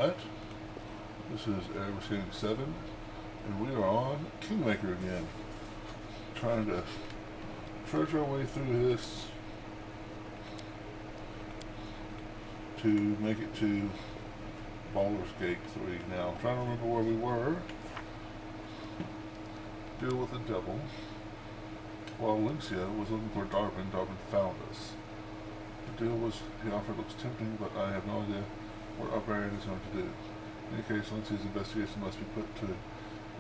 Alright, this is Air Machine 7, and we are on Kingmaker again. Trying to trudge our way through this to make it to Baldur's Gate 3. Now, I'm trying to remember where we were. Deal with the devil. While Lynxia was looking for Darvin, Darvin found us. The deal he offered looks tempting, but I have no idea what our variant is going to do. In any case, Lynxia's investigation must be put to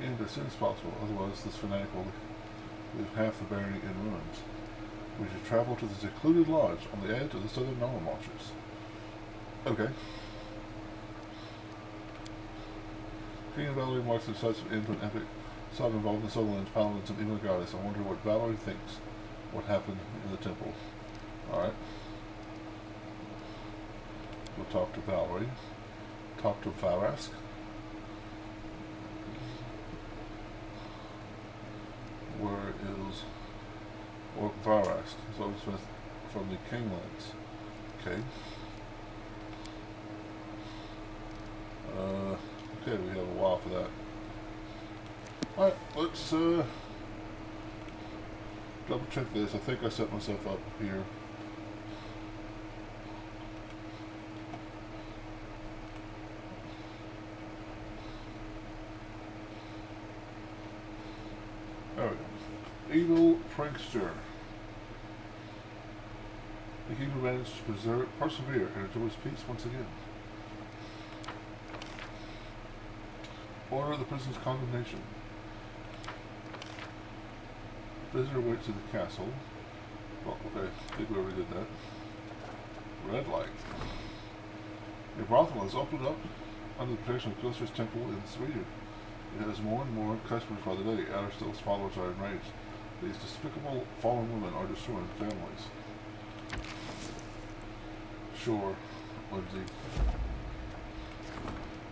end as soon as possible, otherwise this fanatic will leave half the barony in ruins. We should travel to the secluded lodge on the edge of the southern Noma marshes. Okay. King and Valerie marks the decisive end to an epic saga involving the Solans, Paladins, and even the goddess. I wonder what Valerie thinks what happened in the temple. Alright. We'll talk to Valerie. Talk to Varask. Where is... or Varask. So it's from the Kinglands. Okay. Okay, we have a while for that. Alright, let's double check this. I think I set myself up here. There we go. Evil Prankster. The kingdom managed to persevere and enjoys peace once again. Order the prison's condemnation. Visitor waits in the castle. Well, okay, I think we already did that. Red light. A brothel has opened up under the protection of Gilster's temple in this region. It has more and more customers by the day. Atterstill's followers are enraged. These despicable fallen women are destroying families. Sure, Lindsay.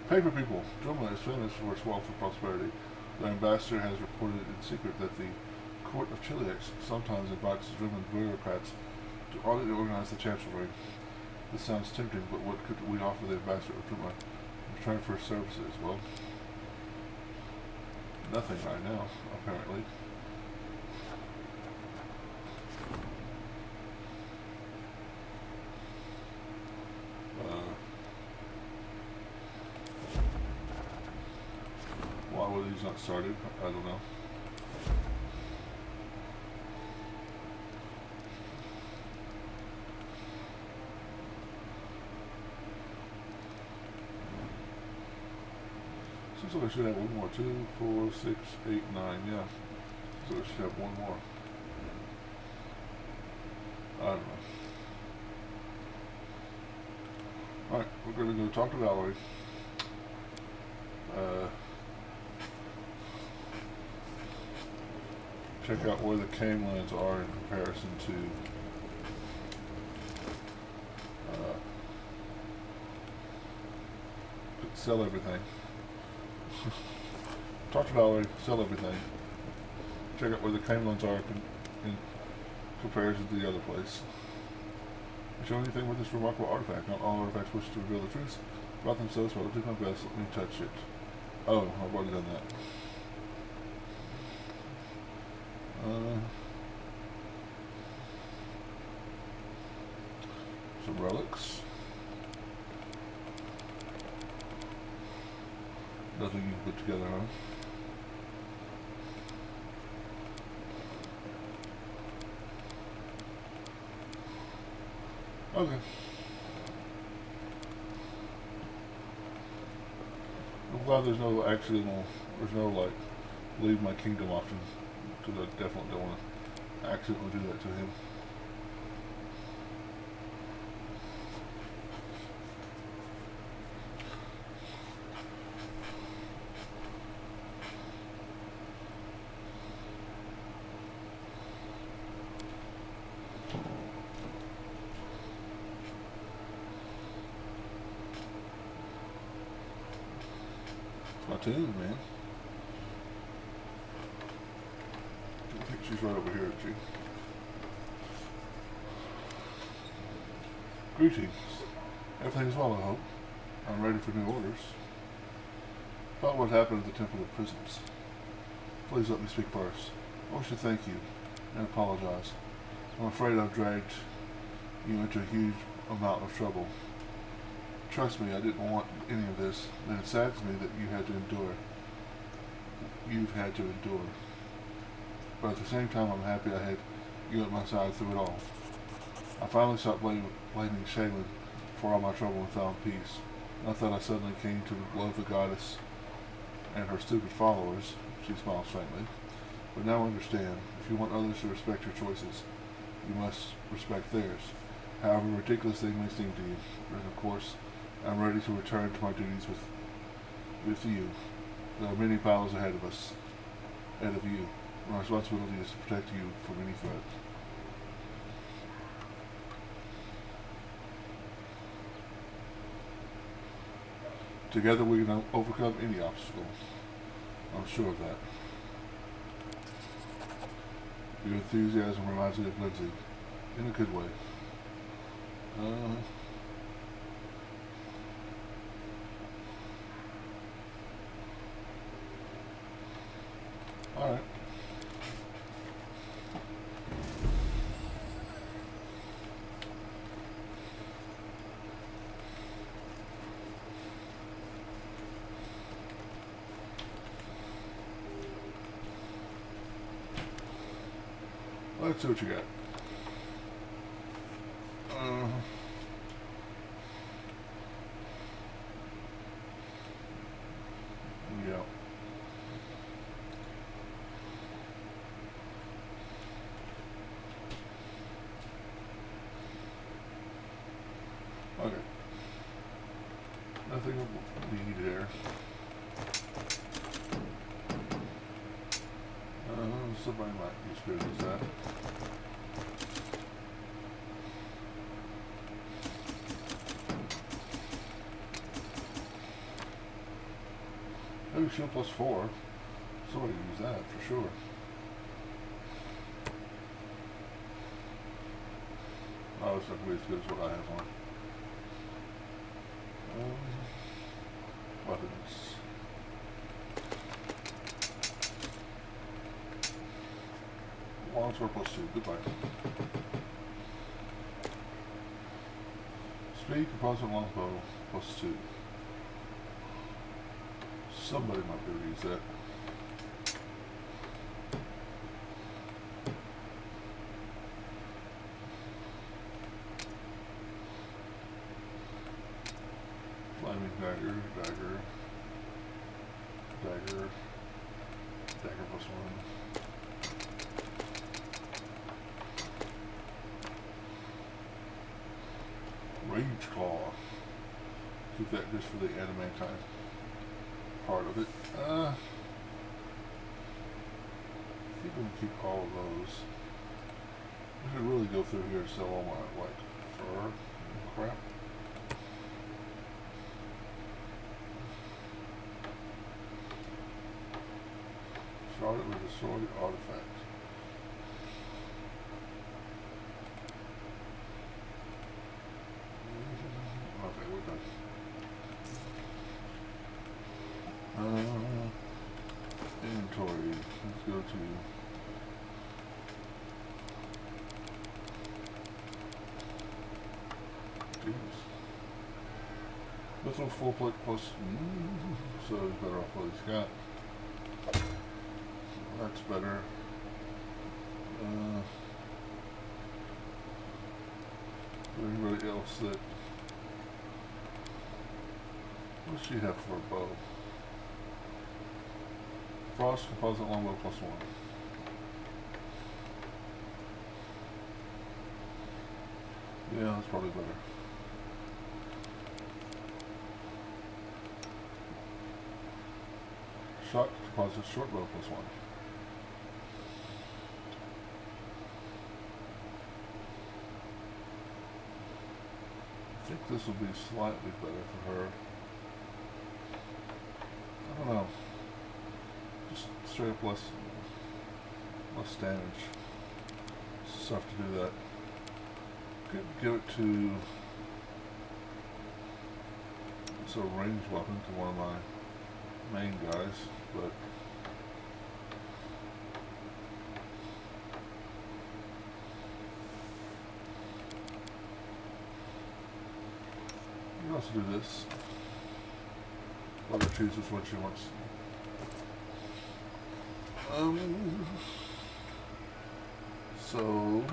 Paper people. Drumla is famous for its wealth and prosperity. Their ambassador has reported in secret that the court of Chiliax sometimes invites Drumlan bureaucrats to audit and organize the chancellery. This sounds tempting, but what could we offer the ambassador of Drumla in return for his services? Well, nothing right now, apparently. Why were these not started? I don't know. Seems like I should have one more. 2, 4, 6, 8, 9. Yeah. So I should have one more. I don't know. Alright, we're going to go talk to Valerie. Check out where the Canelands are in comparison to sell everything. Talk to Valerie, sell everything. Check out where the Canelands are in comparison to the other place. Show anything with this remarkable artifact. Not all artifacts wish to reveal the truth about themselves, but I'll do my best. Let me touch it. Oh, I've already done that. Some relics. Nothing you can put together, huh? Okay. I'm glad there's no accidental, there's no like leave my kingdom option, because I definitely don't want to accidentally do that to him. My tune, man. I think she's right over here, isn't she? Greetings. Everything's well, I hope. I'm ready for new orders. About what happened at the Temple of Prisms. Please let me speak first. I wish to thank you and apologize. I'm afraid I've dragged you into a huge amount of trouble. Trust me, I didn't want any of this, and it saddens me that you had to endure. You've had to endure. But at the same time, I'm happy I had you at my side through it all. I finally stopped blaming Shaylin for all my trouble and found peace. Not that I suddenly came to love the goddess and her stupid followers, she smiles faintly, but now understand, if you want others to respect your choices, you must respect theirs, however ridiculous they may seem to you. And of course, I'm ready to return to my duties with you. There are many battles ahead of us, ahead of you. My responsibility is to protect you from any threat. Together we can overcome any obstacle. I'm sure of that. Your enthusiasm reminds me of Lindsay, in a good way. Alright. Let's see what you got. Yeah. Okay. Nothing we need there. Somebody might be as good as that. Maybe shield +4. Somebody can use that for sure. Oh, it's not going to be as good as what I have on. Weapons. Longsword +2. Goodbye. Speed, composite longbow +2. Somebody might be able to use that. Flaming dagger, dagger, dagger, dagger +1. Rage Claw. Keep that just for the adamantine part of it. I think I'm going to keep all of those. I should really go through here and sell all my, like, fur and crap. Charlotte with a sword artifact. Okay, we're done. Inventory. Let's go to Jesus. Mithril full plate plus. So he's better off what he's got. That's better. Everybody else that. What does she have for a bow? Frost composite longbow +1. Yeah, that's probably better. Shot composite short bow +1. I think this will be slightly better for her. I don't know. Just straight up less damage. It's tough to do that. Could give it to also a ranged weapon to one of my main guys, but you can also do this. Let her choose which one she wants. So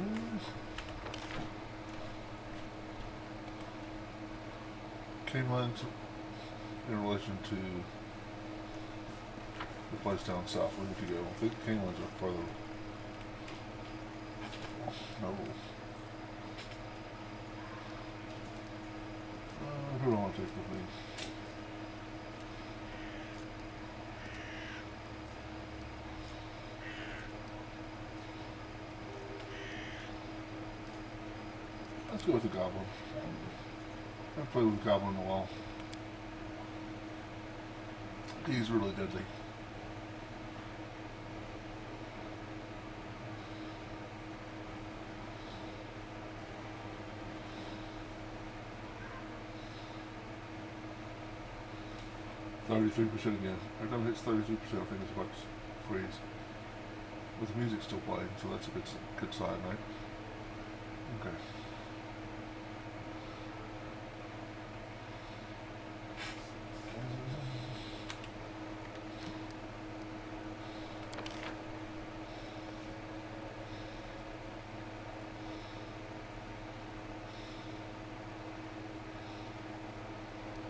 Kingland's in relation to the place down south we need to go. I think Kingland's are further. No. Who do I want to take with me? Let's go with the goblin. I've played with the goblin in a while. He's really deadly. %33% again. Every time it hits 33%, I think it's about to freeze. With the music still playing, so that's a good sign, right? Okay.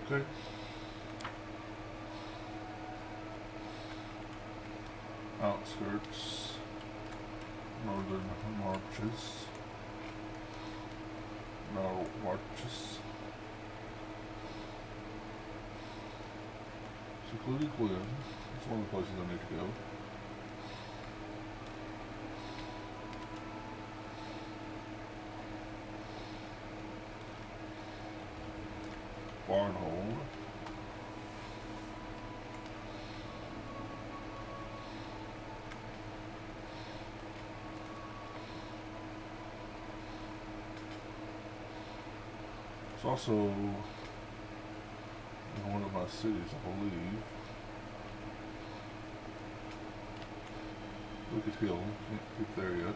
Okay. Outskirts, northern marches, narrow marches, secluded glen. It's one of the places I need to go. Barnhold. It's also in one of my cities, I believe. Wicked Hill, can't get there yet.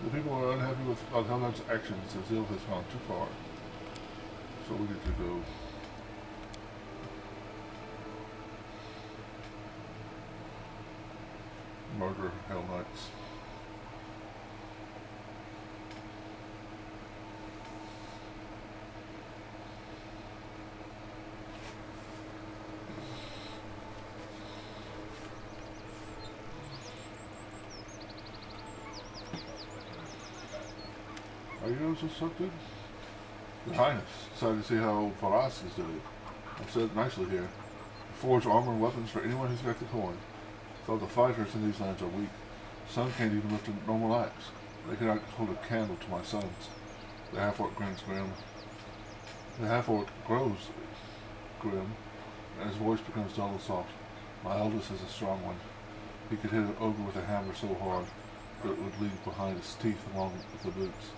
The people are unhappy with Alhamdul's actions as Zil has gone too far. So we need to go. Murder Hell Knights. Are you guys instructed? Your Highness, decided to see how Faras is doing. I've said nicely here. Forge armor and weapons for anyone who's got the coin. Though the fighters in these lands are weak, some can't even lift a normal axe. They cannot hold a candle to my sons. The half-orc grins grim. The half-orc grows grim, and his voice becomes dull and soft. My eldest is a strong one. He could hit an ogre with a hammer so hard that it would leave behind his teeth along with the boots.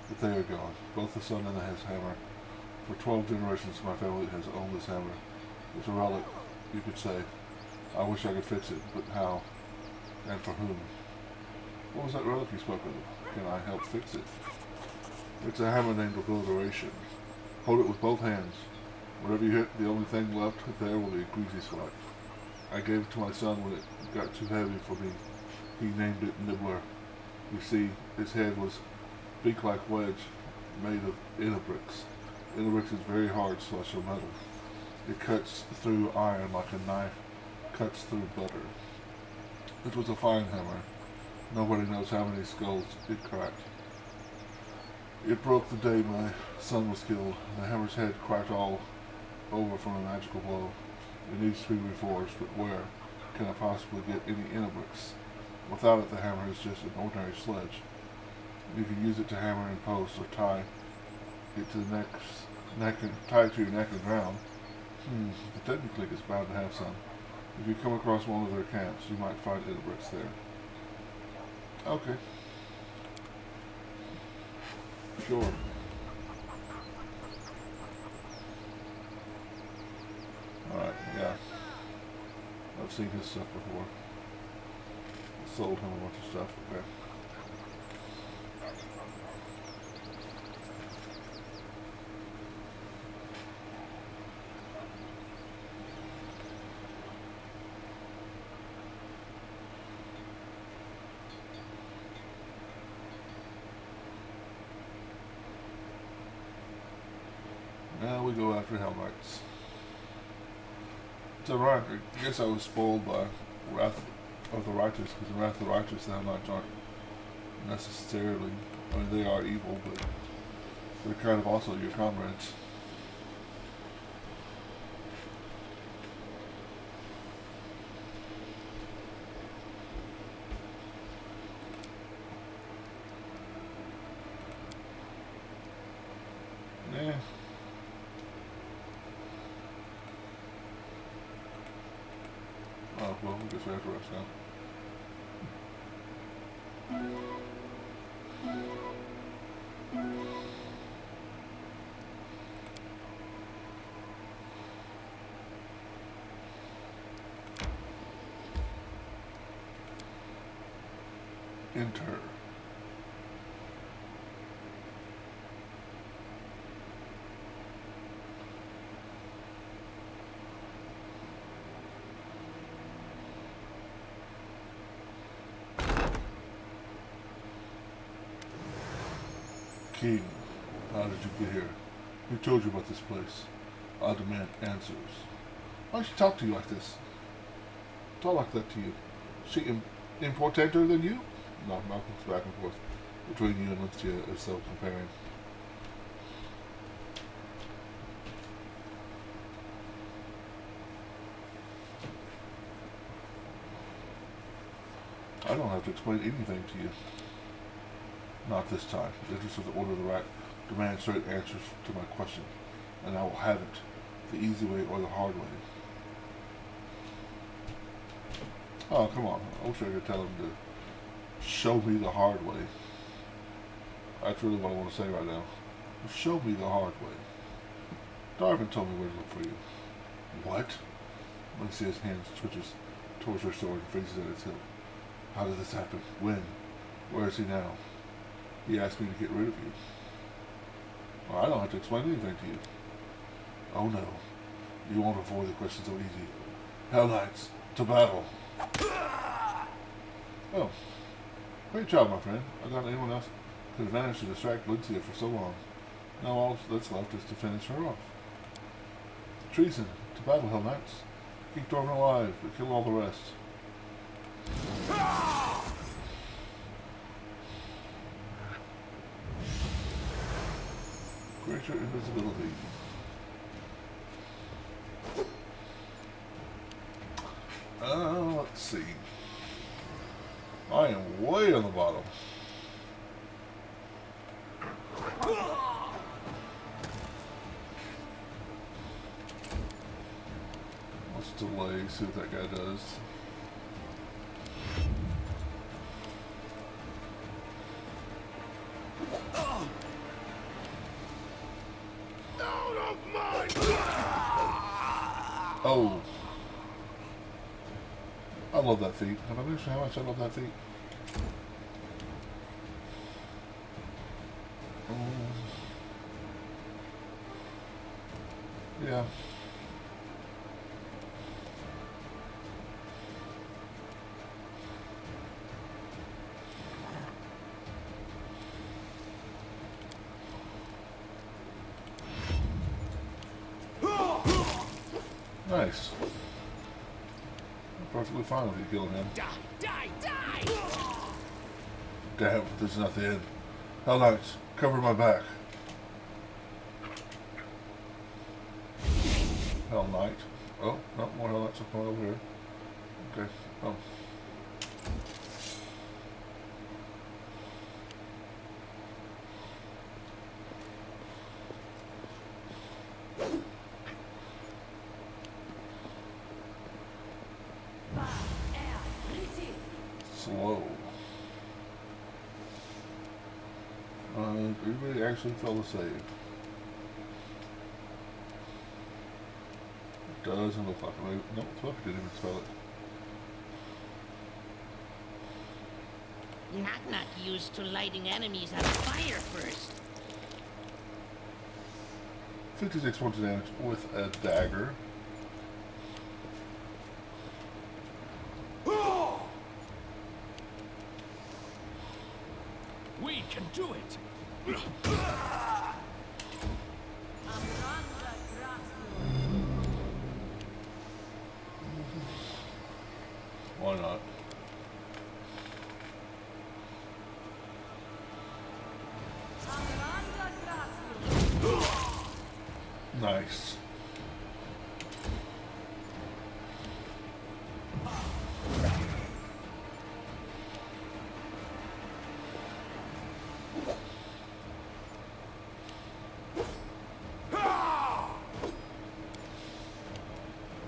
But they are gone, both the son and his hammer. For 12 generations my family has owned this hammer. It's a relic, you could say. I wish I could fix it, but how? And for whom? What was that relic you spoke of? Can I help fix it? It's a hammer named Obliteration. Hold it with both hands. Whatever you hit, the only thing left there will be a greasy spot. I gave it to my son when it got too heavy for me. He named it Nibbler. You see, his head was beak-like wedge made of innobrix. Innobrix is very hard celestial metal. It cuts through iron like a knife cuts through butter. It was a fine hammer. Nobody knows how many skulls it cracked. It broke the day my son was killed. The hammer's head cracked all over from a magical blow. It needs to be reforged, but where can I possibly get any innobrix? Without it, the hammer is just an ordinary sledge. You can use it to hammer in posts or tie it to the neck and tie it to your neck and ground. But technically it's bound to have some. If you come across one of their camps, you might find Ilbrix there. Okay. Sure. Alright, yeah. I've seen his stuff before. Sold him a bunch of stuff. Okay. Now we go after Hell Knights. It's ironic. I guess I was spoiled by Wrath of the Righteous, because in Wrath of the Righteous, the Hell Knights aren't necessarily, I mean, they are evil, but they're kind of also your comrades. Yeah. Oh, well, I guess we have to rest now. Enter. King, how did you get here? Who told you about this place? I demand answers. Why does she talk to you like this? Talk like that to you. She importanter than you? No, Malcolm's back and forth between you and Lucia as though comparing. I don't have to explain anything to you. Not this time. The interest of the Order of the Rat demands straight answers to my question, and I will have it, the easy way or the hard way. Oh, come on. I wish I could tell him to show me the hard way. That's really what I want to say right now. Show me the hard way. Darvin told me where to look for you. What? Lucia's hands twitches towards her sword and faces at its hilt. How did this happen? When? Where is he now? He asked me to get rid of you. Well, I don't have to explain anything to you. Oh no. You won't avoid the question so easy. Hell Knights, to battle. Oh. Great job, my friend. I thought anyone else could have managed to distract Lucia for so long. Now all that's left is to finish her off. Treason, to battle, Hell Knights. Keep Dorman alive, but kill all the rest. Greater invisibility. Let's see. I am way on the bottom. Let's delay, see what that guy does. Oh. I love that feat. Have I mentioned how much I love that feat? Yeah. Nice. I'm perfectly fine with you killing him. Die! Die! Die! Damn, there's nothing. Hell Knights, cover my back. Hell Knight. Oh, no, more Hell Knights are coming over here. Okay. Oh. Everybody actually fell to save. Doesn't look like it. Nope, Fluffy didn't even spell it. Knock-knock used to lighting enemies on fire first. 56 points of damage with a dagger. We can do it! Why not? Nice.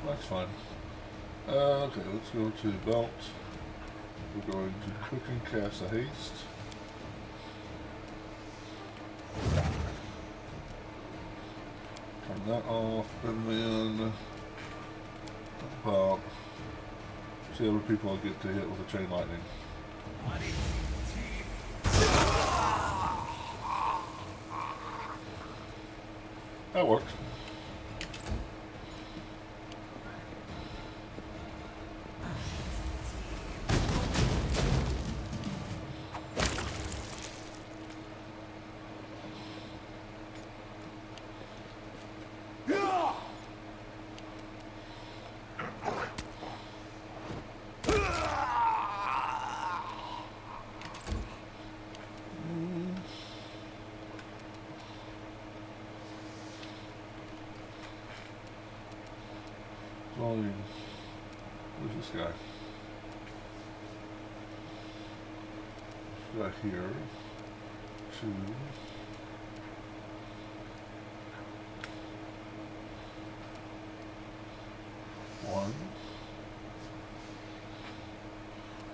That's fine. Okay, let's go to belt. We're going to quick and cast a haste. Turn that off, and then about see other people will get to hit with a chain lightning. That worked. Volume. Where's this guy? This guy here. 2. One.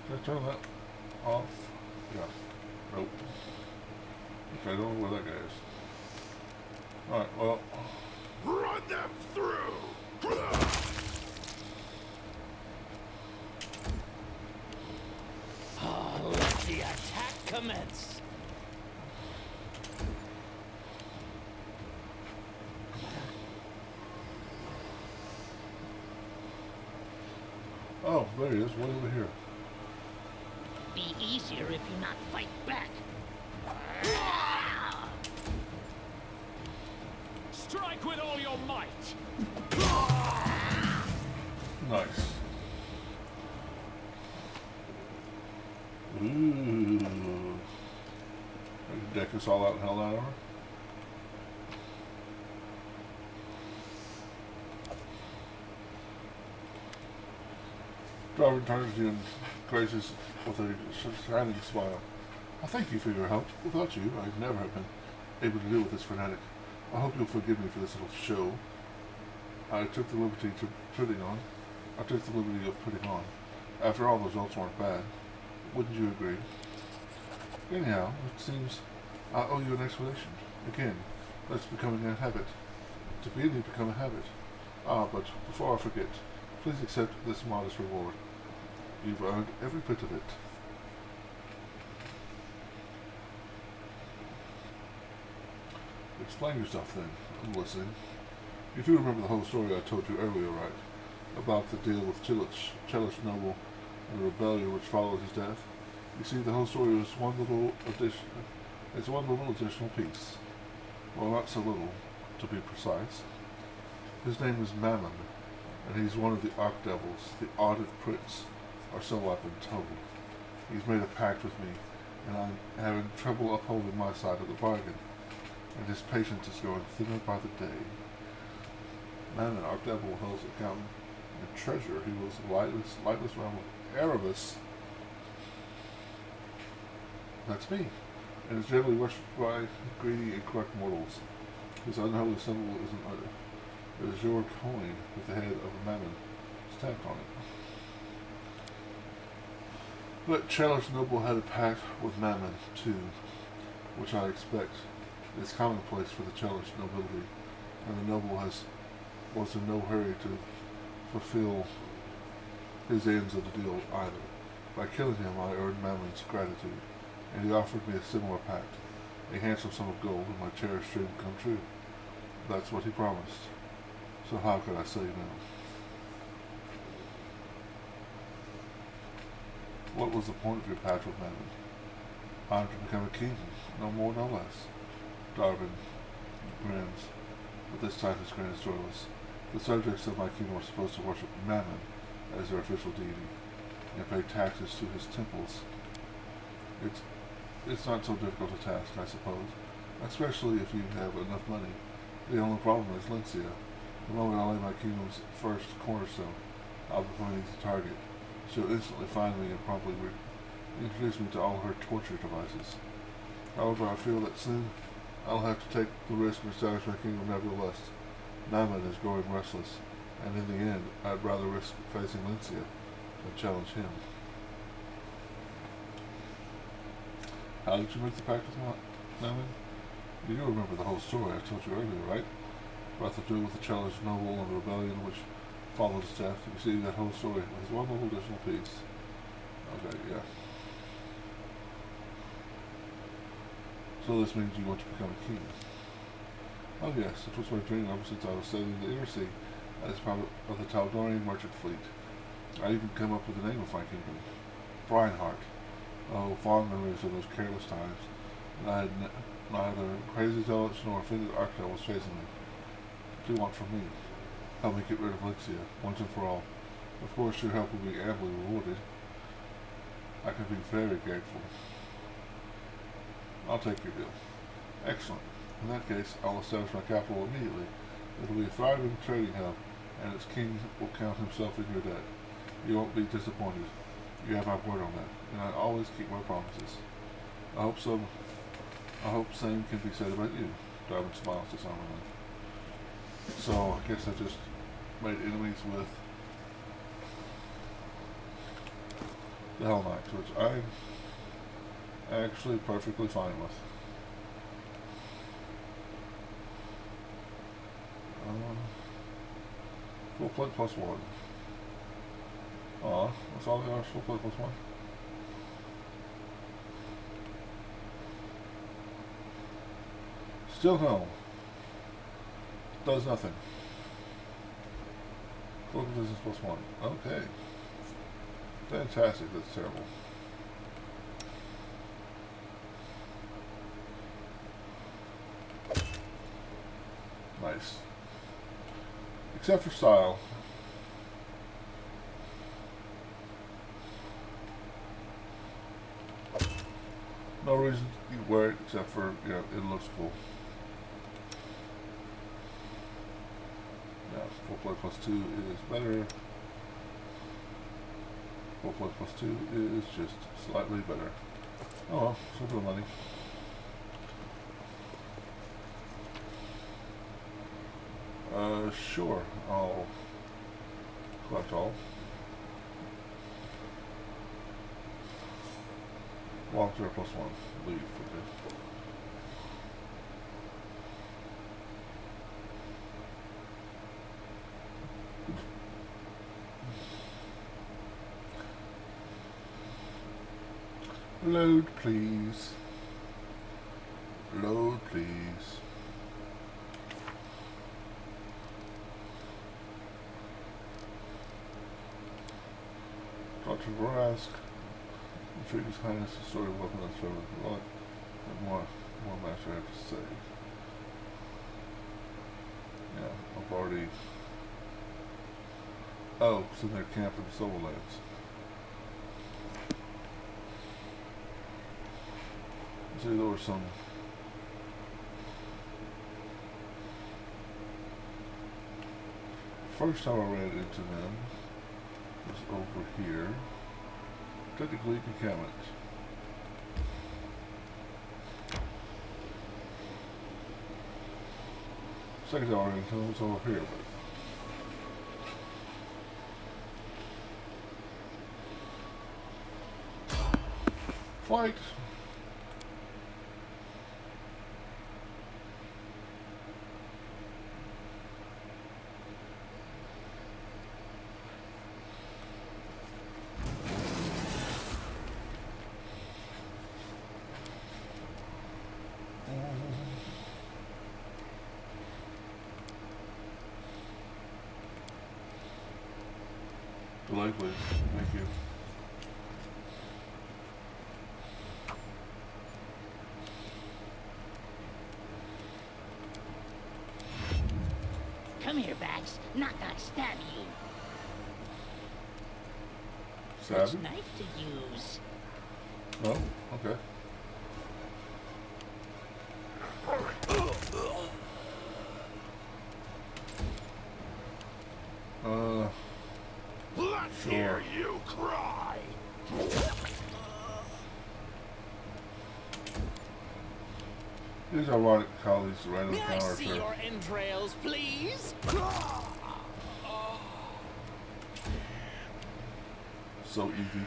Did I turn that off? Yeah. Nope. Okay, I don't know where that guy is. Alright, well. Run them through! Let the attack commence. Oh, there he is, way over here. Be easier if you not fight back. Strike with all your might! Nice. Ooh. Deck us all out in hell armor. Driver turns to you and graces with a shining smile. I thank you for your help. Without you, I'd never have been able to deal with this fanatic. I hope you'll forgive me for this little show. I took the liberty of putting on. After all, the results weren't bad. Wouldn't you agree? Anyhow, it seems I owe you an explanation. Again, that's becoming a habit. To begin, you become a habit. But before I forget, please accept this modest reward. You've earned every bit of it. Explain yourself then. I'm listening. You do remember the whole story I told you earlier, right? About the deal with Chelish Noble and the rebellion which followed his death? You see, the whole story is one little additional piece. Well, not so little, to be precise. His name is Mammon, and he's one of the Archdevils, the Audit Prince, or so I've been told. He's made a pact with me, and I'm having trouble upholding my side of the bargain, and his patience is growing thinner by the day. Mammon, Archdevil, holds accountant and treasurer. He was lightless realm of Erebus. That's me, and is generally worshipped by greedy and corrupt mortals. His unholy symbol is an azure coin with the head of a Mammon stamped on it. But Challenge Noble had a pact with Mammon, too. which I expect is commonplace for the challenged nobility, and the noble was in no hurry to fulfill his ends of the deal either. By killing him, I earned Mammon's gratitude, and he offered me a similar pact, a handsome sum of gold, and my cherished dream come true. That's what he promised. So how could I say no? What was the point of your pact with Mammon? I'm to become a king, no more, no less. Darwin grins, but this time his grin is joyless. The subjects of my kingdom are supposed to worship Mammon as their official deity, and pay taxes to his temples. It's not so difficult a task, I suppose, especially if you have enough money. The only problem is Lyncia. The moment I lay my kingdom's first cornerstone, I'll become an easy target. She'll instantly find me and promptly introduce me to all her torture devices. However, I feel that soon I'll have to take the risk and establish my kingdom nevertheless. Mammon is growing restless, and in the end, I'd rather risk facing Lyncia than challenge him. How did you make the pact with Mammon? You do remember the whole story I told you earlier, right? About the duel with the challenged noble and the rebellion which followed his death. You see that whole story with one little additional piece. Okay, yeah. So this means you want to become a king. Oh yes, it was my dream ever since I was sailing the Inner Sea as part of the Taldorian merchant fleet. I even came up with the name of my kingdom. Brineheart. Oh, fond memories of those careless times. And I had neither crazy zealots nor offended architect was chasing me. What do you want from me? Help me get rid of Lyncia, once and for all. Of course, your help will be amply rewarded. I can be very grateful. I'll take your deal. Excellent. In that case, I'll establish my capital immediately. It'll be a thriving trading hub, and its king will count himself in your debt. You won't be disappointed. You have my word on that, and I always keep my promises. I hope same can be said about you. Darwin smiles disarmingly. So, I guess I just made enemies with the Hell Knights, which I'm actually perfectly fine with. Full plate plus 1. Aw, that's all they are, full plate plus 1. Still no. Does nothing. Full business plus 1. Okay. Fantastic, that's terrible. Nice. Except for style. No reason you wear it except for, you know, it looks cool. Yeah, full plate plus 2 is better. Full plate plus 2 is just slightly better. Oh well, so for the money. Sure, I'll collect all. Walk-through plus 1. Leave, okay. Load, please. Load, please. Dr. Vorask. Intrigue His Highness, the story of weapon that's relevant to life. And more master I have to say. Yeah, I've already... Oh, it's in their camp in the Silverlands. See, there were some... First time I ran into them was over here. Technically, you can count it. Second time I ran into them was over here, but... Fight! please. Thank you. Come here, Bax. Not stab you. Which Savage? knife to use? No? Okay. Let's hear you cry. These ironic colleagues random May I encounter see occur. your entrails, please? So easy.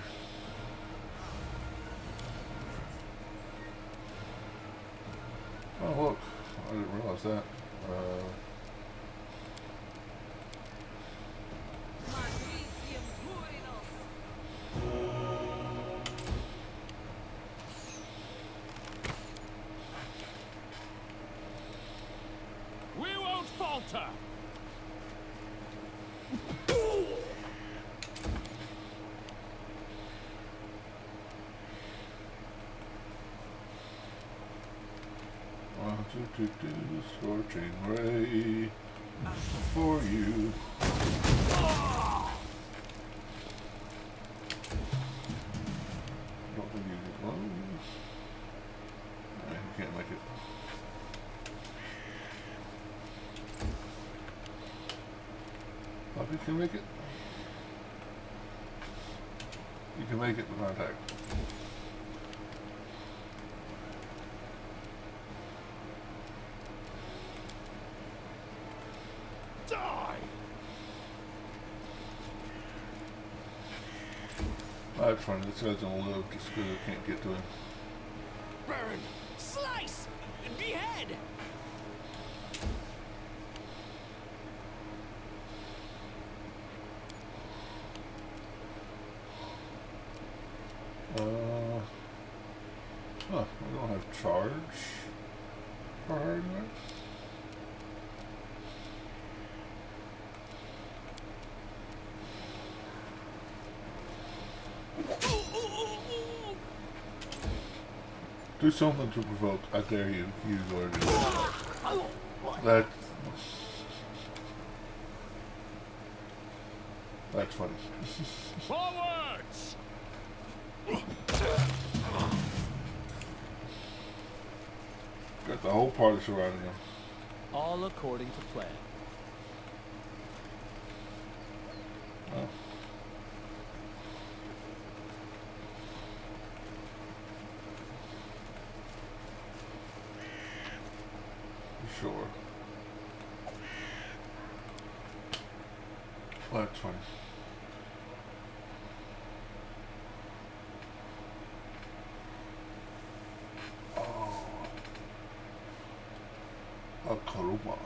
Oh look, I didn't realize that. We won't falter. Scorching ray for you. Don't think you can close. Nah, you can't make it. Hope you can make it. You can make it with contact. Die. That's funny, this guy's gonna live just because I can't get to him. Burn! Slice! Behead! We don't have charge for her anyway. Do something to provoke. I dare you. You go ahead and do it. That's funny. Forwards. Got the whole party surrounding them. All according to plan. Oh. Sure. That's funny. Oh. A Karuma.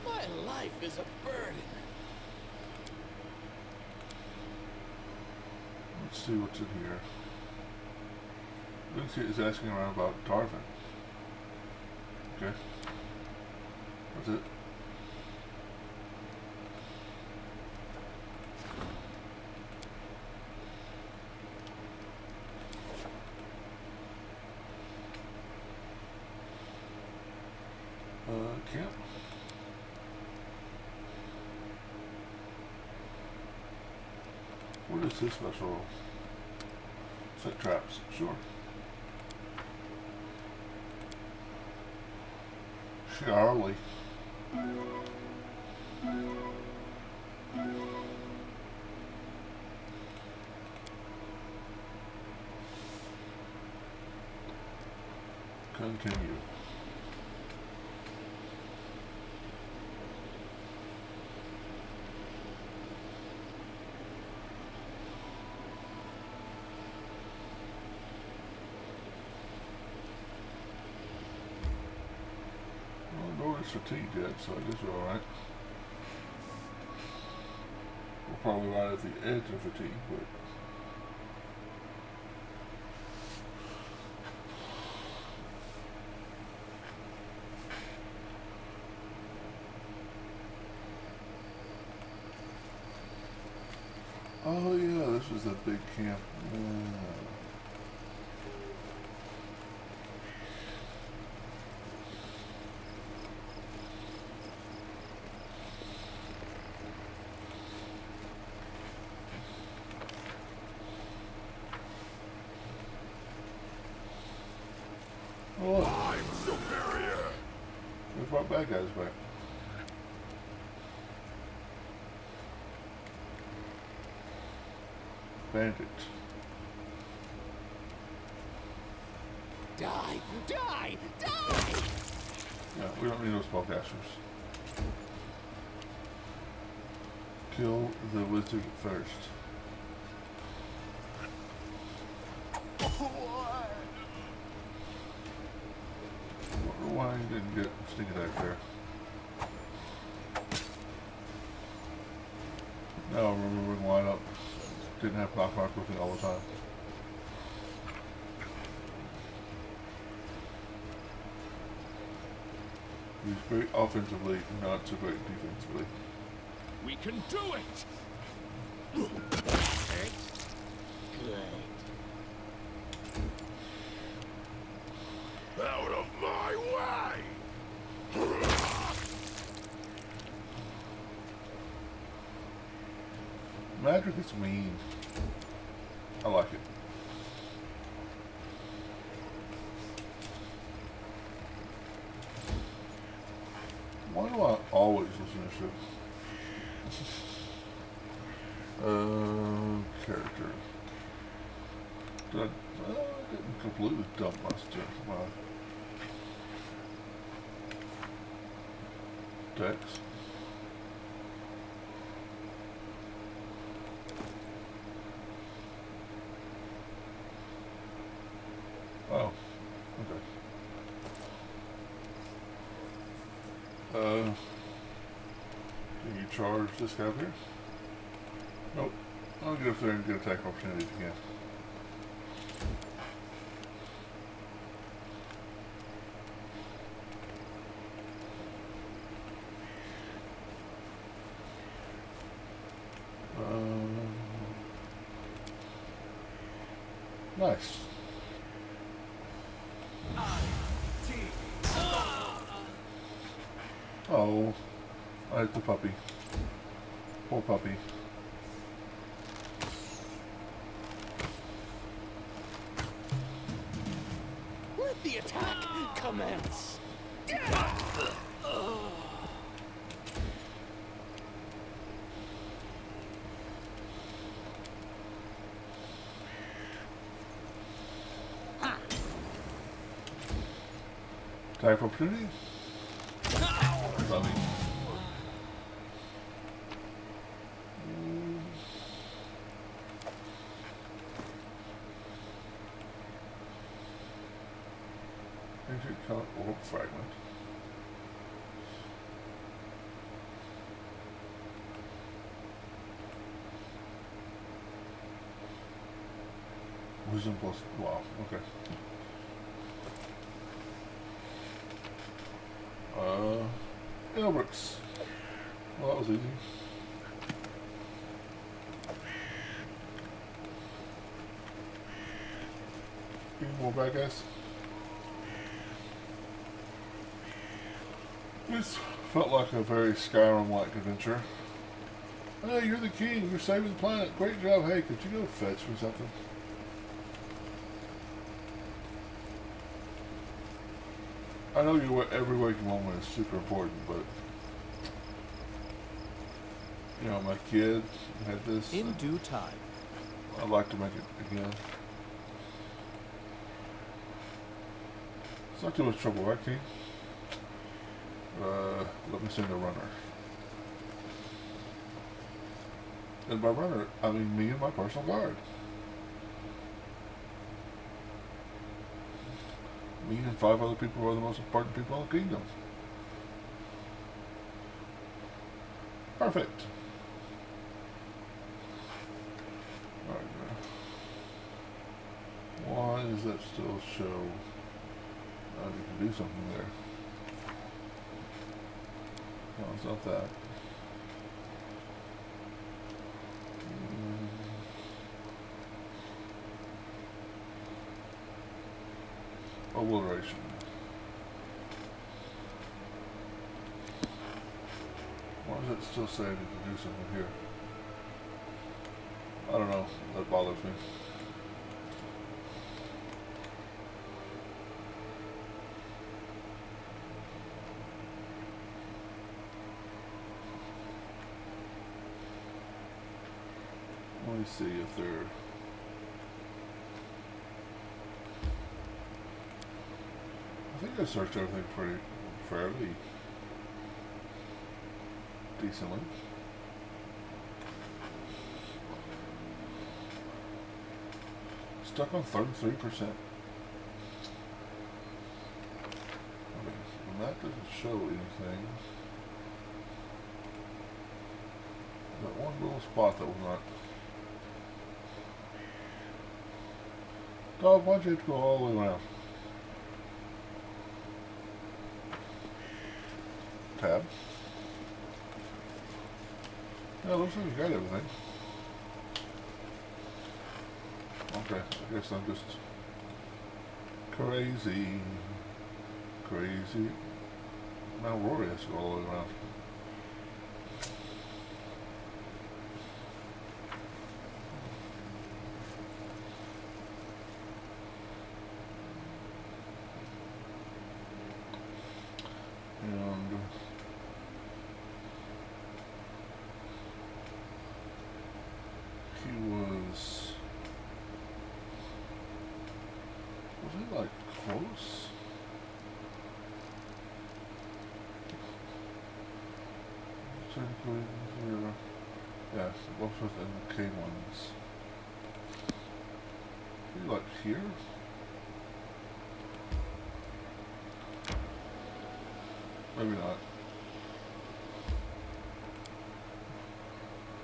My life is a burden. Let's see what's in here. Lucy is asking around about Darvin. Okay. That's it. Camp. What is this special? Set traps. Sure. Charlie. Continue. Nobody's fatigued yet, so I guess we're alright. We're probably right at the edge of fatigue, but Oh yeah, this was that big camp. Yeah. Oh, look, I'm superior. they brought bad guys back. Bandit. Die! Die! Die! Yeah, we don't need those spellcasters. Kill the wizard first. Wonder why he didn't get sneak attack there. Now I'm remembering why I didn't have knock with it all the time. He's great offensively, not so great defensively. We can do it. Hurt? Good. Out of my way. Magic is mean. I like it. Why do I always listen to shit? Character. I didn't completely dump my stuff. My Dex. Oh, okay. Can you charge this guy up here? Nope. I'll get up there and get attack opportunity if you can. Nice. Oh, I hit the puppy. Poor puppy. Let the attack commence! Attack opportunity? Puppy. Ancient color orb fragment. Wisdom plus, wow, okay. Elbricks. Well, that was easy. Any more bad guys? This felt like a very Skyrim-like adventure. Hey, you're the king. You're saving the planet. Great job. Hey, could you go fetch me something? I know every waking moment is super important, but you know, my kid had this. In due time. I'd like to make it again. It's not too much trouble, right, King? Let me send a runner. And by runner, I mean me and my personal guard. Me and 5 other people are the most important people in the kingdom. Perfect. Alright, why does that still show you can do something there? No, it's not that. Obliteration. Why does it still say I need to do something here? I don't know. That bothers me. Let me see if they're... I think I searched everything pretty fairly decently. Stuck on 33%. Okay, and that doesn't show anything. That one little spot that was not. Dog, why'd you have to go all the way around? Tab. Yeah, looks like you got everything. Okay, I guess I'm just crazy. Crazy. Now Rory has to go all the way around. And he was he like close? Technically, yeah, both within the K ones. He like here? Maybe not.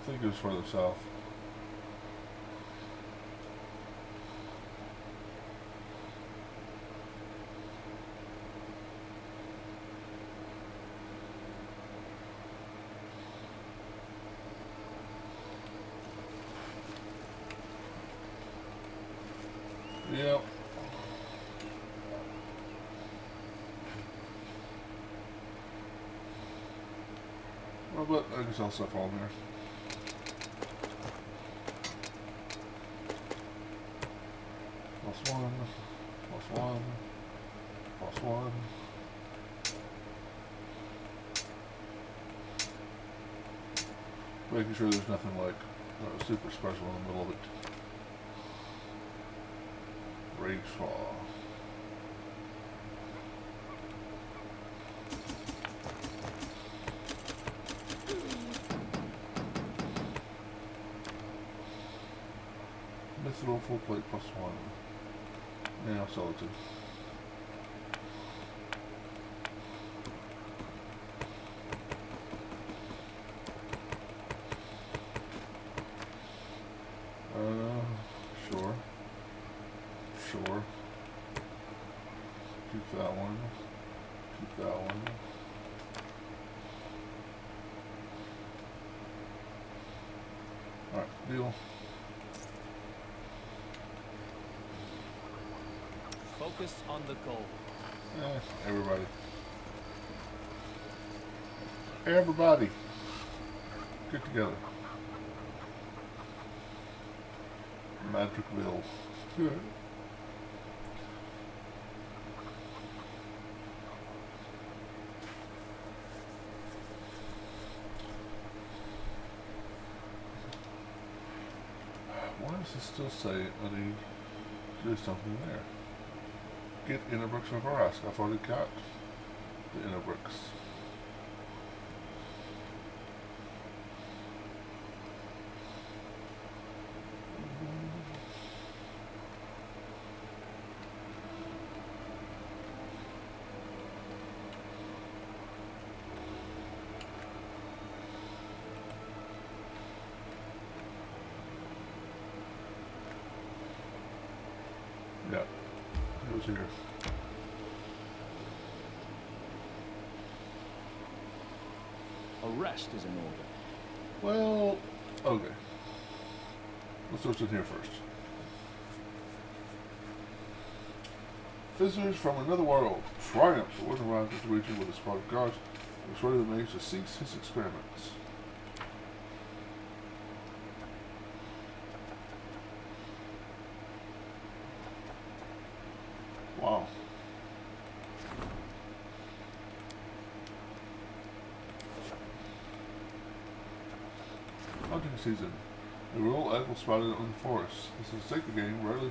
I think it was further south. Yeah. Well, but I guess I'll stuff all in there. Plus one, plus one, plus one. Making sure there's nothing like super special in the middle of it. Rage Saw. Mithril full plate plus one. Yeah, I'll sell it to. Sure. Sure. Keep that one. Keep that one. Alright, deal. Focus on the goal. Everybody. Everybody. Get together. Magicville. Good. Why does it still say I need to do something there? Get inner bricks from Varask. I've already got the inner bricks. Yeah, it was here. Arrest is in order. Well, okay. Let's see what's in here first. Visitors from another world. Triumph. The warden arrived at the region with a squad of guards and was ready the mage to cease his experiments. Wow. Hunting season. A rural egg was spotted in the forest. This is a sacred game, rarely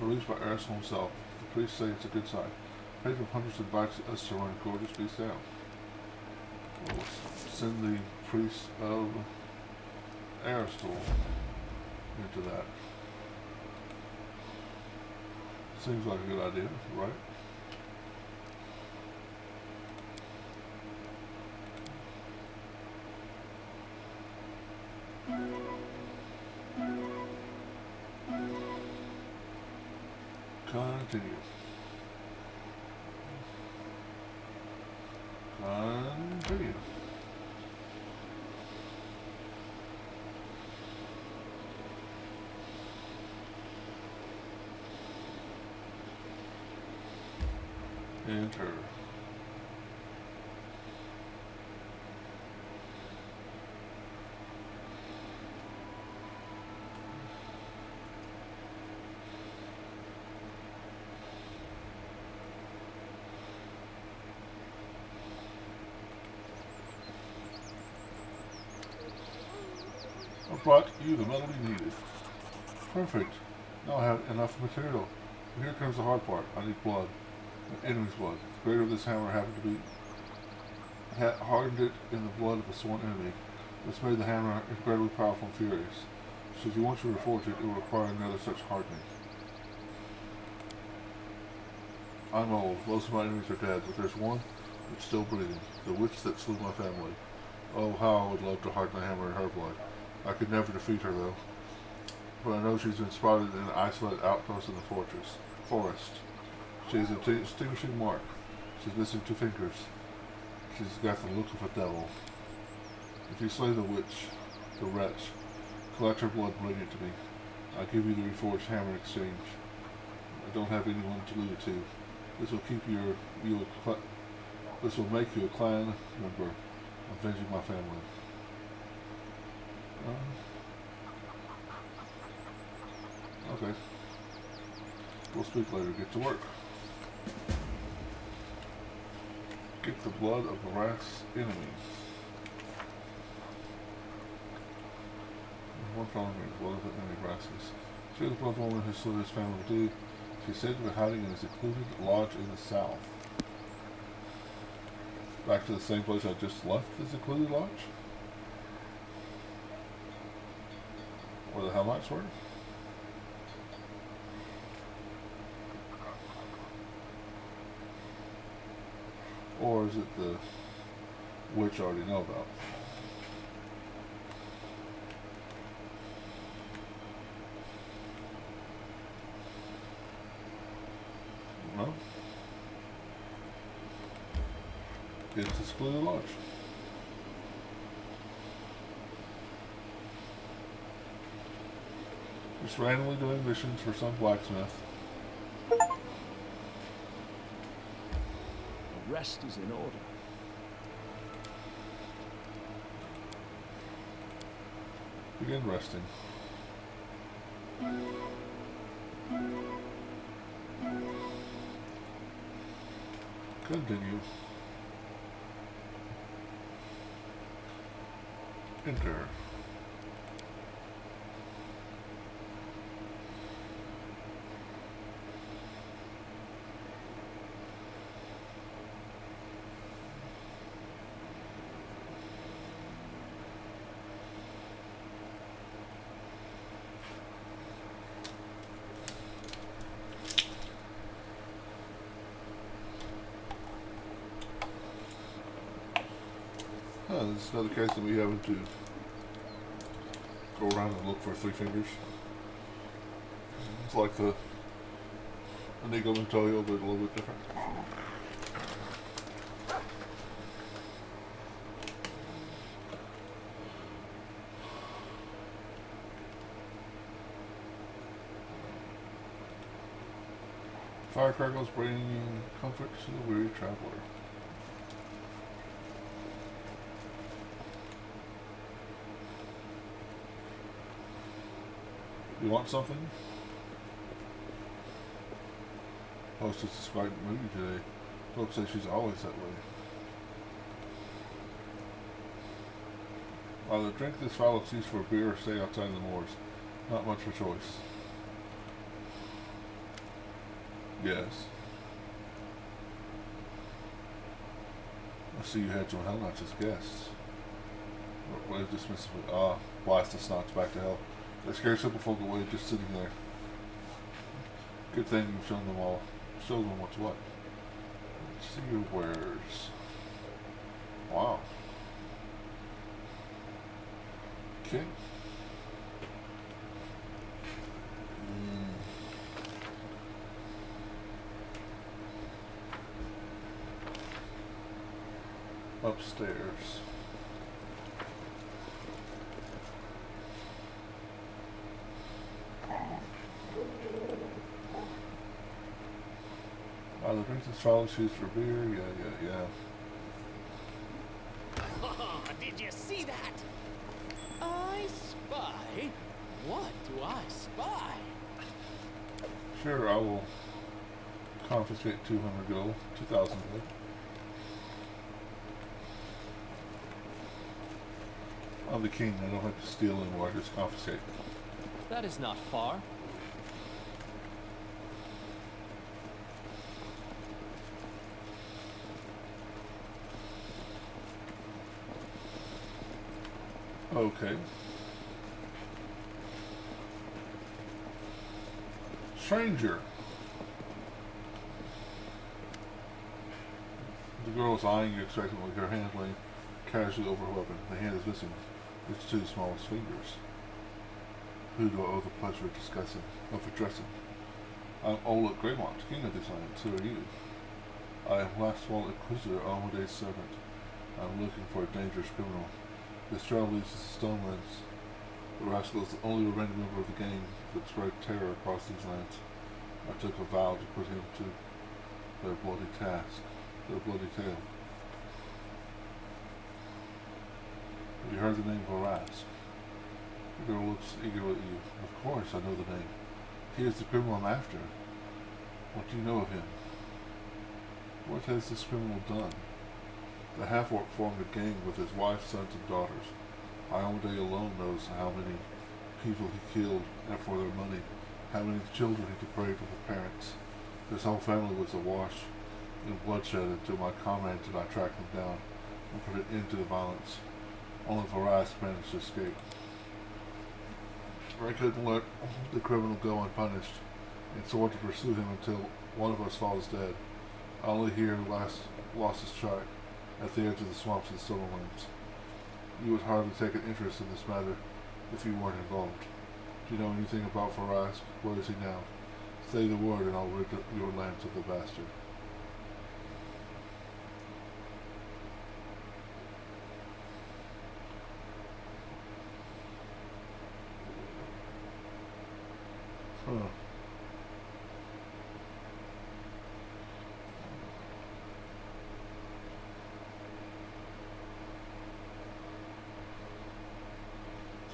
released by Aristotle himself. The priests say it's a good sign. A page of hunters invites us to run a gorgeous beast down. We'll send the priest of Aristotle into that. Seems like a good idea, right? Continue. Continue. Enter. I brought you the metal you needed. Perfect. Now I have enough material. But here comes the hard part. I need blood. An enemy's blood. The greater this hammer happened to be, hardened it in the blood of a sworn enemy. This made the hammer incredibly powerful and furious. Should you want to reforge it, it will require another such hardening. I'm old. Most of my enemies are dead, but there's one that's still breathing. The witch that slew my family. Oh, how I would love to harden my hammer in her blood. I could never defeat her, though. But I know she's been spotted in an isolated outpost in the forest. She has a distinguishing mark. She's missing 2 fingers. She's got the look of a devil. If you slay the witch, the wretch, collect her blood and bring it to me. I'll give you the reforged hammer in exchange. I don't have anyone to leave it to. This will this will make you a clan member, avenging my family. Okay. We'll speak later. Get to work. Get the blood of the Wrath's enemies. One following me, blood of the enemy Wraths. She was the blood woman who slew his family too. She's said to be hiding in a secluded lodge in the south. Back to the same place I just left the secluded lodge? Where the Hellknights were? Or is it the witch I already know about? No? It's the secluded lodge. Just randomly doing missions for some blacksmith. Rest is in order. Begin resting. Continue. Enter. This is another case that we having to go around and look for 3 fingers. It's like the Inigo Montoya, but a little bit different. Firecrackers bringing comfort to the weary traveler. You want something? Hostess is quite moody today. Folks say she's always that way. Either drink this foul excuse for beer or stay outside the moors. Not much for choice. Yes. I see you had some Hell Knights as guests. What is dismissively? Ah, blast the snots back to hell. They scare simple folk away just sitting there. Good thing you've shown them all. Show them what's what. Let's see your wares. Wow. Okay. Upstairs. The drinks is foul shoes for beer. Yeah. Oh, did you see that? I spy? What do I spy? Sure, I will confiscate 200 gold, 2,000 gold. I'm the king. I don't have to steal anymore. I just confiscate. That is not far. Okay. Stranger. The girl is eyeing you expectantly, her hand laying casually over her weapon. The hand is missing its two smallest fingers. Who do I owe the pleasure of addressing? I'm Ola Greymont, king of these lands. Who are you? I am Lastwall Inquisitor, Almade's servant. I'm looking for a dangerous criminal. This trail leads to Stonelands. The rascal is the only remaining member of the gang that spread terror across these lands. I took a vow to put him to their bloody task, their bloody tale. Have you heard the name Varask? The girl looks eagerly at you. Of course, I know the name. He is the criminal I'm after. What do you know of him? What has this criminal done? The half-orc formed a gang with his wife, sons, and daughters. Iomade alone knows how many people he killed, and for their money, how many children he depraved of their parents. His whole family was awash in bloodshed until my comrades and I tracked them down and put an end to the violence. Only Varask managed to escape. I couldn't let the criminal go unpunished, and swore to pursue him until one of us falls dead. I only here lost his track at the edge of the swamps and Silverlands. You would hardly take an interest in this matter if you weren't involved. Do you know anything about Varask? Where is he now? Say the word and I'll rid your lands of the bastard. Huh.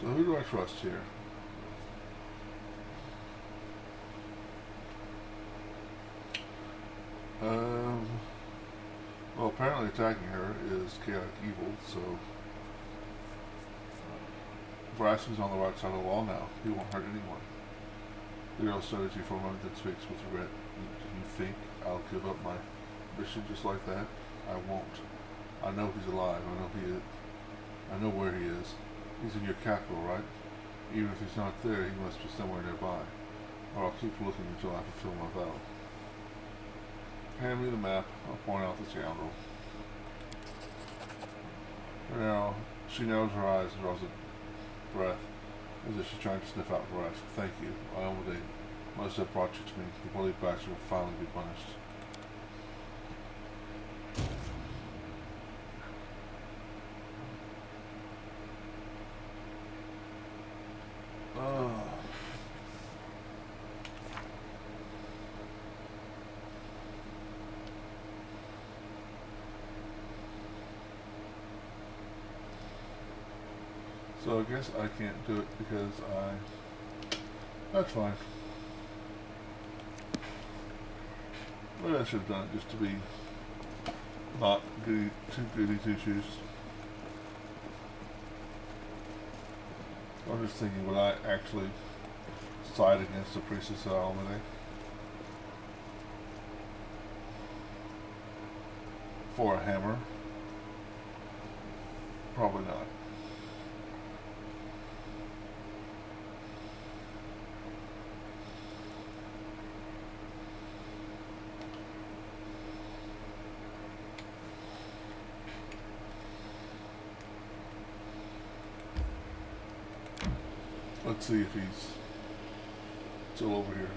So who do I trust here? Well, apparently attacking her is chaotic evil, so Varask is on the right side of the law now. He won't hurt anyone. The girl stares at you for a moment, then speaks with regret. Do you think I'll give up my mission just like that? I won't. I know he's alive. I know where he is. He's in your capital, right? Even if he's not there, he must be somewhere nearby. Or I'll keep looking until I fulfill my vow. Hand me the map. I'll point out the scoundrel. Now, she narrows her eyes and draws a breath, as if she's trying to sniff out Varask. Thank you. Iomade must have brought you to me. The bloody bastard will finally be punished. So I guess I can't do it because that's fine. Maybe I should have done it just to be not goody, too goody two shoes. I'm just thinking, would I actually side against the Priestess of Almanac for a hammer? Probably not. Let's see if he's still over here.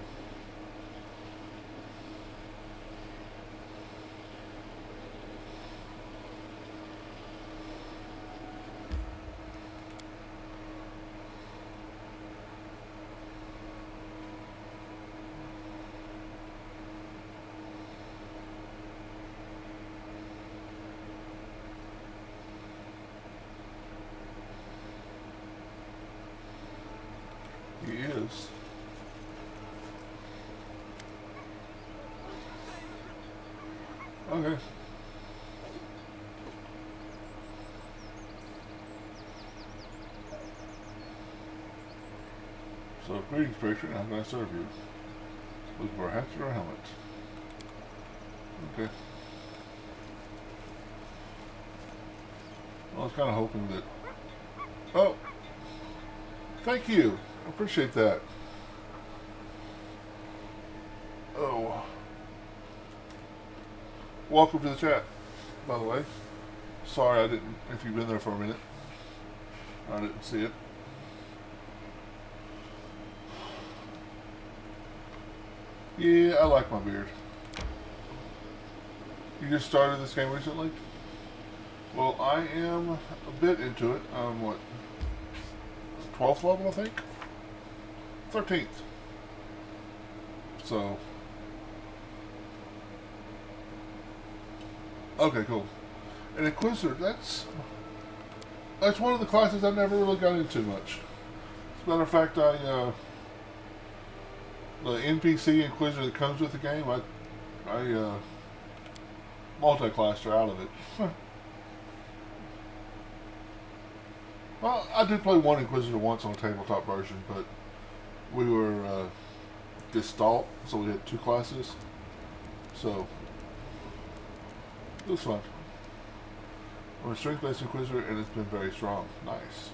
He is. Okay. So, greetings, patron. How can I serve you? Looking for a hatchet or a helmet? Okay. Well, I was kind of hoping that... Oh! Thank you! I appreciate that. Oh. Welcome to the chat, by the way. Sorry I didn't, if you've been there for a minute. I didn't see it. Yeah, I like my beard. You just started this game recently? Well, I am a bit into it. I'm what? 12th level, I think? 13th. So. Okay, cool. And Inquisitor, that's one of the classes I've never really got into much. As a matter of fact, the NPC Inquisitor that comes with the game, I multi-classed her out of it. Well, I did play one Inquisitor once on a tabletop version, but we were gestalt, so we had two classes. So it was fun. I'm a strength-based Inquisitor, and it's been very strong. Nice.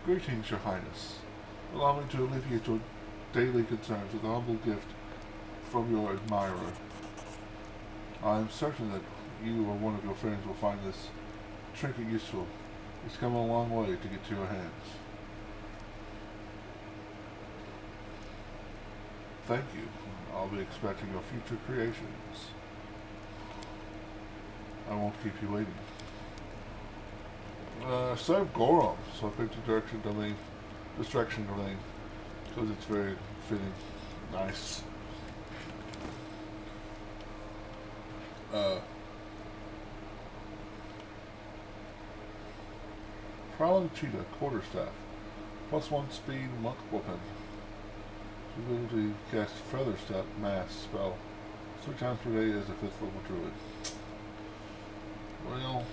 Greetings, Your Highness. Allow me to alleviate your daily concerns with a humble gift from your admirer. I am certain that you or one of your friends will find this trinket useful. It's come a long way to get to your hands. Thank you. I'll be expecting your future creations. I won't keep you waiting. Serve Gorom, so I picked a distraction domain, because it's very fitting. Nice. Prowling Cheetah, Quarterstaff. +1 speed, monk weapon. Ability to cast Feather Step, mass spell 3 times per day as a 5th level druid. Well,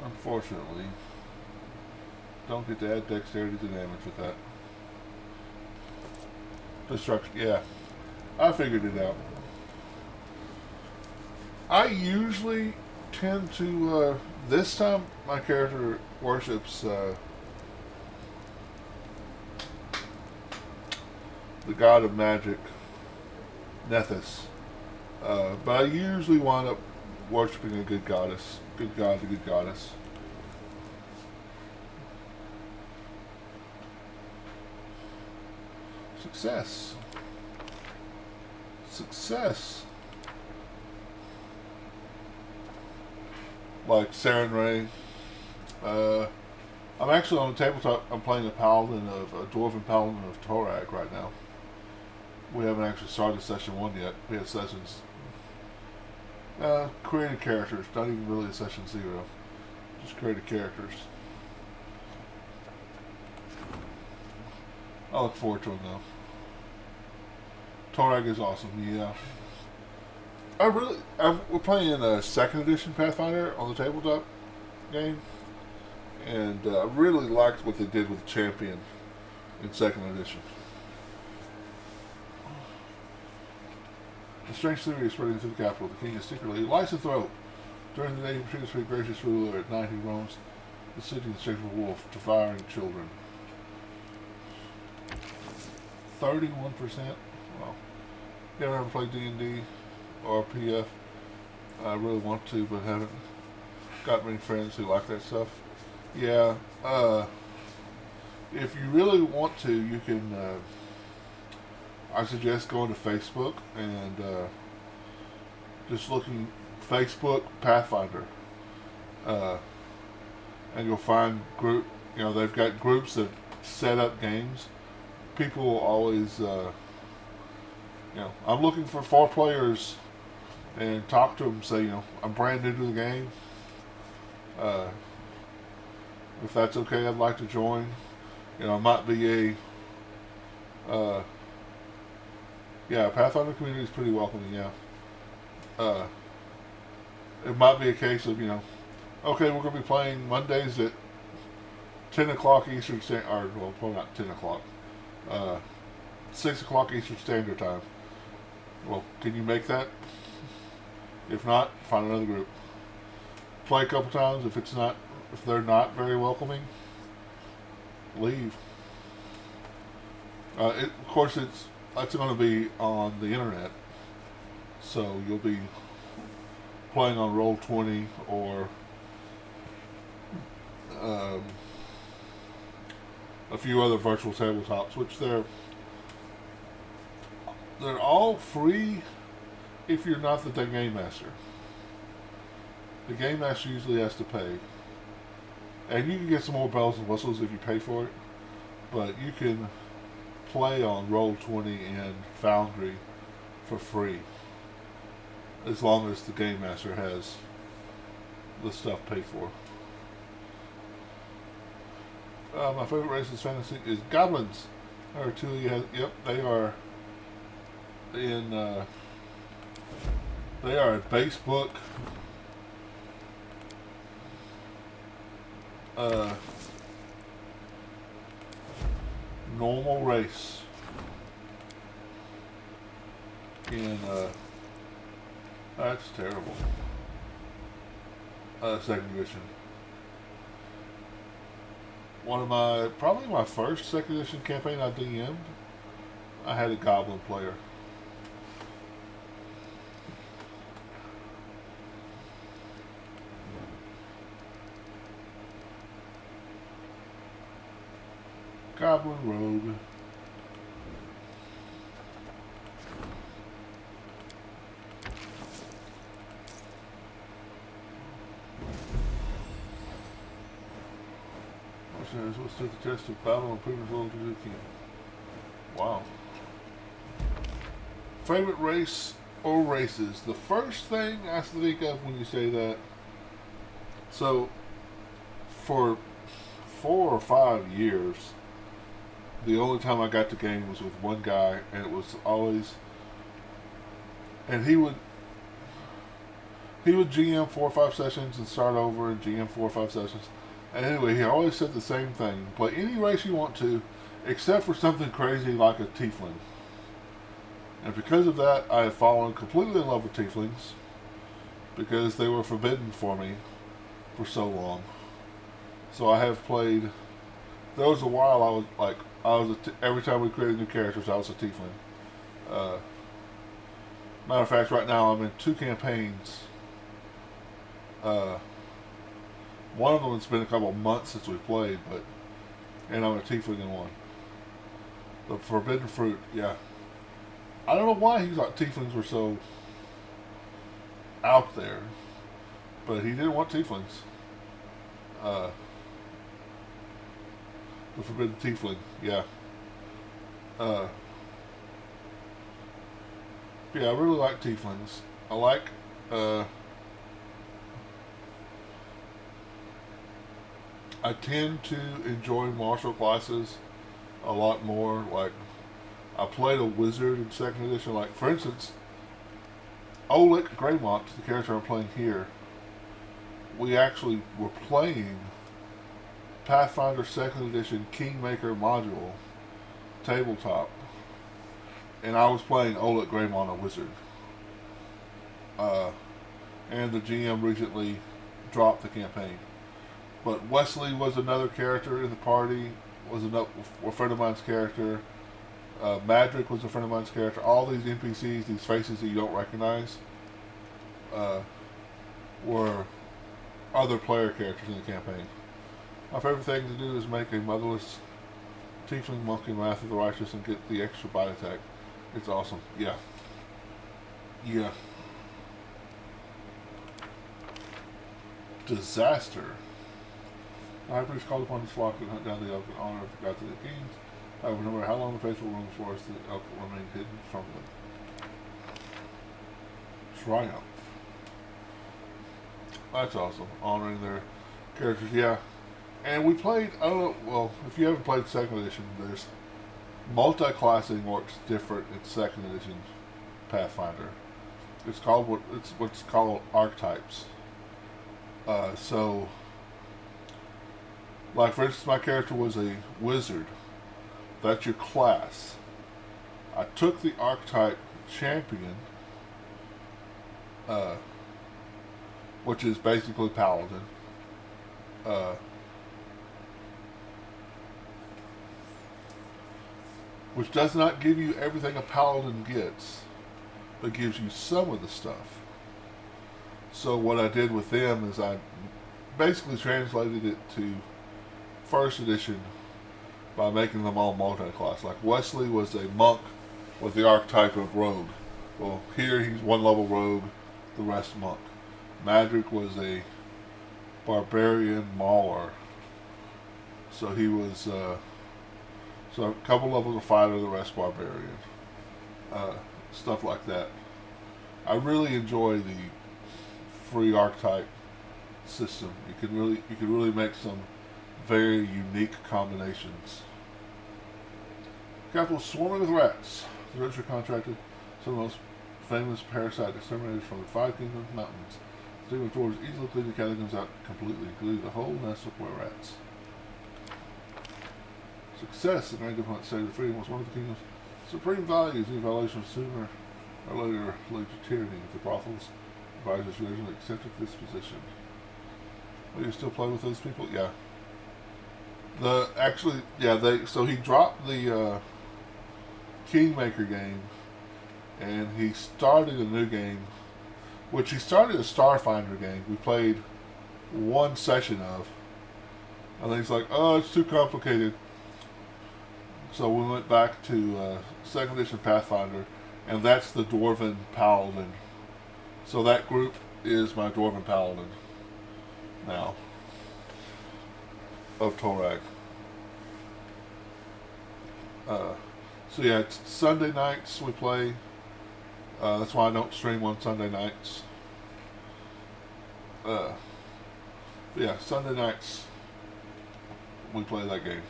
unfortunately, don't get to add dexterity to damage with that. Destruction, yeah. I figured it out. I usually tend to, this time my character worships the god of magic, Nethys. But I usually wind up worshipping a good goddess. Good god to good goddess. Success. Success. Like Saren Ray. I'm actually on the tabletop. I'm playing a dwarven paladin of Torag right now. We haven't actually started session 1 yet. We had sessions. Created characters, not even really a session 0. Just created characters. I look forward to him though. Torag is awesome. Yeah. We're playing a second edition Pathfinder on the tabletop game, and I really liked what they did with the champion in second edition. The strange theory is spreading through the capital. The king is secretly lycanthrope. During the day, he portrays a gracious ruler. At night, he roams the city in the shape of a wolf, devouring children. 31%. Well, you ever played D&D or PF? I really want to, but haven't got many friends who like that stuff. Yeah. If you really want to, you can. I suggest going to Facebook and just looking Facebook Pathfinder, and you'll find group. You know, they've got groups that set up games. People will always, I'm looking for 4 players, and talk to them. Say, I'm brand new to the game. If that's okay, I'd like to join. It might be Pathfinder community is pretty welcoming. Yeah. It might be a case of okay, we're going to be playing Mondays at 10 o'clock Eastern Standard, or well, probably not 10 o'clock. 6 o'clock Eastern Standard Time. Well, can you make that? If not, find another group. Play a couple times. If they're not very welcoming, leave. Of course, that's going to be on the internet, so you'll be playing on Roll20 or a few other virtual tabletops, which they're all free if you're not the game master. The game master usually has to pay, and you can get some more bells and whistles if you pay for it, but you can play on Roll20 and Foundry for free as long as the game master has the stuff paid for. My favorite race in fantasy is goblins. There are 2 you have. Yep, they are in. They are a base book. Normal race in that's terrible. Second edition. Probably my first second edition campaign I DM'd, I had a goblin player. Goblin rogue. What's the test of battle and prove little to do king? Wow. Favorite race or races? The first thing I think of when you say that. So, for 4 or 5 years, the only time I got to game was with one guy, and it was always, and he would GM 4 or 5 sessions and start over and GM 4 or 5 sessions. And anyway, he always said the same thing: play any race you want to, except for something crazy like a tiefling. And because of that, I have fallen completely in love with tieflings, because they were forbidden for me for so long. So I have played. There was a while every time we created new characters, I was a tiefling. Matter of fact, right now I'm in 2 campaigns. One of them has been a couple of months since we played, and I'm a tiefling in one. The Forbidden Fruit, yeah. I don't know why he thought tieflings were so out there, but he didn't want tieflings. The Forbidden Tiefling, yeah. Yeah, I really like tieflings. I like, I tend to enjoy martial classes a lot more. Like, I played a wizard in second edition. Like, for instance, Oleg Greymont, the character I'm playing here, we actually were playing Pathfinder second edition Kingmaker module tabletop, and I was playing Oleg Greymont, a wizard. And the GM recently dropped the campaign. But Wesley was another character in the party, was a friend of mine's character. Madrick was a friend of mine's character. All these NPCs, these faces that you don't recognize, were other player characters in the campaign. My favorite thing to do is make a motherless tiefling monk in Wrath of the Righteous and get the extra bite attack. It's awesome. Yeah. Yeah. Disaster. The high priest called upon his flock to hunt down the elk in honor of the gods of the kings. However, no matter how long the faithful roam the forest, the elk will remain hidden from them. Triumph. That's awesome. Honoring their characters, yeah. And we played, I don't know, well, if you haven't played second edition, there's multi-classing works different in second edition Pathfinder. It's called what's called archetypes. So, like for instance, my character was a wizard. That's your class. I took the archetype champion, which is basically paladin. Which does not give you everything a paladin gets, but gives you some of the stuff. So what I did with them is I basically translated it to first edition by making them all multi-class. Like Wesley was a monk with the archetype of rogue. Well, here he's one level rogue, the rest monk. Madrick was a barbarian mauler. So he was, so a couple levels of fighter, the rest barbarian. Stuff like that. I really enjoy the free archetype system. You can really make some very unique combinations. Capital swarming with rats. The rats are contracted some of the most famous parasite exterminators from the Five Kingdoms mountains. The team of dwarves easily clean the catacombs out completely, including the whole nest of were rats. Success in any different state of freedom was one of the kingdom's supreme values. The violation of sooner or later led to tyranny. The brothels advisors originally accepted this position. Will you still play with those people? Yeah. So he dropped the Kingmaker game, and he started a new game, which he started a Starfinder game. We played one session of, and then he's like, "Oh, it's too complicated." So we went back to second edition Pathfinder, and that's the Dwarven Paladin. So that group is my Dwarven Paladin now of Torag. So yeah, it's Sunday nights we play. That's why I don't stream on Sunday nights. Yeah, Sunday nights we play that game.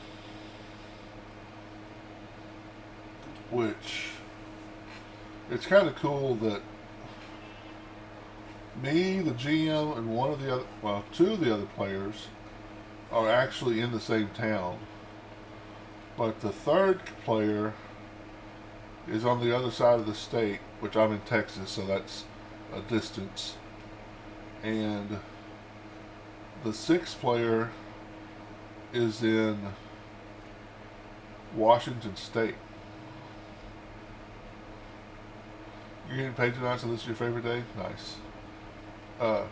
Which, it's kind of cool that me, the GM, and two of the other players are actually in the same town. But the third player is on the other side of the state, which I'm in Texas, so that's a distance. And the sixth player is in Washington State. You're getting paid tonight, so this is your favorite day? Nice. Yeah,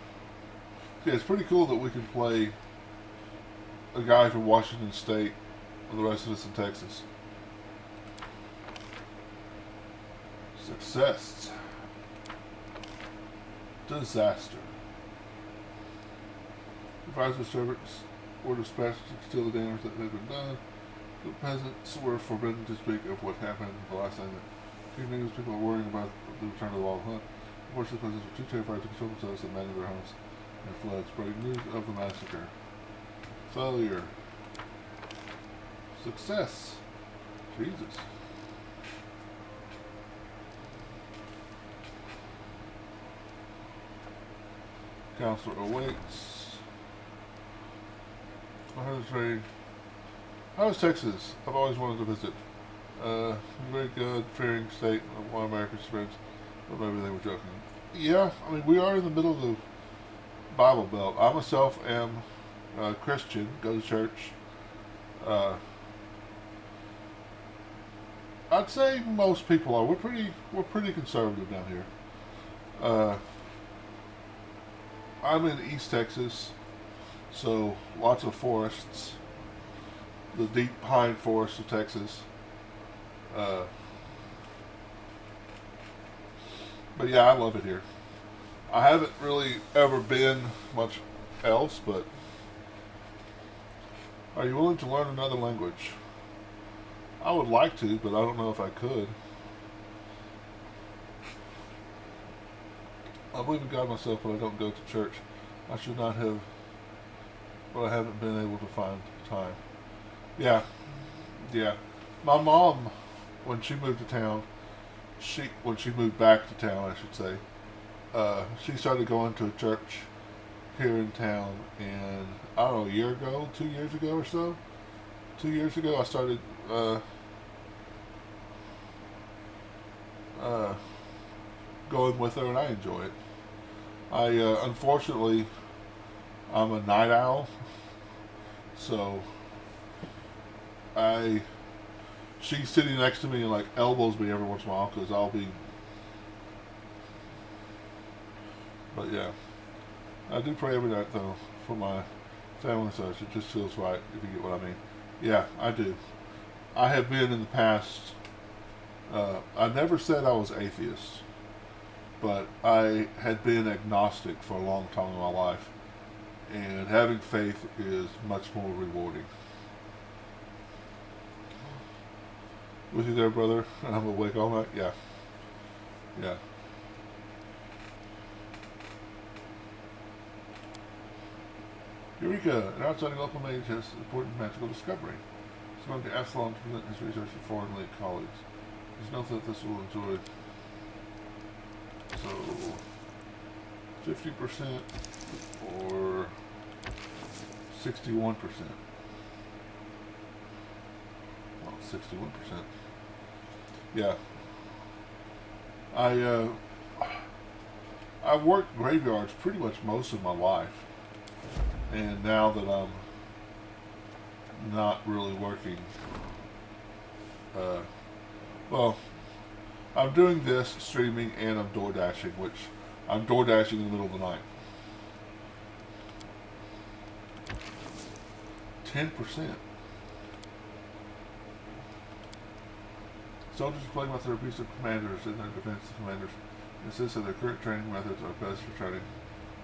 it's pretty cool that we can play a guy from Washington State and the rest of us in Texas. Success. Disaster. Advisor servants were dispatched to steal the damage that had been done. The peasants were forbidden to speak of what happened the last time that Kingdoms people are worrying about the return of the wild hunt. Unfortunately, the peasants were too terrified to control themselves and abandoned their homes and fled, spreading news of the massacre. Failure. Success. Jesus. Counselor awaits. I heard it's very... How is Texas? I've always wanted to visit. Very good, fearing state of one of America's friends. But maybe they were joking. Yeah, I mean, we are in the middle of the Bible Belt. I myself am a Christian, go to church. I'd say most people are. We're pretty conservative down here. I'm in East Texas, so lots of forests. The deep pine forests of Texas. But yeah, I love it here. I haven't really ever been much else, but are you willing to learn another language? I would like to, but I don't know if I could. I believe in God myself, but I don't go to church. I should not have, but I haven't been able to find time. Yeah. My mom, when she moved to town, when she moved back to town, I should say, she started going to a church here in town, and I don't know, a year ago, 2 years ago or so. 2 years ago, I started going with her, and I enjoy it. Unfortunately, I'm a night owl, so she's sitting next to me and like elbows me every once in a while because I'll be. But yeah, I do pray every night though for my family and such. It just feels right, if you get what I mean. Yeah, I do. I have been in the past. I never said I was atheist, but I had been agnostic for a long time in my life, and having faith is much more rewarding. With you there, brother? I'm awake all night? Yeah. Eureka! An outstanding local mage has important magical discovery. He's going to Absalom to present his research to foreign league colleagues. There's no that this will enjoy. So, 50% or 61%. Well, 61%. Yeah. I worked graveyards pretty much most of my life. And now that I'm not really working, well, I'm doing this streaming and I'm door dashing, which I'm door dashing in the middle of the night. 10%. Soldiers are playing with their abusive commanders in their defense. The commanders insist that their current training methods are best for training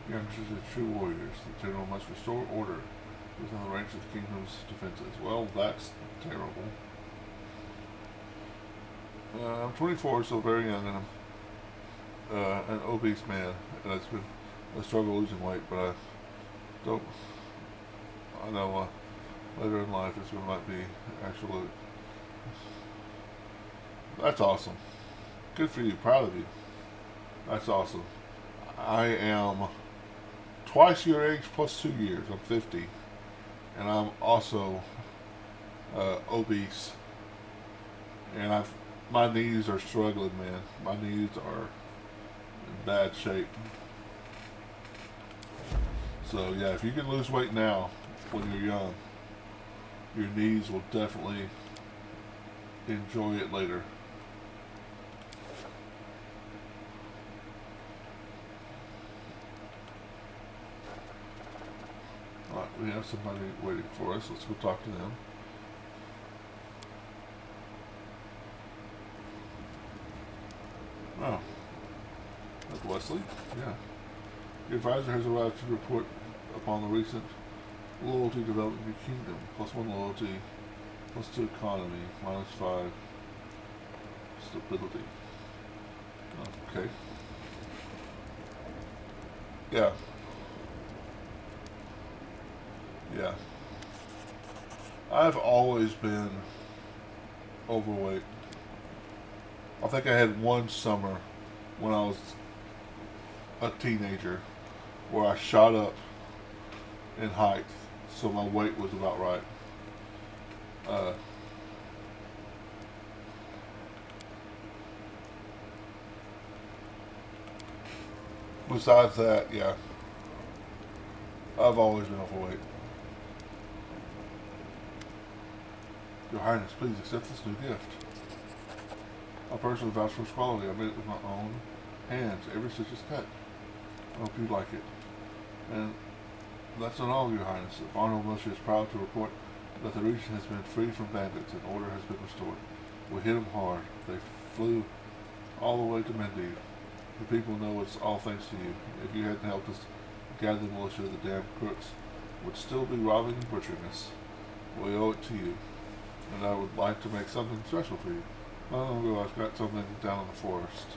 youngsters as true warriors. The general must restore order within the range of the kingdom's defenses. Well, that's terrible. I'm 24, so very young, and I'm an obese man, and it's been a struggle losing weight, but I know later in life it's going to be actually. That's awesome. Good for you. Proud of you. That's awesome. I am twice your age plus 2 years. I'm 50. And I'm also obese. And my knees are struggling, man. My knees are in bad shape. So yeah, if you can lose weight now when you're young, your knees will definitely enjoy it later. Alright, we have somebody waiting for us. Let's go talk to them. Oh. That's Wesley? Yeah. Your advisor has arrived to report upon the recent loyalty development in your kingdom. +1 loyalty, +2 economy, -5 stability. Oh, okay. Yeah. I've always been overweight. I think I had one summer when I was a teenager where I shot up in height, so my weight was about right. Besides that, yeah, I've always been overweight. Your Highness, please accept this new gift. I personally vouch for its quality. I made it with my own hands. Every stitch is cut. I hope you like it. And that's not all, Your Highness. The Honorable Militia is proud to report that the region has been freed from bandits and order has been restored. We hit them hard. They flew all the way to Mendy. The people know it's all thanks to you. If you hadn't helped us gather the militia, the damn crooks would still be robbing and butchering us. We owe it to you. And I would like to make something special for you. Not long ago, I got something down in the forest.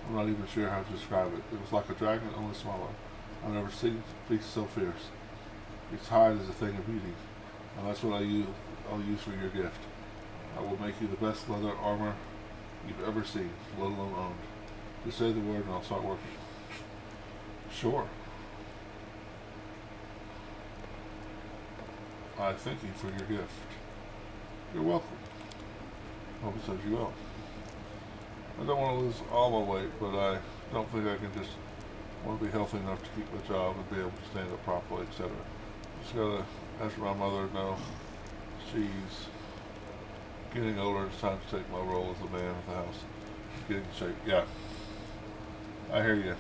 I'm not even sure how to describe it. It was like a dragon, only smaller. I've never seen a beast so fierce. Its hide is a thing of beauty, and that's what I'll use for your gift. I will make you the best leather armor you've ever seen, let alone owned. Just say the word and I'll start working. Sure. I thank you for your gift. You're welcome. Hope it serves you well. I don't want to lose all my weight, but I don't think I can just want to be healthy enough to keep my job and be able to stand up properly, etc. Just gotta ask my mother, no, she's getting older, it's time to take my role as the man of the house. Getting in shape, yeah. I hear you.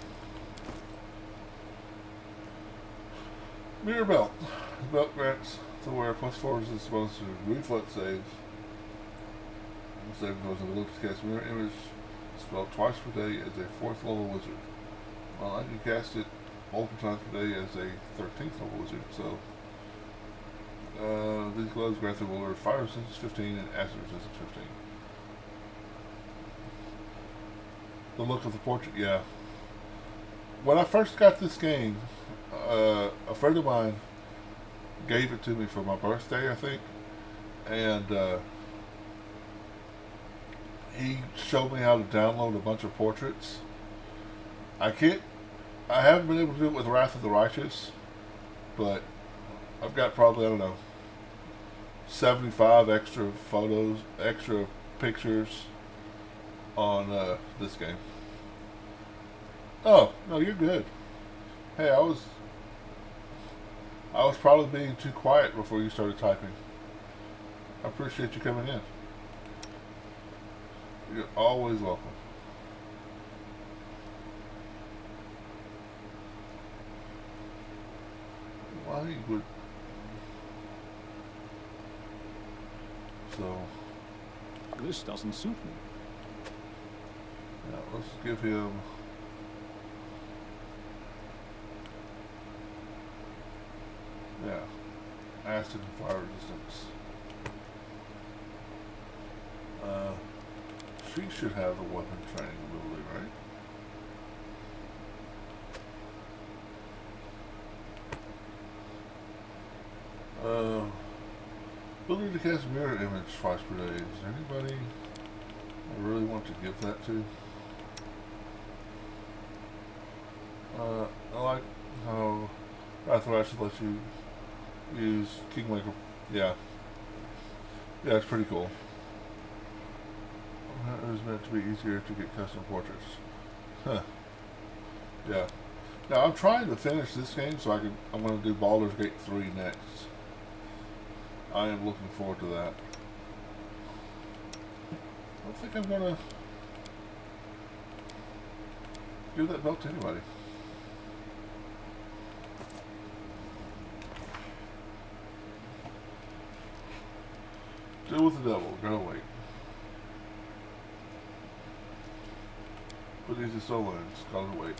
Mirror belt. The belt grants to wear +4 is supposed to reflex save. Saving throws in the look to cast mirror image spelled twice per day as a 4th level wizard. Well, I can cast it multiple times per day as a 13th level wizard, so these gloves grant the ruler fire resistance 15 and acid resistance 15. The look of the portrait, yeah. When I first got this game, a friend of mine gave it to me for my birthday, I think, and he showed me how to download a bunch of portraits. I haven't been able to do it with Wrath of the Righteous, but I've got probably, I don't know, 75 extra photos, extra pictures on this game. Oh, no, you're good. Hey, I was probably being too quiet before you started typing. I appreciate you coming in. You're always welcome. Why would... So... This doesn't suit me. Yeah, let's give him... Yeah. Acid and fire resistance. She should have a weapon training ability, right? Ability to cast mirror image twice per day. Is there anybody I really want to give that to? I like how Pathfinder actually lets you use Kingmaker. Yeah. Yeah, it's pretty cool. It was meant to be easier to get custom portraits. Huh. Yeah. Now I'm trying to finish this game so I'm going to do Baldur's Gate 3 next. I am looking forward to that. I don't think I'm going to give that belt to anybody. Deal with the devil. Gotta wait. But he's a solo and it's gotta wait.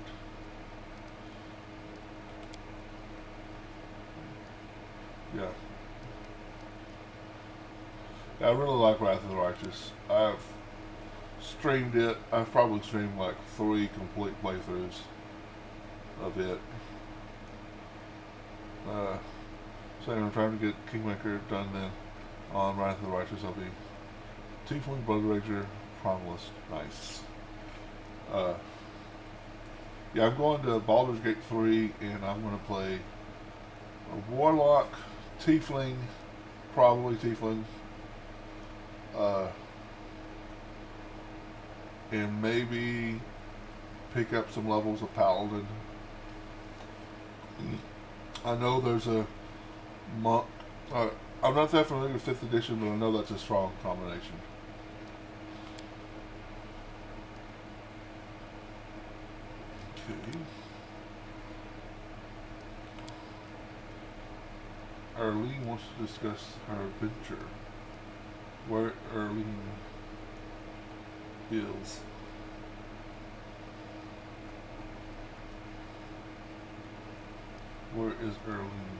Yeah. I really like Wrath of the Righteous. I've streamed it. I've probably streamed like 3 complete playthroughs of it. So I'm trying to get Kingmaker done then on Wrath of the Righteous. I'll be Tiefling Blood Rager Primalist. Nice. Yeah, I'm going to Baldur's Gate 3, and I'm going to play a Warlock, Tiefling, probably Tiefling, and maybe pick up some levels of Paladin. I know there's a monk. I'm not that familiar with 5th edition, but I know that's a strong combination. Okay. Arlene wants to discuss her adventure. Where Arlene is. Where is Arlene?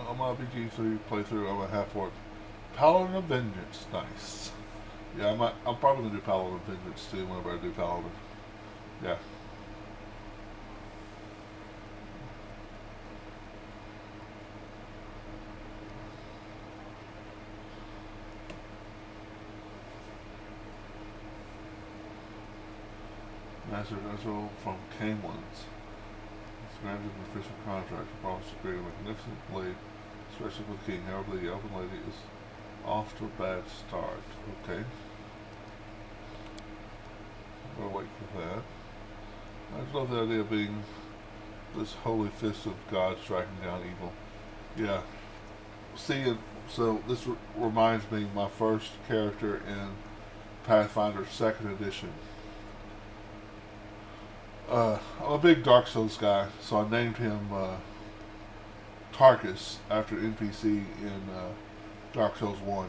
I'm on RPG3 playthrough. I'm a half-orc. Paladin of Vengeance. Nice. Yeah, I'm probably going to do Paladin of Vengeance too whenever I do Paladin. Yeah. Master Ezreal from Camelins. It's granted an official contract to promise to create a magnificent blade, especially for the king. However, the elven lady is off to a bad start. Okay. We'll wait for that. I just love the idea of being this holy fist of God striking down evil. Yeah. See, so this reminds me of my first character in Pathfinder 2nd edition. I'm a big Dark Souls guy, so I named him Tarkus after NPC in Dark Souls 1.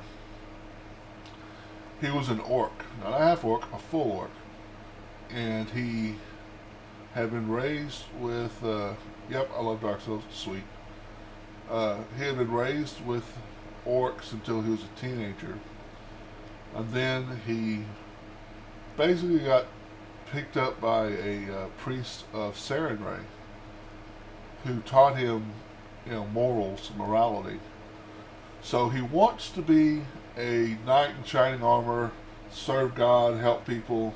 He was an orc, not a half orc, a full orc. And he had been raised with, yep, I love Dark Souls, sweet. He had been raised with orcs until he was a teenager. And then he basically got picked up by a priest of Sarenrae who taught him, morals, morality. So he wants to be a knight in shining armor, serve God, help people,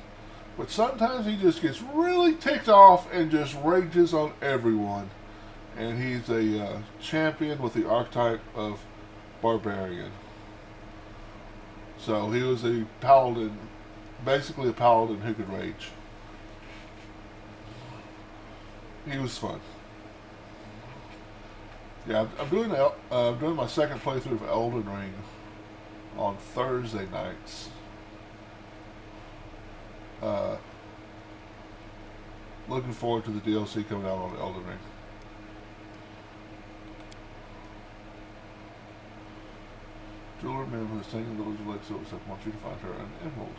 but sometimes he just gets really ticked off and just rages on everyone. And he's a champion with the archetype of barbarian. So he was a paladin, basically a paladin who could rage. He was fun. Yeah, I'm doing my second playthrough of Elden Ring on Thursday nights. Looking forward to the DLC coming out on Elden Ring. Jeweler man who is staying in the village of Lake Silverstep wants you to find her an emerald.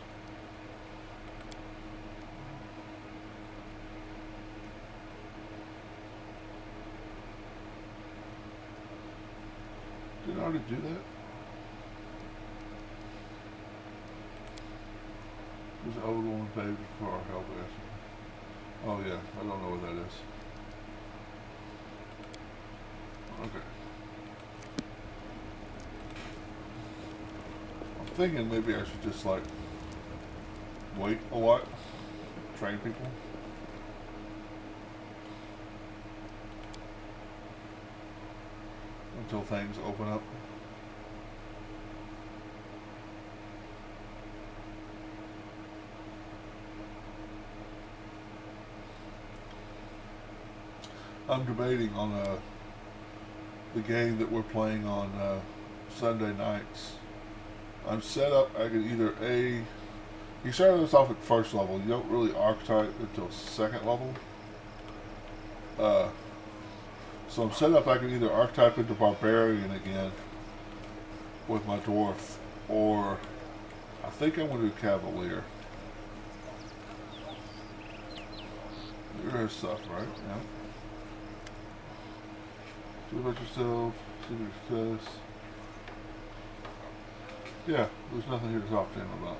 Did I already do that? There's an old woman paid for our help. Oh yeah, I don't know what that is. Okay. I'm thinking maybe I should just wait a lot, train people. Until things open up. I'm debating on the game that we're playing on Sunday nights. I'm set up, I can either you start us off at first level, you don't really archetype until second level. So I'm set up, I can either archetype into Barbarian again with my Dwarf, or I think I'm going to do Cavalier. There's stuff, right? Yeah. Do about yourself, see what it says. Yeah, there's nothing here to talk to him about.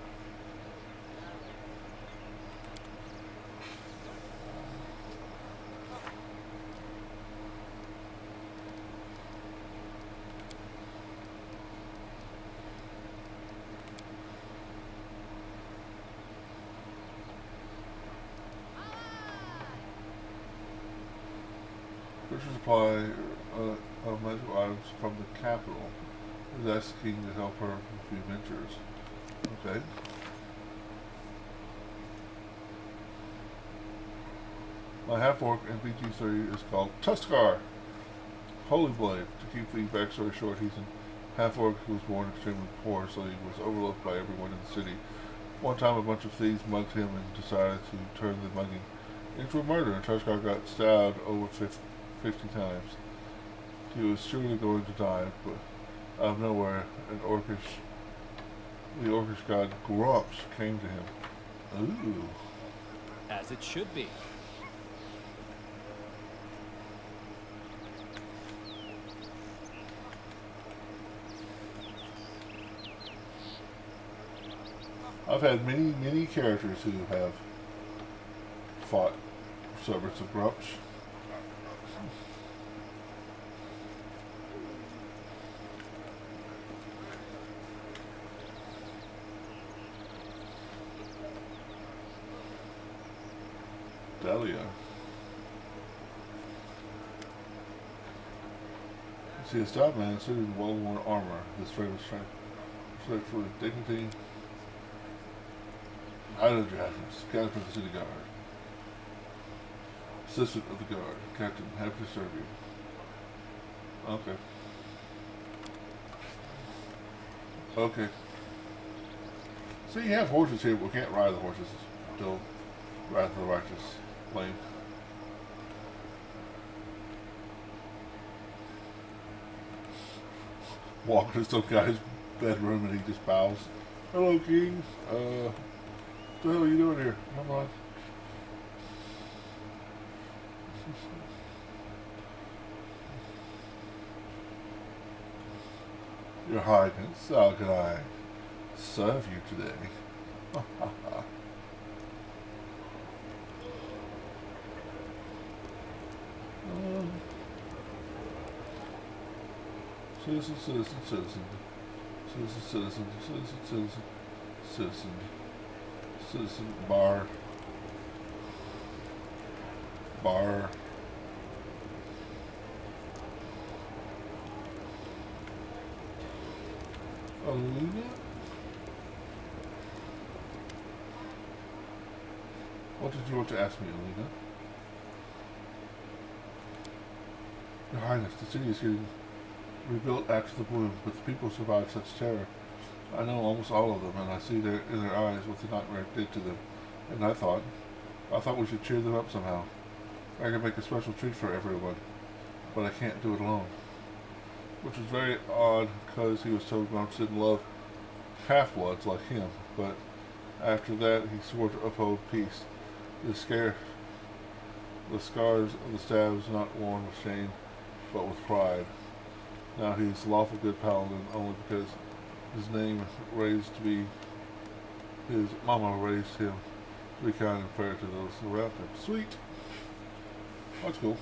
Purchase supply of magical items from the capital. Is asking to help her with a few ventures. Okay. My half-orc NPG3 is called Tuskar. Holy Blade. To keep the backstory short, he's a half-orc who was born extremely poor, so he was overlooked by everyone in the city. One time a bunch of thieves mugged him and decided to turn the mugging into a murder, and Tuskar got stabbed over 50 times. He was surely going to die, but out of nowhere, the orcish god Grumps came to him. Ooh. As it should be. I've had many characters who have fought servants of Grumps. Delia. See, a stout man suited in well-worn armor. His frame was strength for dignity. Idle Dragons, Captain of the City Guard. Assistant of the Guard. Captain, happy to serve you. Okay. Okay. So you have horses here, but we can't ride the horses until Wrath of the Righteous. Lame. Walk into some guy's bedroom and he just bows. Hello, King. What the hell are you doing here? Come on. Your Highness, how can I serve you today? Citizen, citizen, citizen. Citizen, citizen, citizen, citizen, citizen. Citizen, bar. Bar. Alina? What did you want to ask me, Alina? Your Highness, the city is getting rebuilt after the bloom, but the people survived such terror. I know almost all of them, and I see in their eyes what the nightmare did to them. And I thought we should cheer them up somehow. I can make a special treat for everyone, but I can't do it alone. Which was very odd, because he was told Grumps didn't love half-bloods like him, but after that he swore to uphold peace. The scars of the stabs not worn with shame, but with pride. Now he's lawful good paladin only because his name raised to be, his mama raised him to be kind and fair to those around him. Sweet. That's cool.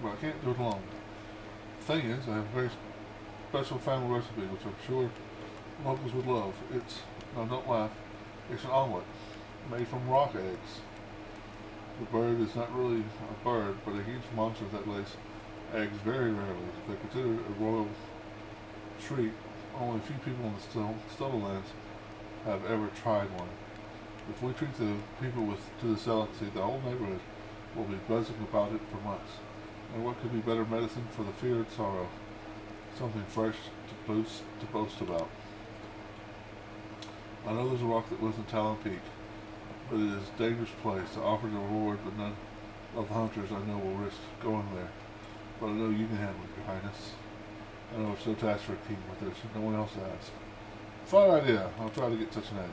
But I can't do it alone. The thing is, I have a very special family recipe which I'm sure locals would love. It's, no, don't laugh, it's an omelet made from rock eggs. The bird is not really a bird, but a huge monster that lays eggs very rarely. They're considered a royal treat. Only a few people in the Stuttlelands have ever tried one. If we treat the people to the delicacy, the whole neighborhood will be buzzing about it for months. And what could be better medicine for the feared sorrow? Something fresh to boast about. I know there's a rock that lives in Talon Peak, but it is a dangerous place to offer the reward, but none of the hunters I know will risk going there. But I know you can handle it, Your Highness. I know it's no task for a king, but there's no one else to ask. Fine idea. I'll try to get such an egg.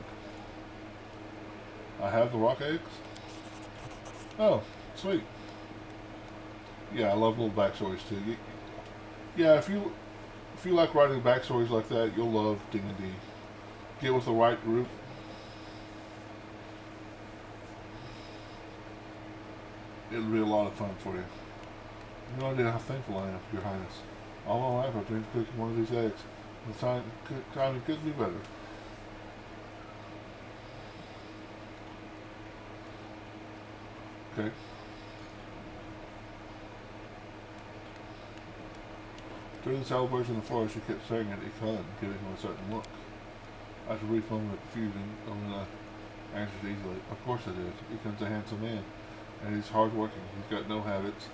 I have the rock eggs? Oh, sweet. Yeah, I love little backstories too. Yeah, if you like writing backstories like that, you'll love D&D. Get with the right group. It'll be a lot of fun for you. No idea how thankful I am, Your Highness. All my life I've dreamed of cooking one of these eggs. The time it could be better. Okay. During the celebration in the forest, she kept staring at Ikon, giving him a certain look. After a brief moment of confusion, Elena answered easily, "Of course I did. Ikon's a handsome man, and he's hard-working. He's got no habits.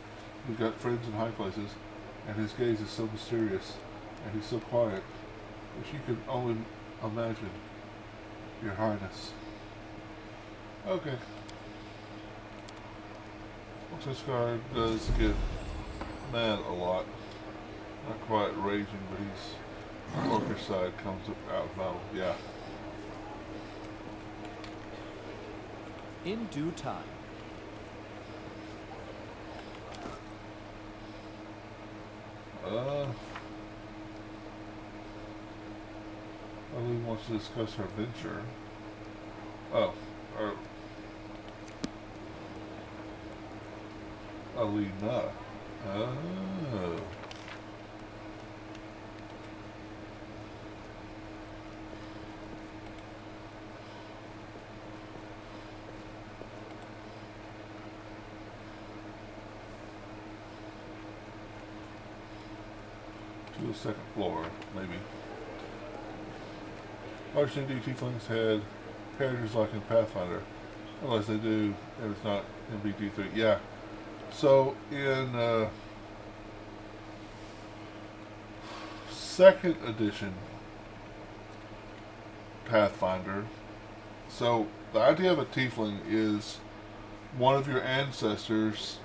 He's got friends in high places, and his gaze is so mysterious, and he's so quiet. If you could only imagine, Your Highness." Okay. This guy does get mad a lot. Not quite raging, but he's poker side comes up out of battle. Yeah. In due time. Ellie wants to discuss her venture. Oh, or Alina. Oh. To the second floor, maybe. Large D&D tieflings had characters like in Pathfinder, unless they do, if it's not in BD3. Yeah. So in second edition Pathfinder, so the idea of a tiefling is one of your ancestors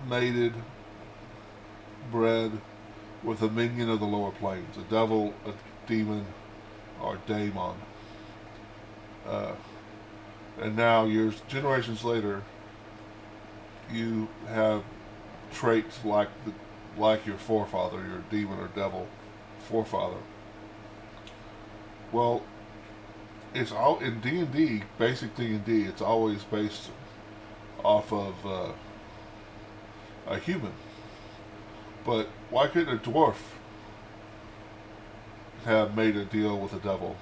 mated, bred with a minion of the lower planes, a devil, a demon, or daemon. And now, generations later, you have traits like your forefather, your demon or devil forefather. Well, it's all in D&D, basic D&D. It's always based off of a human. But why couldn't a dwarf have made a deal with a devil,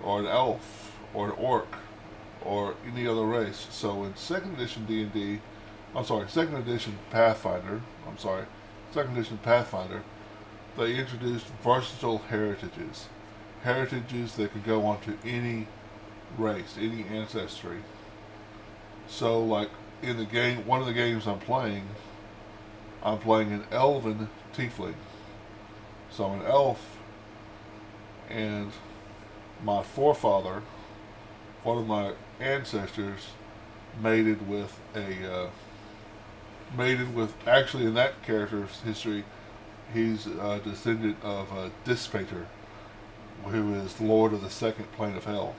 or an elf, or an orc, or any other race? So in second edition Pathfinder, they introduced versatile heritages. Heritages that could go onto any race, any ancestry. So like in the game, one of the games I'm playing an elven tiefling. So I'm an elf, and my forefather, one of my ancestors, actually in that character's history, he's a descendant of a Dissipator, who is Lord of the second plane of hell.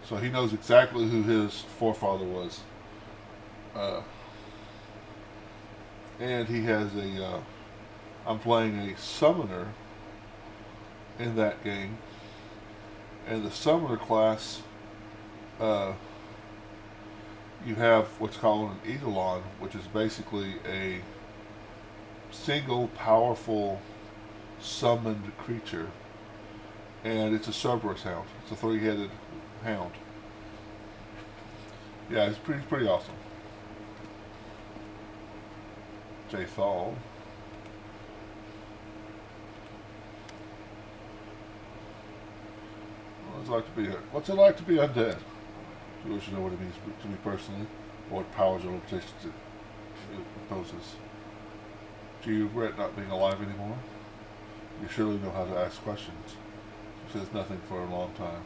So he knows exactly who his forefather was. And he has I'm playing a summoner in that game. And the summoner class, you have what's called an Eidolon, which is basically a single powerful summoned creature. And it's a Cerberus hound. It's a 3-headed hound. Yeah, it's pretty awesome. J. Thal. What's it like to be undead? You wish to know what it means to me personally, or what powers or limitations it imposes. Do you regret not being alive anymore? You surely know how to ask questions. She says nothing for a long time.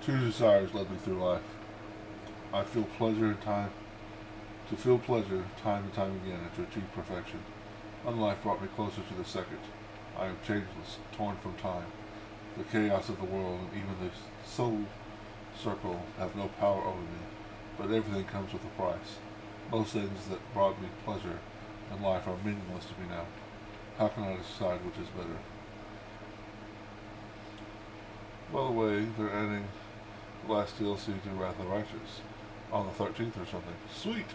2 desires led me through life. To feel pleasure time and time again, and to achieve perfection. Unlife brought me closer to the second. I am changeless, torn from time. The chaos of the world and even the soul circle have no power over me, but everything comes with a price. Most things that brought me pleasure in life are meaningless to me now. How can I decide which is better? By the way, they're adding the last DLC to Wrath of the Righteous on the 13th or something. Sweet!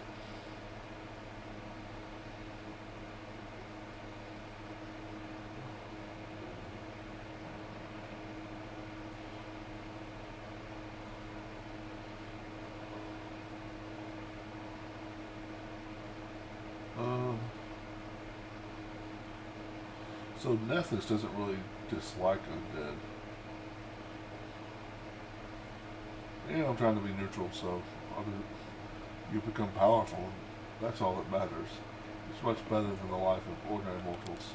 So Nethys doesn't really dislike undead. And I'm trying to be neutral, so you become powerful. That's all that matters. It's much better than the life of ordinary mortals,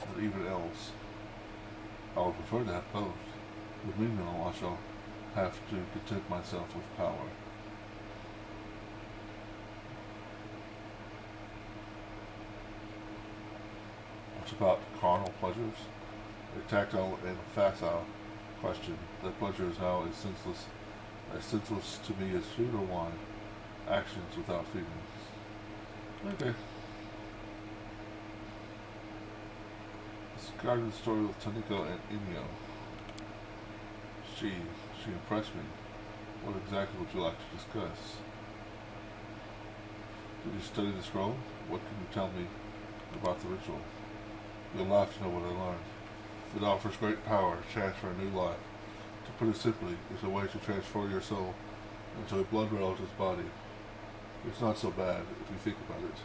or even elves. I would prefer to have both. With meanwhile, I shall have to content myself with power. What's about carnal pleasures? A tactile and facile question. That pleasure is now as senseless to me as food or wine. Actions without feelings. Okay. Discarded the story with Taniko and Inyo. She impressed me. What exactly would you like to discuss? Did you study the scroll? What can you tell me about the ritual? You'll laugh to know what I learned. It offers great power, a chance for a new life. To put it simply, it's a way to transfer your soul into a blood relative's body. It's not so bad if you think about it.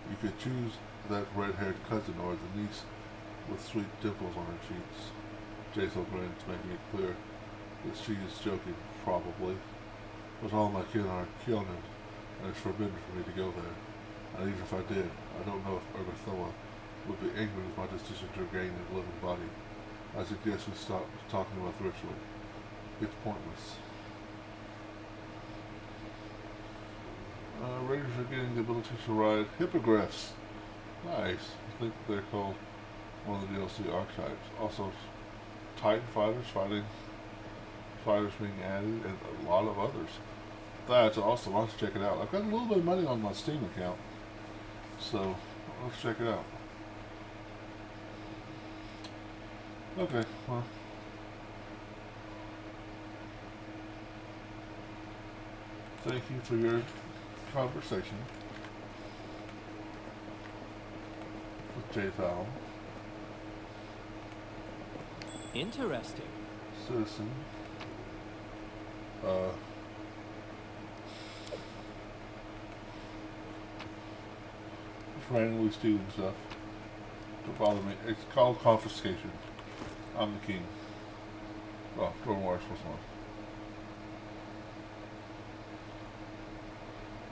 You could choose that red-haired cousin or the niece with sweet dimples on her cheeks. Jason grins, making it clear that she is joking, probably. But all my kin are Kyonin, and it's forbidden for me to go there. And even if I did, I don't know if Urgathoa would be angry with my decision to regain a living body. I suggest we stop talking about the ritual. It's pointless. Raiders are getting the ability to ride hippogriffs. Nice. I think they're called one of the DLC archetypes. Also, Titan fighters being added, and a lot of others. That's awesome. Let's check it out. I've got a little bit of money on my Steam account, so let's check it out. Okay, well. Thank you for your conversation with J. Thal. Interesting. Citizen. Just randomly stealing stuff. Don't bother me. It's called confiscation. I'm the king. Well, don't worry, what's on.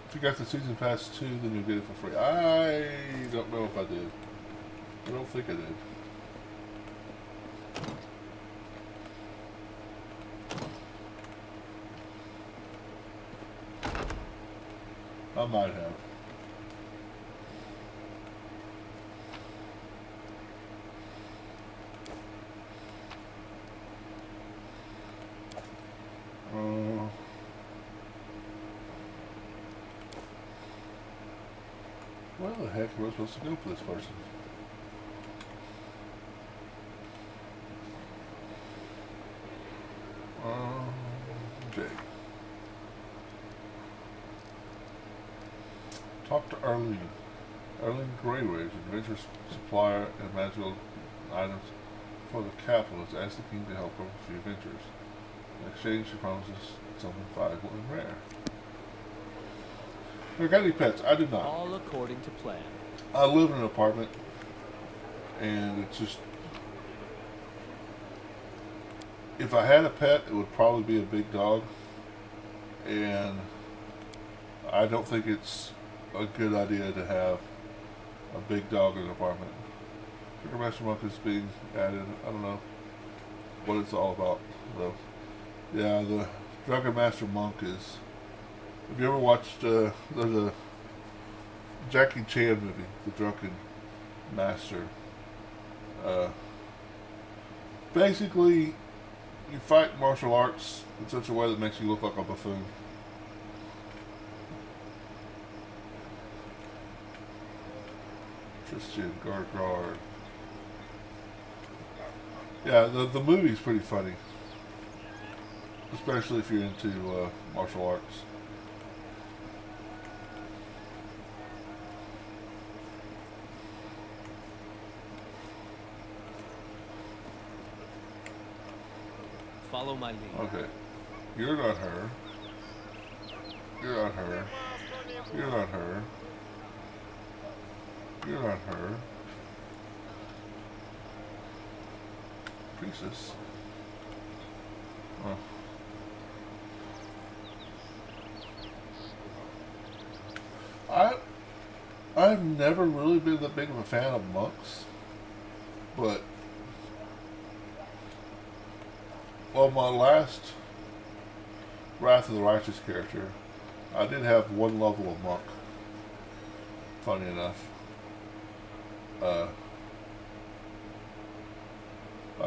If you got the season pass 2, then you'll get it for free. I don't know if I did. I don't think I did. I might have. Where the heck am I supposed to go for this person? Jay. Talk to Arlene. Arlene Greyridge, adventure supplier and magical items for the capitalist. Ask the king to help her with a few adventures. In exchange, she promises something valuable and rare. Have you got any pets? I do not. All according to plan. I live in an apartment, and it's just... If I had a pet, it would probably be a big dog, and I don't think it's a good idea to have a big dog in an apartment. Trigger Master Monk is being added. I don't know what it's all about, though. Yeah, the Drunken Master Monk is... Have you ever watched, there's a Jackie Chan movie, The Drunken Master. Basically, you fight martial arts in such a way that makes you look like a buffoon. Tristan Gargard. Yeah, the movie's pretty funny. Especially if you're into martial arts. Follow my lead. Okay. You're not her. You're not her. You're not her. You're not her. increases. I I've never really been that big of a fan of monks, but well, my last Wrath of the Righteous character, I did have one level of monk. Funny enough, I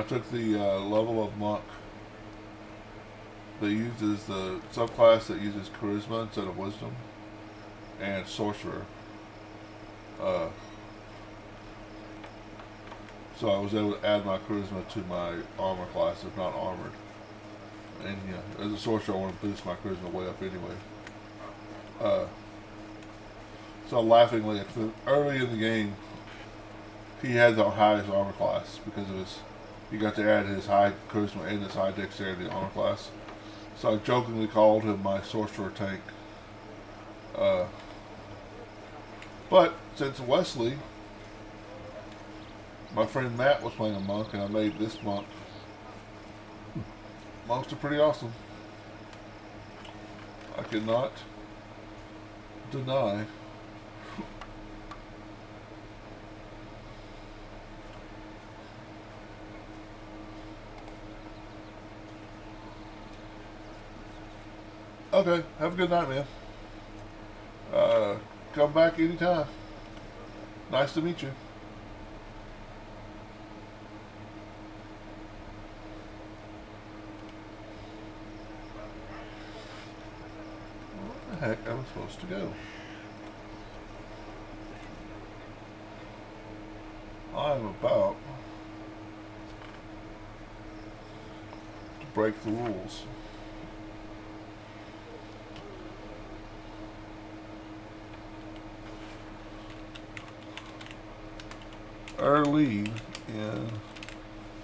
took the level of monk that uses the subclass that uses charisma instead of wisdom, and sorcerer. So I was able to add my charisma to my armor class if not armored. And yeah, as a sorcerer I want to boost my charisma way up anyway. So laughingly, early in the game, he had the highest armor class because of his. He got to add his high charisma and his high dexterity armor class. So I jokingly called him my sorcerer tank. But since Wesley, my friend Matt was playing a monk, and I made this monk. Monks are pretty awesome. I cannot deny. Okay, have a good night, man. Come back anytime. Nice to meet you. Where the heck am I supposed to go? I'm about to break the rules. Early in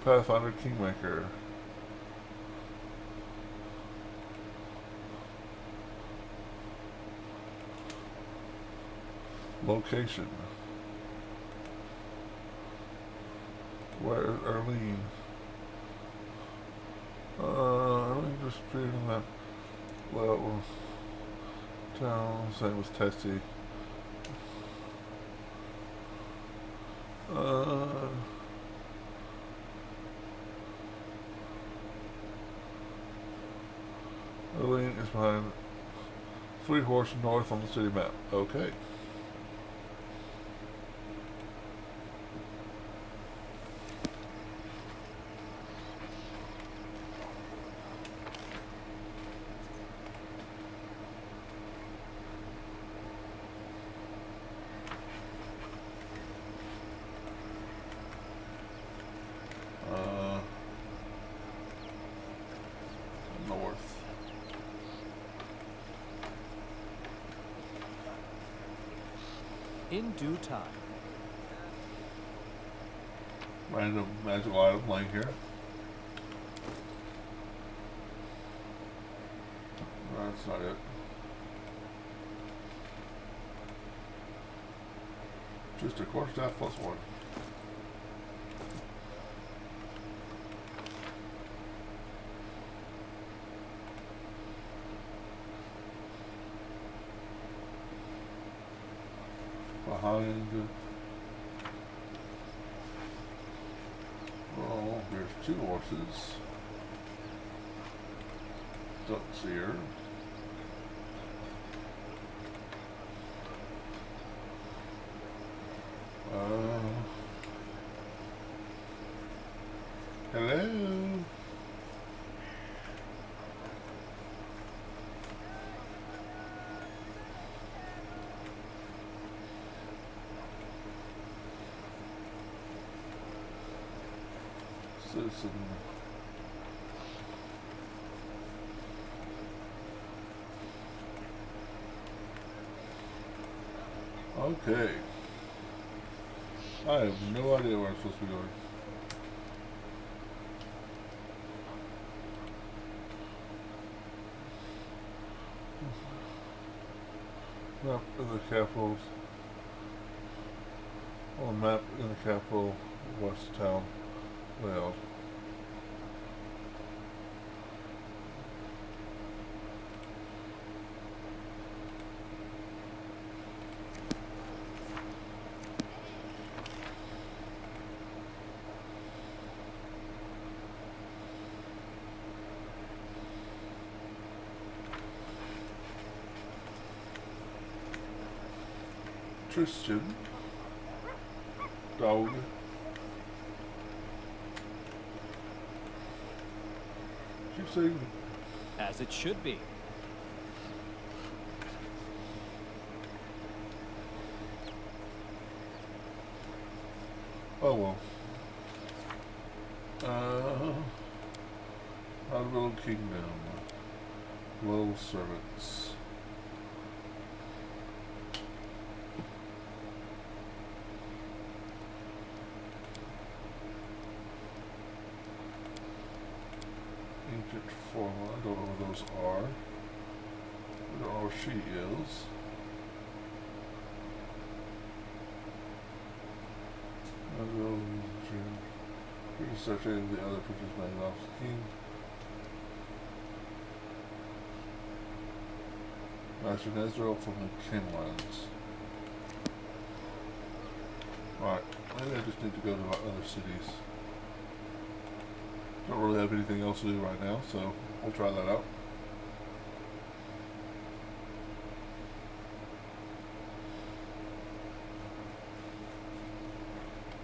Pathfinder Kingmaker. Location. Where is Arlene? Arlene just appeared in that well town, same as Tessie. Arlene is behind 3 horses north on the city map. Okay. North. In due time. Random magical item laying here. No, that's not it. Just a quarterstaff plus 1. Behind. Oh, there's 2 horses. Don't see her. Hello. Citizen. Okay. I have no idea where I'm supposed to be going. Map in the capital. On map in the capital, west town layout. Tristan. Dog. Keep saying. As it should be. Oh well. Honorable Kingdom. Loyal servants. Ancient formula. I don't know what those are. I don't know where she is. Research any of the other pictures made off the king. Master Nezro from the Kinlands. Right, maybe I just need to go to my other cities. Don't really have anything else to do right now, so we'll try that out.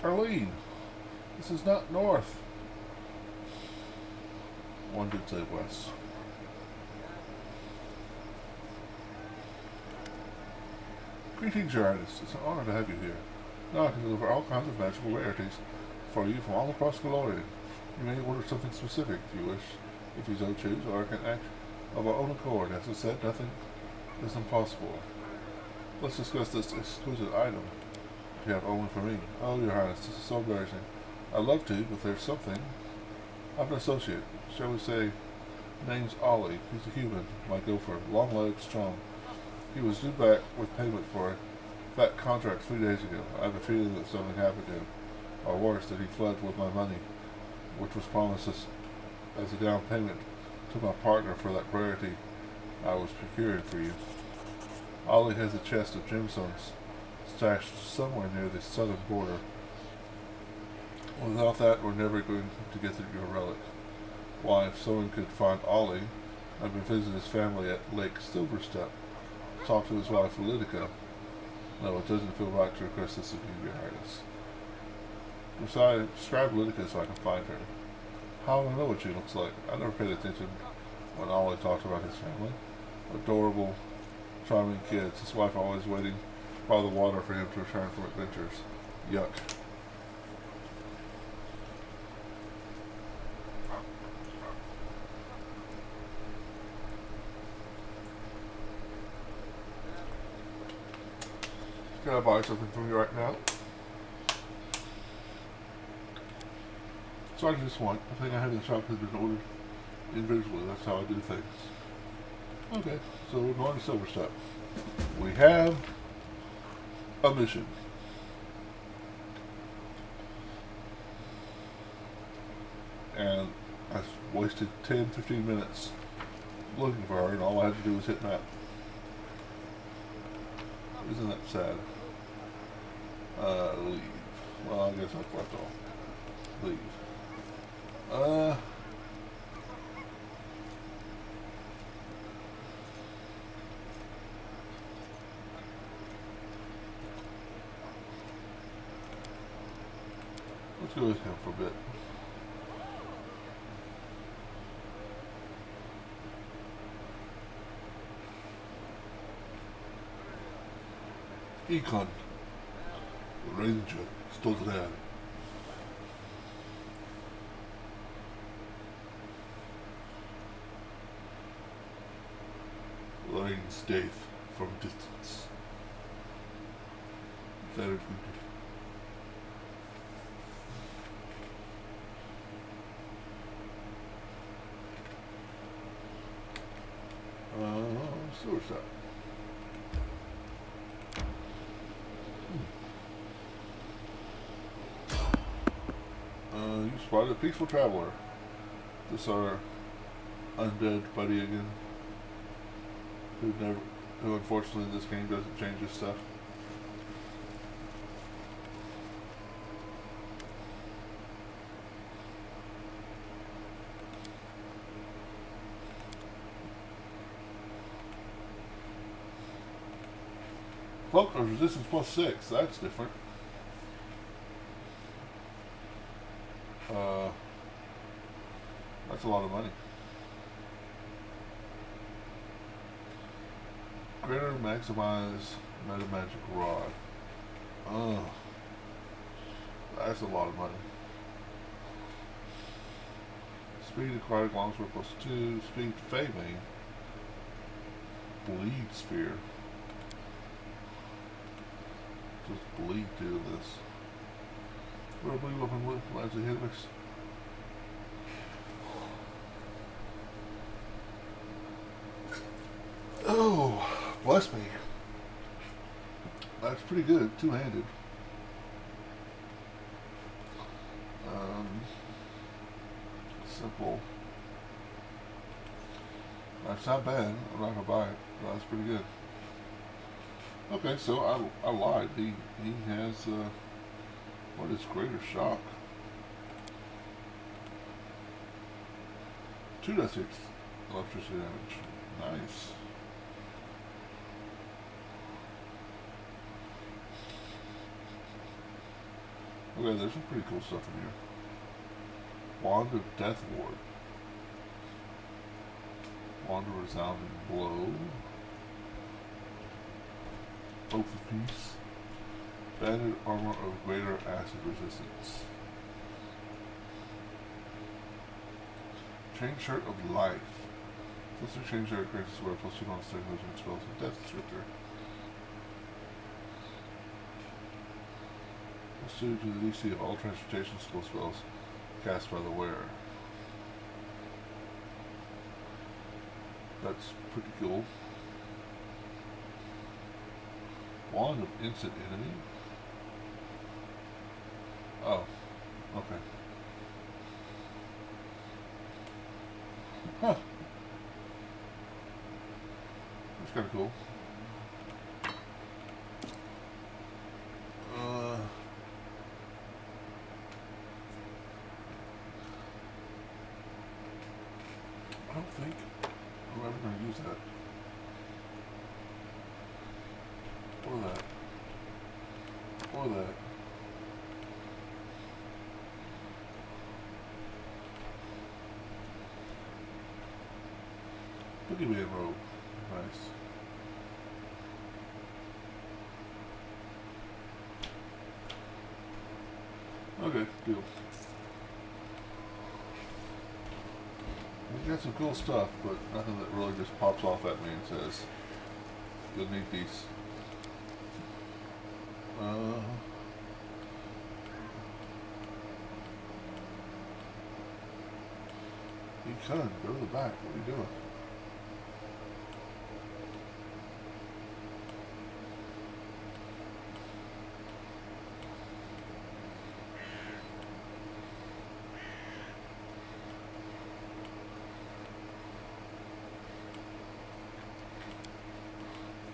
Arlene, this is not north. One did say west. Greetings, Your Highness. It's an honor to have you here. Now I can deliver all kinds of magical rarities for you from all across Galorian. You may order something specific if you wish, if you so choose, or I can act of our own accord. As I said, nothing is impossible. Let's discuss this exquisite item you have only for me. Oh, Your Highness, this is so embarrassing. I'd love to, but there's something. I'm an associate. Shall we say, name's Ollie. He's a human, my gopher, long legs, strong. He was due back with payment for that contract 3 days ago. I have a feeling that something happened to him, or worse, that he fled with my money, which was promised as a down payment to my partner for that rarity I was procuring for you. Ollie has a chest of gemstones stashed somewhere near the southern border. Without that, we're never going to get your relic. Why, if someone could find Ollie, I've been visiting his family at Lake Silverstep. Talk to his wife, Lydica. No, it doesn't feel right to request this of you, Your Highness. Besides, describe Lydica so I can find her. How do I know what she looks like? I never paid attention when Ollie talked about his family. Adorable, charming kids. His wife always waiting by the water for him to return from adventures. Yuck. Can I buy something from you right now? So I just want. I think I have the shop has been ordered individually. That's how I do things. Okay, so we're going to Silverstep. We have a mission. And I wasted 10-15 minutes looking for her, and all I had to do was hit map. Isn't that sad? Leave. Well, I guess I've left off. Leave. Let's go with him for a bit. Econ. Ranger. Stod där. Lane's death from distance. Very good. Suicide. You spotted a peaceful traveler. This our undead buddy again. Who unfortunately in this game doesn't change his stuff. Cloak of resistance +6. That's different. That's a lot of money. Greater maximize meta magic rod. Oh, that's a lot of money. Speed acquired longsword +2. Speed failing. Bleed spear. Just bleed through this. What a bleed weapon with allows to hit us. Oh, bless me. That's pretty good, two-handed. Simple. That's not bad. I'm not gonna buy it. But that's pretty good. Okay, so I lied. He has what is greater shock? 2d6 electricity damage. Nice. Okay, there's some pretty cool stuff in here. Wand of Death Ward. Wand of Resounding Blow. Oath of Peace. Banded Armor of Greater Acid Resistance. Chain Shirt of Life. Sister Chain Shirt grants us wear +2 on stage and spells of Death Descriptor. +2 to the DC of all transportation skill spells cast by the wearer. That's pretty cool. Wand of Instant Enemy. Oh, okay. Huh. That's kind of cool. I don't think I'm ever going to use that. Or that. Or that. Boogeyman robe. Nice. Okay, deal. We got some cool stuff, but nothing that really just pops off at me and says, you'll need these. You can go to the back. What are you doing?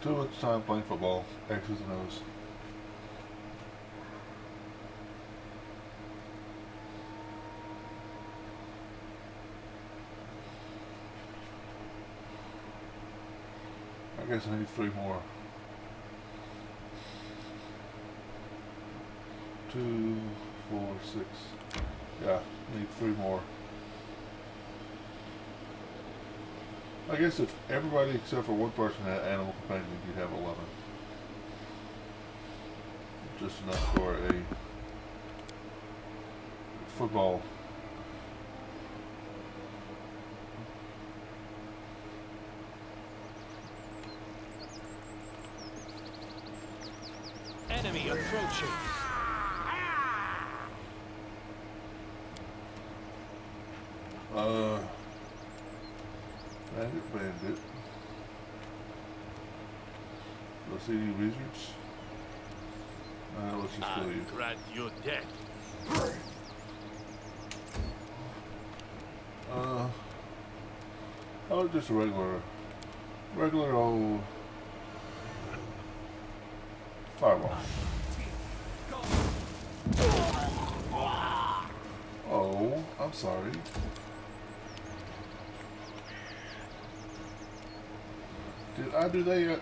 Too much time playing football, X's and O's. I guess I need 3 more. 2, 4, 6. Yeah, I need 3 more. I guess if everybody except for one person had animal companion, you'd have 11. Just enough for a football. Enemy approaching. Bandit. Let's see any wizards. Let's just kill you. Grant your death. Oh, just a regular old fireball. Oh, I'm sorry. Did I do that yet?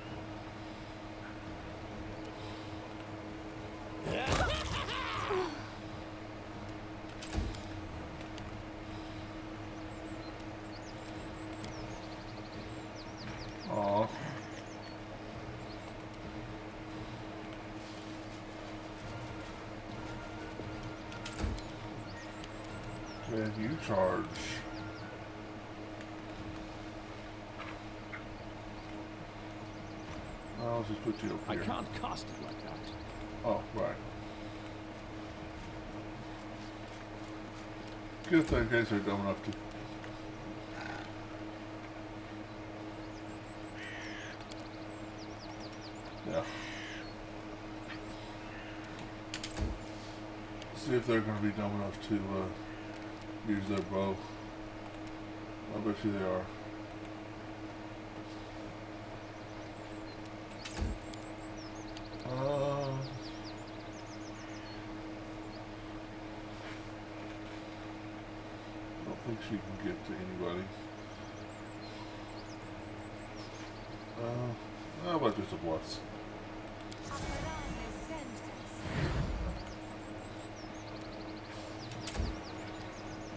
And you charge. I'll just put you up I here. can't cast it like that. Oh, right. Good thing in case they're dumb enough to. Yeah. See if they're going to be dumb enough to use their bow. I bet you they are. I don't think she can get to anybody. How about just a blitz?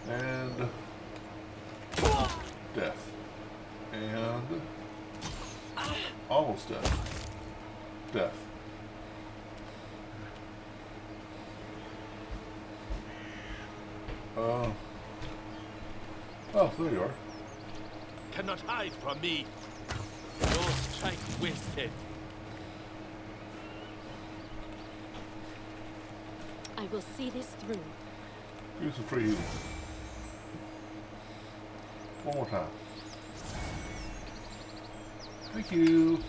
And death. And almost death. Death. Oh, there you are. Cannot hide from me. No strike wasted. I will see this through. Use some free healing. One more time. Thank you.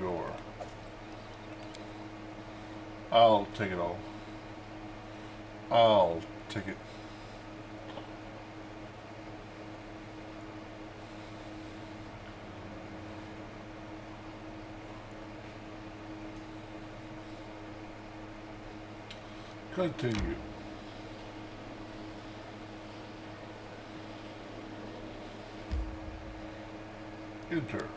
Sure. I'll take it all. I'll take it. Continue. Enter.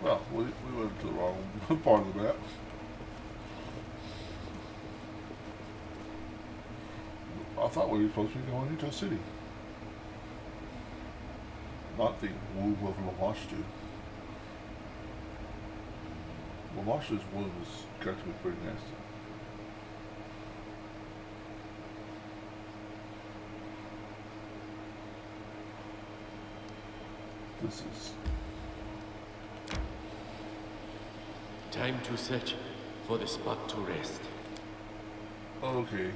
Well, we went to the wrong part of the map. I thought we were supposed to be going into a city. Not the womb of Lamashtu. Lamashtu's womb has got to be pretty nasty. This is... Time to search for the spot to rest. Okay.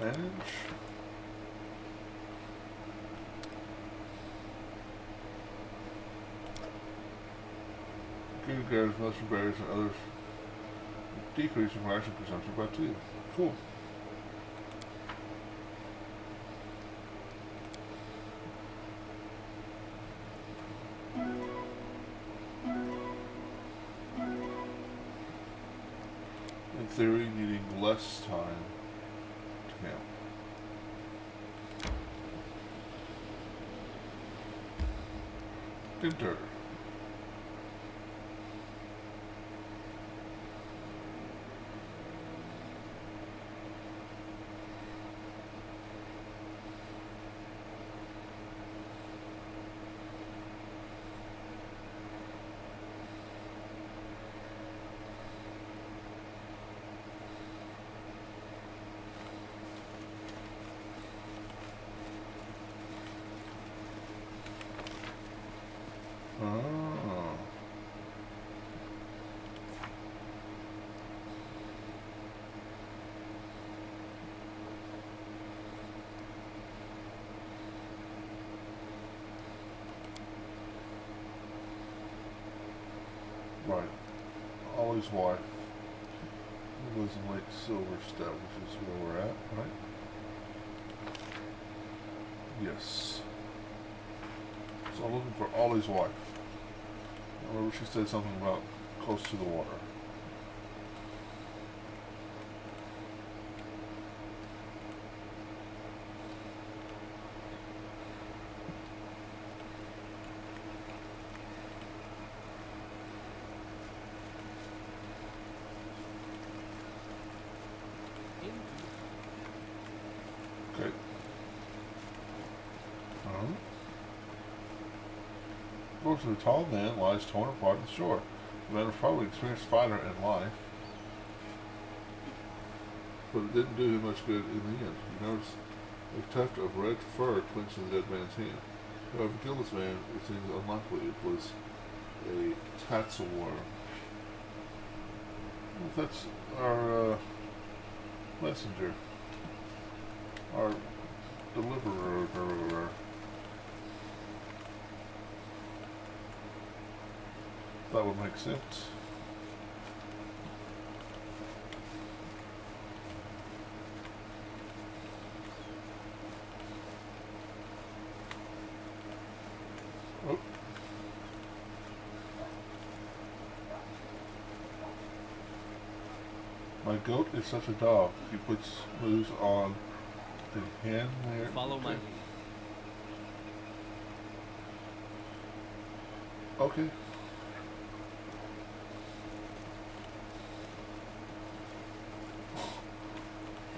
Manage? Good guys, mushroom berries, and others. Decreasing ration consumption by 2. Cool. In theory, needing less time to camp. Enter. Ah. Right. Always wife. He lives in Lake Silverstep, which is where we're at, right? Yes. So I'm looking for Ollie's wife. I remember she said something about close to the water. Okay. Of course, a tall man lies torn apart on the shore. The man was probably an experienced fighter in life, but it didn't do him much good in the end. You notice a tuft of red fur clinched in the dead man's hand. Whoever killed this man, it seems unlikely it was a Tatzelworm. Well, that's our messenger, our deliverer. That would make sense. Oh. My goat is such a dog. He puts moves on the hand there. Follow my lead. Okay.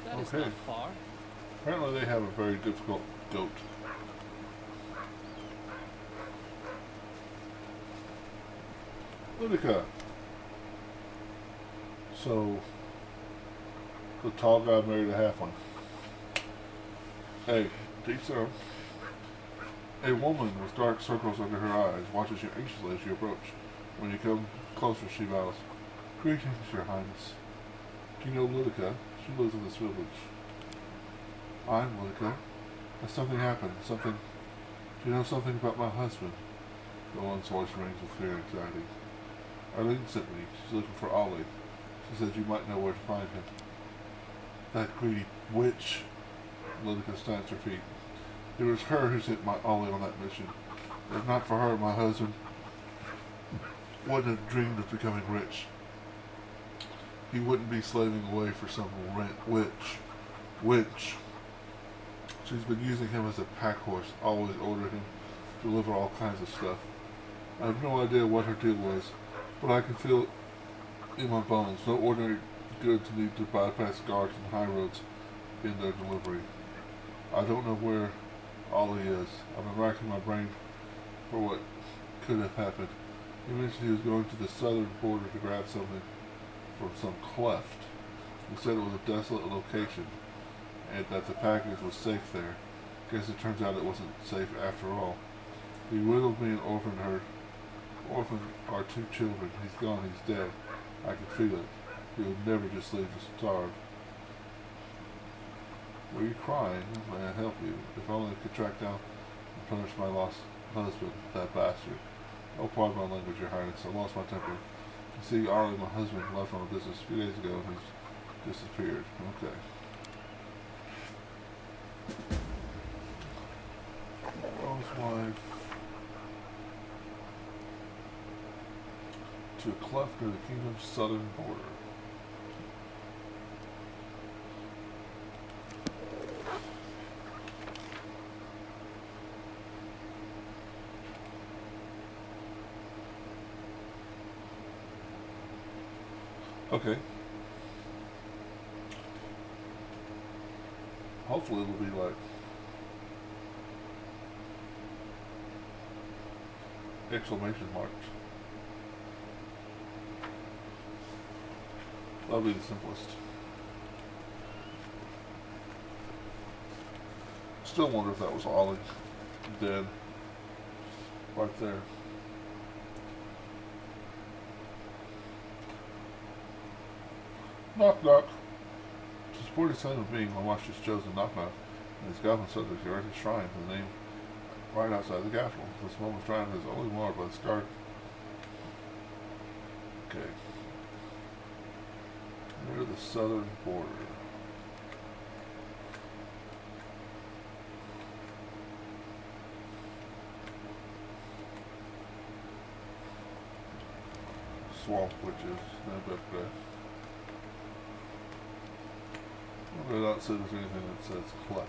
That is Okay. not far. Apparently they have a very difficult goat. Ludica. So, the tall guy married a halfling. Hey, teach them. A woman with dark circles under her eyes watches you anxiously as you approach. When you come closer, she bows. Greetings, Your Highness. Do you know Ludica? She lives in this village. I'm Ludica. Has something happened? Something... Do you know something about my husband? The woman's voice rings with fear and anxiety. Arlene sent me. She's looking for Ollie. She said you might know where to find him. That greedy witch. Ludica stands her feet. It was her who sent my Ollie on that mission. If not for her, my husband wouldn't have dreamed of becoming rich. He wouldn't be slaving away for some witch. She's been using him as a pack horse, always ordering him to deliver all kinds of stuff. I have no idea what her deal was, but I can feel it in my bones. No ordinary goods need to bypass guards and high roads in their delivery. I don't know where Ollie is. I've been racking my brain for what could have happened. He mentioned he was going to the southern border to grab something from some cleft. He said it was a desolate location and that the package was safe there. Guess it turns out it wasn't safe after all. He widowed me and orphaned our two children. He's gone, he's dead. I can feel it. He would never just leave us to starve. Were you crying? May I help you? If only I could track down and punish my lost husband, that bastard. Oh, pardon my language, Your Highness. I lost my temper. You see, Arlie, my husband, left on a business a few days ago and he's disappeared. Okay. Rose wife. To a cleft near the kingdom's southern border. Okay. Hopefully it'll be like exclamation marks. That'll be the simplest. Still wonder if that was Ollie dead right there. Knock knock. To support his son of being, my watch just chosen knock knock, and his goblin subjects erect a shrine to the name right outside the capital. This moment shrine is only marred by the scarred. Okay. Near the southern border. Swamp witches, no better. I do not see there's anything that says cleft.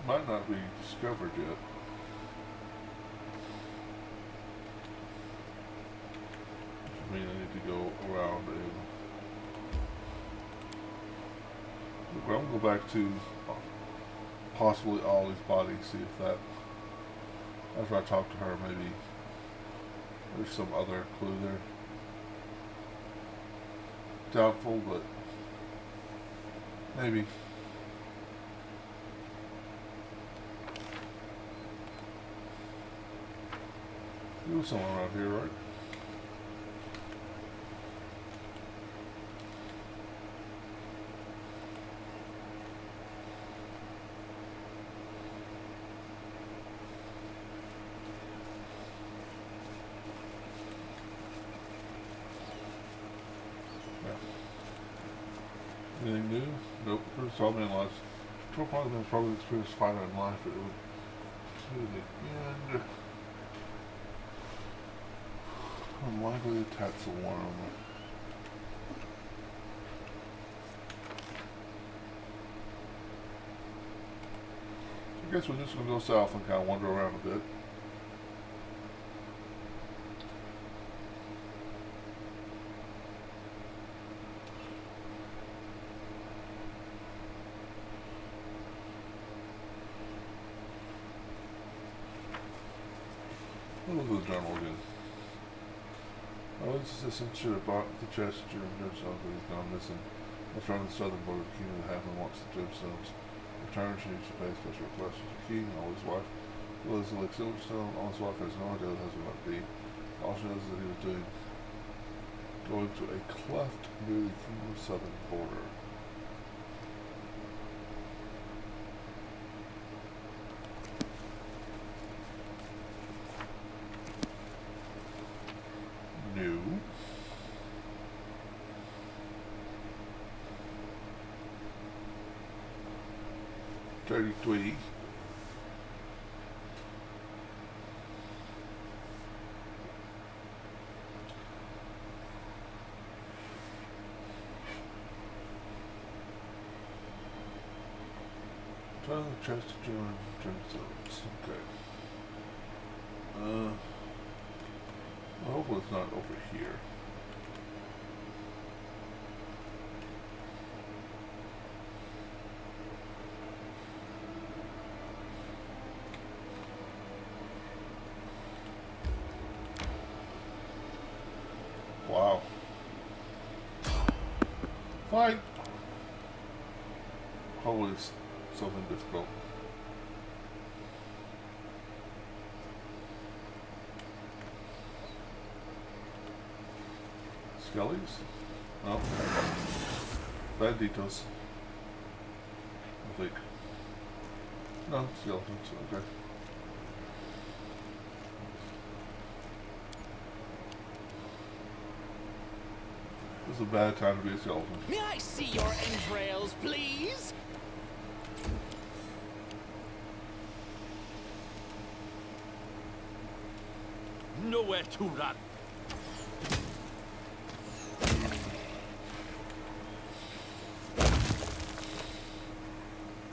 Might not be discovered yet. Which means I need to go around and look, I'm gonna go back to possibly Ollie's body, see if that, after I talk to her, maybe there's some other clue there. Doubtful, but maybe. There was someone around here, right? Anything new? Nope. First all man lives. Tour probably been probably the experience fighter in life, but it would to the end. Unlikely to attach the worm. I guess we're just gonna go south and kinda wander around a bit. Look at the journal again. This assistant should have bought the chest during gemstones, but he's gone missing. Let's run the southern border of the kingdom that happened once the gemstones returned. She needs to pay special request to the king and his wife. Lives in Lake Silverstone. All his wife has no idea what husband might be. All she knows is that he was going to a cleft near the kingdom's southern border. No. 33. Turn the chest to join gemstones. Okay. Hopefully it's not over here. Wow. Fight! Hopefully it's something difficult. Skellies? No. Banditos. I think. No, skeletons. Okay. This is a bad time to be a skeleton. May I see your entrails, please? Nowhere to run.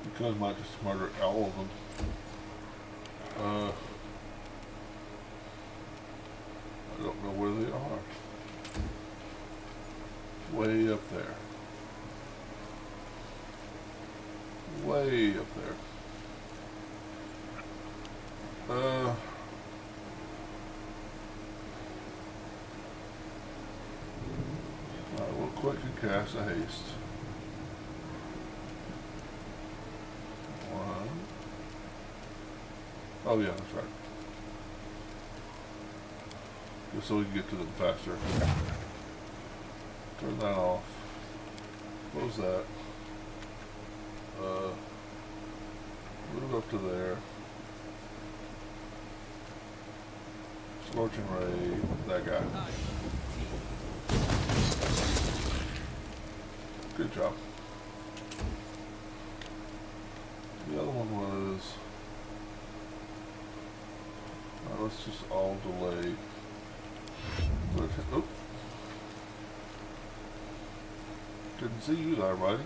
Because I might just murder all of them. I don't know where they are. Way up there. Way up there. Alright, we'll quick and cast a haste. One. Oh yeah, that's right. Just so we can get to them faster. Turn that off. Close that. Move up to there. Scorching Ray, that guy. Good job. The other one was... let's just all delay. Oh. Didn't see you there, buddy.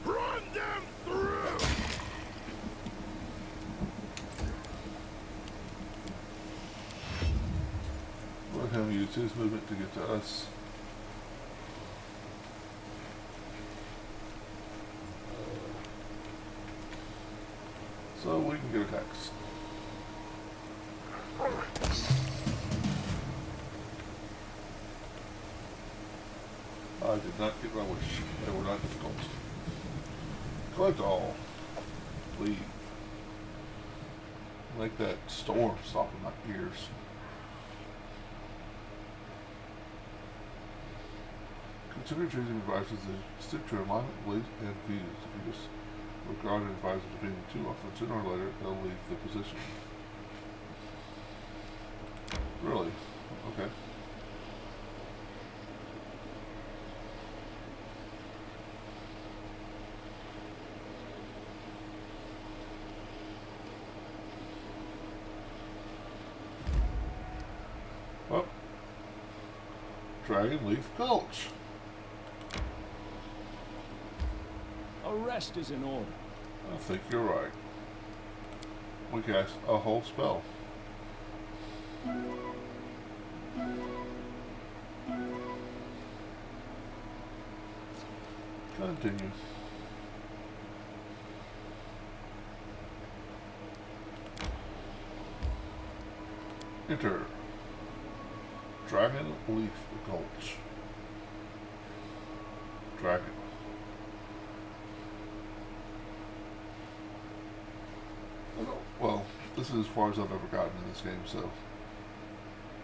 Run them through! Let him use his movement to get to us. So we can get attacks. I did not get my wish. They were not difficult. Collect all. Please. Make that storm stop in my ears. Consider choosing advisors that stick to alignment, beliefs, and views. If you just regard an advisor as being too often, sooner or later, they'll leave the position. Really? Okay. Well, Dragon Leaf Gulch. A rest is in order. I think you're right. We cast a whole spell. Continue. Enter. Dragon Leaf Gulch. Dragon. Well, this is as far as I've ever gotten in this game, so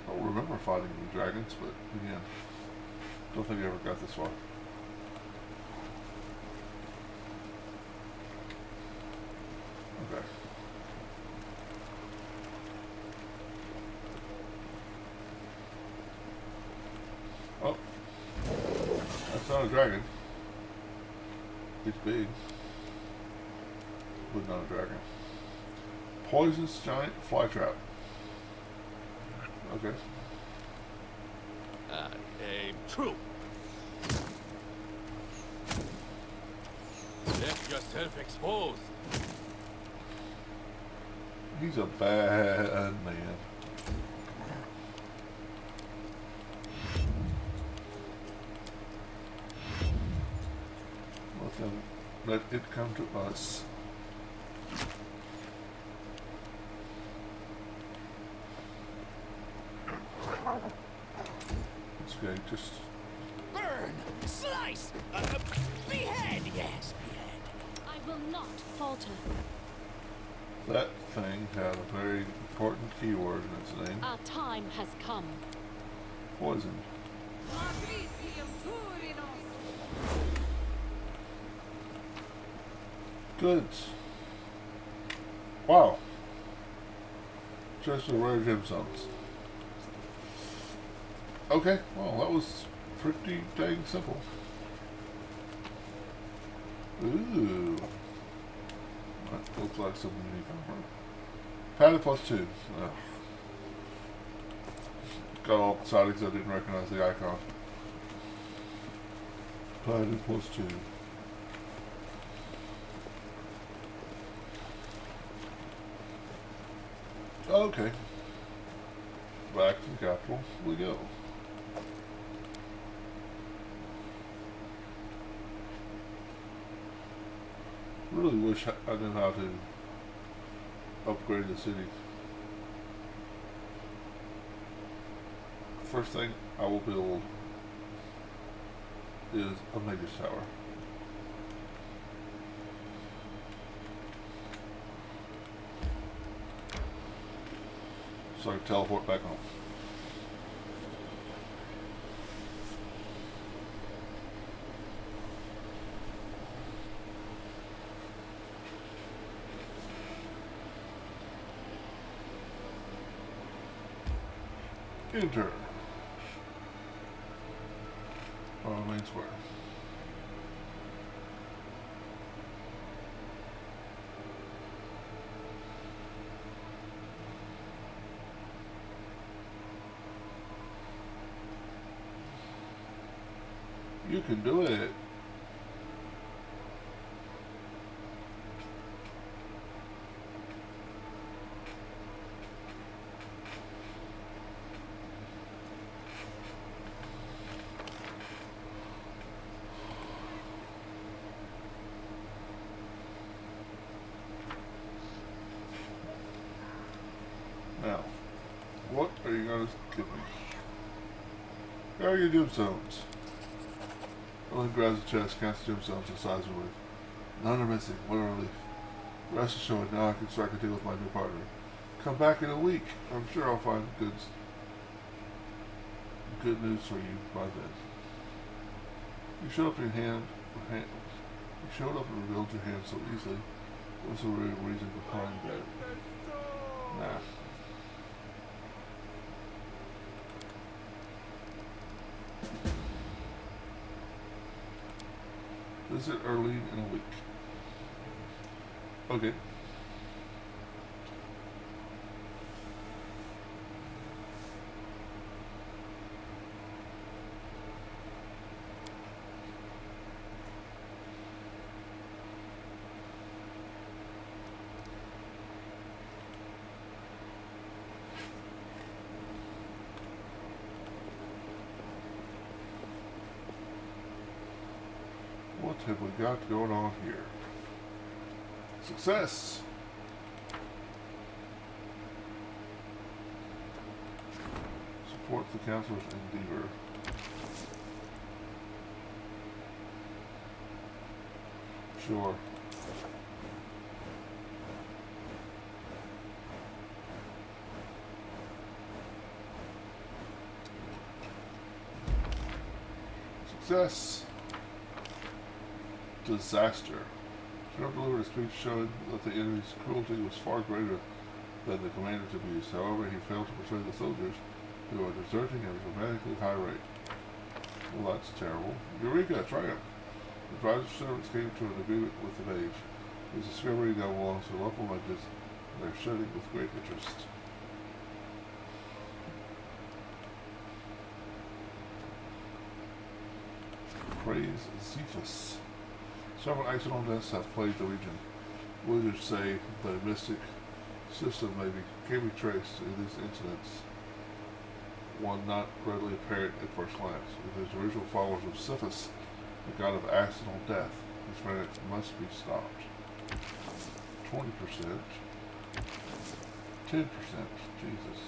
I don't remember fighting the dragons, but again, don't think I ever got this far. Okay. Oh, that's not a dragon. It's big, but not a dragon. Poisonous giant flytrap. Okay. True. Left yourself exposed. He's a bad man. Let it come to us. Okay, just Burn! Slice! Behead! Yes, behead. I will not falter. that thing had a very important keyword in its name. Our time has come. Poisoned. Goods. Wow. Just a rare gemstones. Okay, well that was pretty dang simple. Ooh. That looks like some unique armor. Padded +2. Ugh. Got all excited because I didn't recognize the icon. Padded +2. Okay. Back to the capital we go. Really wish I knew how to upgrade the city. First thing I will build is a Magus Tower. So I can teleport back home. Enter. Main square. You can do it. Now, what are you going to give me? Here are your gemstones. Ellen grabs the chest, counts the gemstones and sighs relief. None are missing. What a relief. Rest assured, now I can strike a deal with my new partner. Come back in a week. I'm sure I'll find good news for you by then. You showed up you showed up and revealed your hand so easily. What's the real reason behind that? Nah. Visit Early in a week. Okay. What have we got going on here? Success! Support the counselor's endeavor. Sure. Success! Disaster. Sheriff delivered a speech showing that the enemy's cruelty was far greater than the commander's abuse. However, he failed to persuade the soldiers who are deserting at a dramatically high rate. Well, that's terrible. Eureka! Triumph! The driver's servants came to an agreement with the mage. His discovery now belongs to local mages, and they're studying with great interest. Praise Zephus. Several accidental deaths have plagued the region. Wizards say the mystic system can be traced in these incidents, one not readily apparent at first glance. It is the original followers of Zephus, the god of accidental death. These fanatics must be stopped. 20%. 10%. Jesus.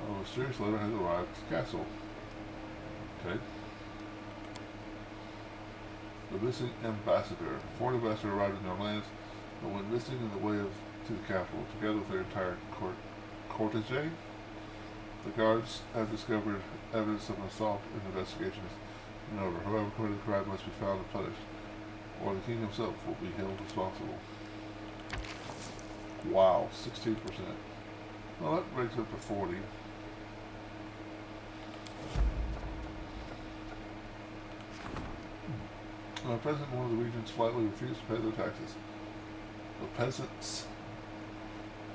A mysterious letter has arrived at the castle. Okay. The missing ambassador. Foreign ambassador arrived in their lands, but went missing in the way to the capital, together with their entire cortege. The guards have discovered evidence of an assault, and the investigation is in order. Whoever committed the crime must be found and punished, or the king himself will be held responsible. Wow, 16%. Well, that brings up to 40. The peasant in one of the regions flatly refused to pay their taxes. The peasants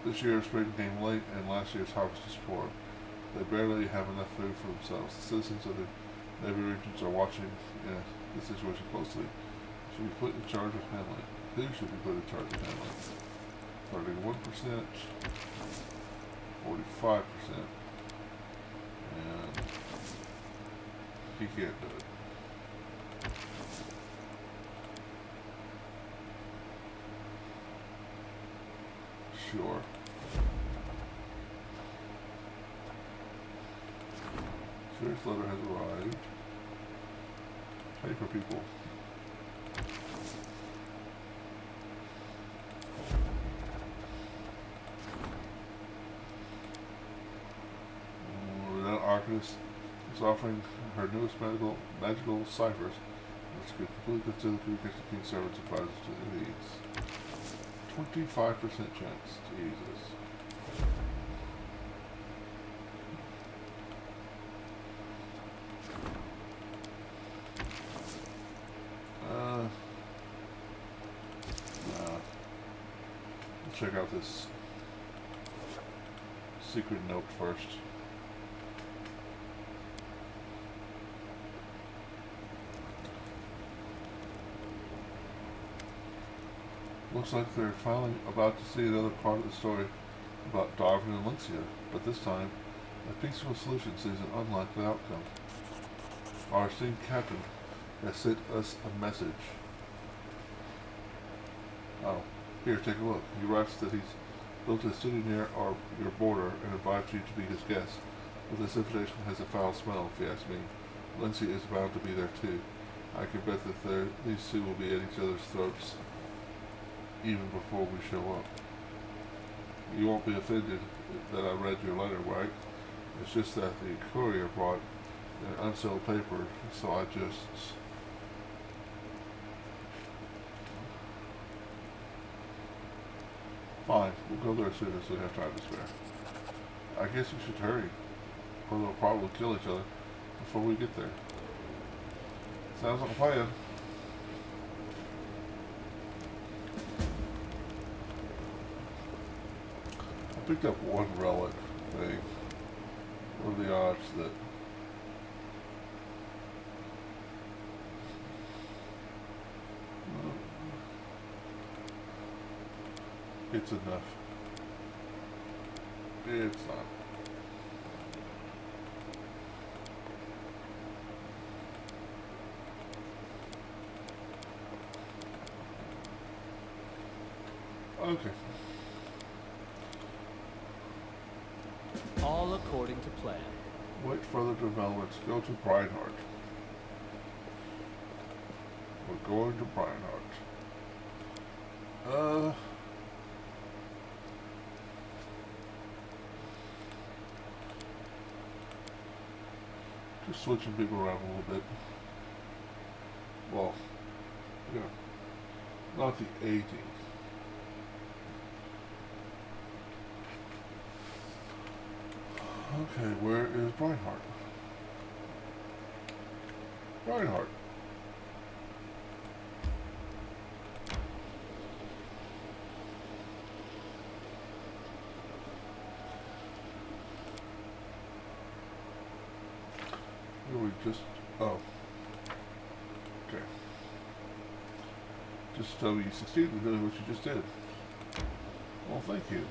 this year's spring came late, and last year's harvest is poor. They barely have enough food for themselves. The citizens of the neighboring regions are watching the situation closely. Should be put in charge of handling. Who should be put in charge of handling? 31%, 45%, and he can't do it. Sure. Serious letter has arrived. Pay for people. Renowned archivist is offering her newest magical ciphers, which could completely consider communication to King's servants advisors to the needs. 25% chance. Jesus. Nah. Let's check out this secret note first. Looks like they're finally about to see another part of the story about Darwin and Lynxia, but this time, a peaceful solution sees an unlikely outcome. Our esteemed captain has sent us a message. Oh, here, take a look. He writes that he's built a city near your border and invites you to be his guest. But this invitation has a foul smell, if you ask me. Lynxia is bound to be there too. I can bet that these two will be at each other's throats even before we show up. You won't be offended that I read your letter, right? It's just that the courier brought an unsealed paper, so I just... Fine, we'll go there as soon as we have time to spare. I guess we should hurry, or they'll probably kill each other before we get there. Sounds like a plan. I picked up one relic thing. What are the odds that... It's enough. It's not. Okay. All according to plan. Wait further developments. Go to Breinhardt. We're going to Breinhardt. Just switching people around a little bit. Well, yeah. Not the 80s. Okay, where is Breinhardt? Breinhardt. Here we just... Oh. Okay. Just so you succeeded in doing what you just did. Well, thank you.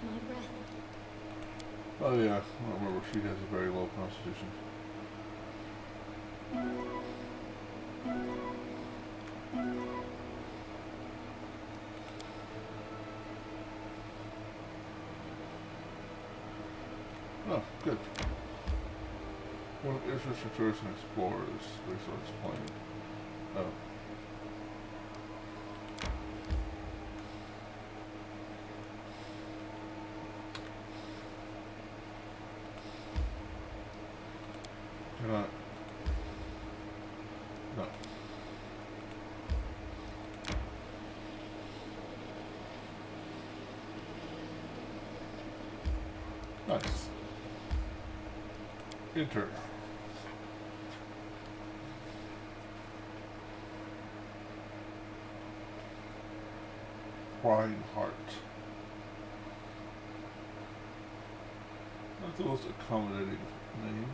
My breath. Oh yeah, I remember she has a very low constitution. Oh, good. One of Israel's returns and explorers, resource plane. Oh. Cannot. No. Nice. Enter. Reinhardt. Not the most accommodating name.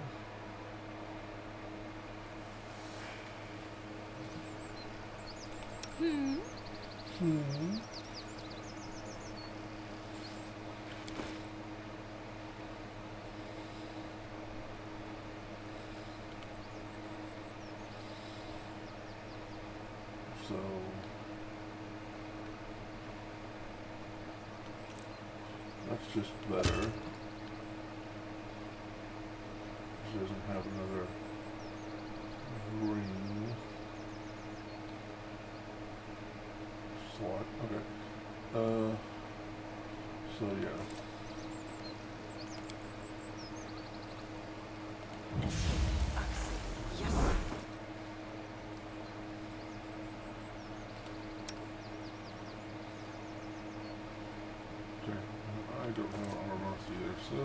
So that's just better. She doesn't have another ring slot. Okay. So yeah. Okay. I don't have armor mouse either, so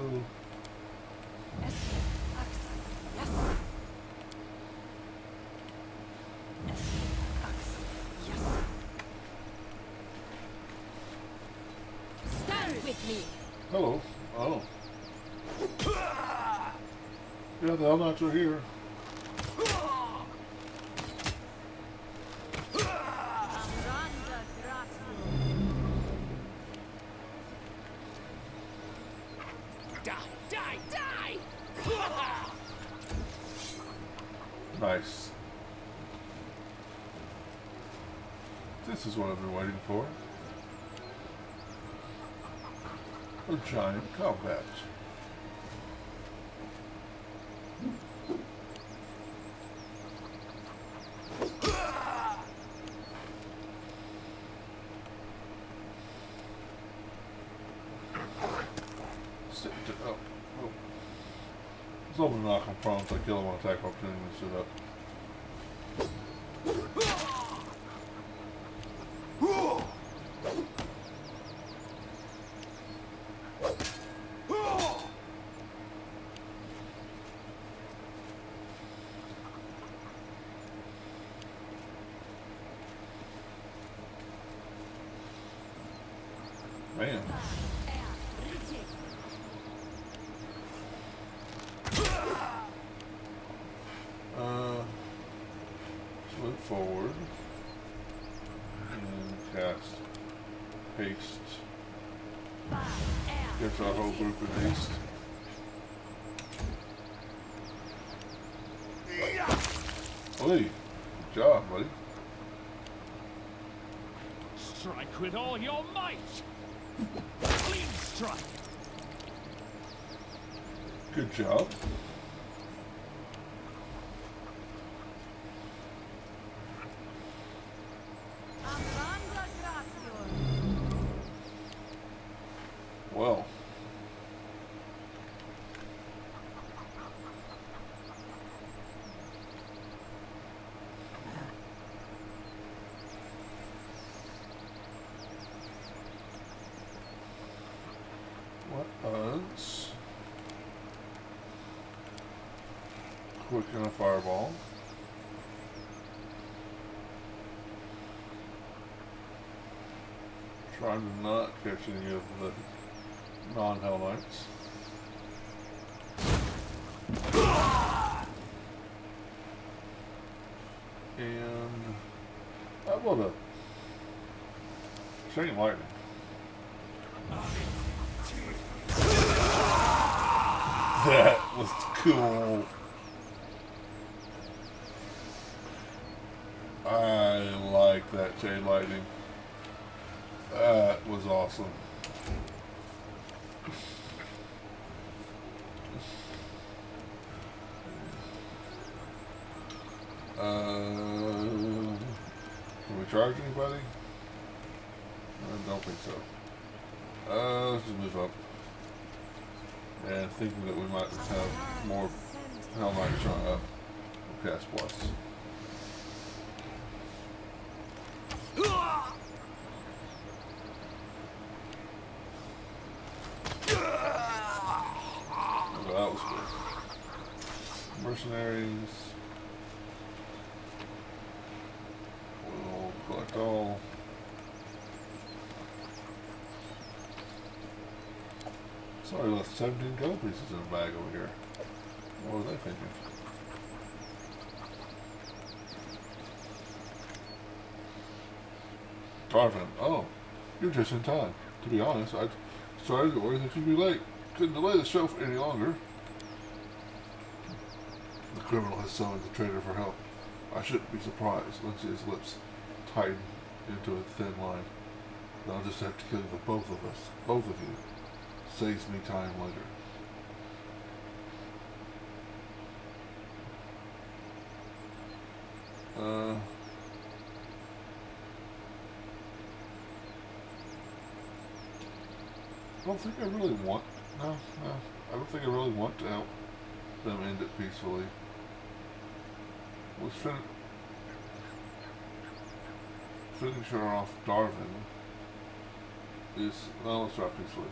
Stand with me. hello. Oh. Yeah, the Hell Knights are here. Amranda Gratio. Die, die, die! Nice. This is what I've been waiting for. A giant combat. Sit up. Oh. It's open to knock him prone, so I kill him on attack opportunity and sit up. Man. Move forward and cast haste. Gives our whole group of haste. Hey, good job, buddy. Strike with all your might! Clean strike! Good job. Amranda Gratio. Well. Weapons. Quick and a fireball. Trying to not catch any of the non-Hell Knights. And how about a chain lightning? That was cool. I like that chain lightning. That was awesome. Can we charge anybody? I don't think so. Let's just move up. And thinking that we might have more Hell Knights cast plus. Well, that was good. Mercenaries. We'll collect all. Sorry, left 17 gold pieces in a bag over here. What were they thinking? Darvin, oh, you're just in time. To be honest, I started to worry that you'd be late. Couldn't delay the show for any longer. The criminal has summoned the traitor for help. I shouldn't be surprised. Lindsay's lips tighten into a thin line. Then I'll just have to kill the both of us. Both of you. Saves me time later. I don't think I really want. No, I don't think I really want to help them end it peacefully. Let's finish her off. Darwin is. No, let's start peacefully.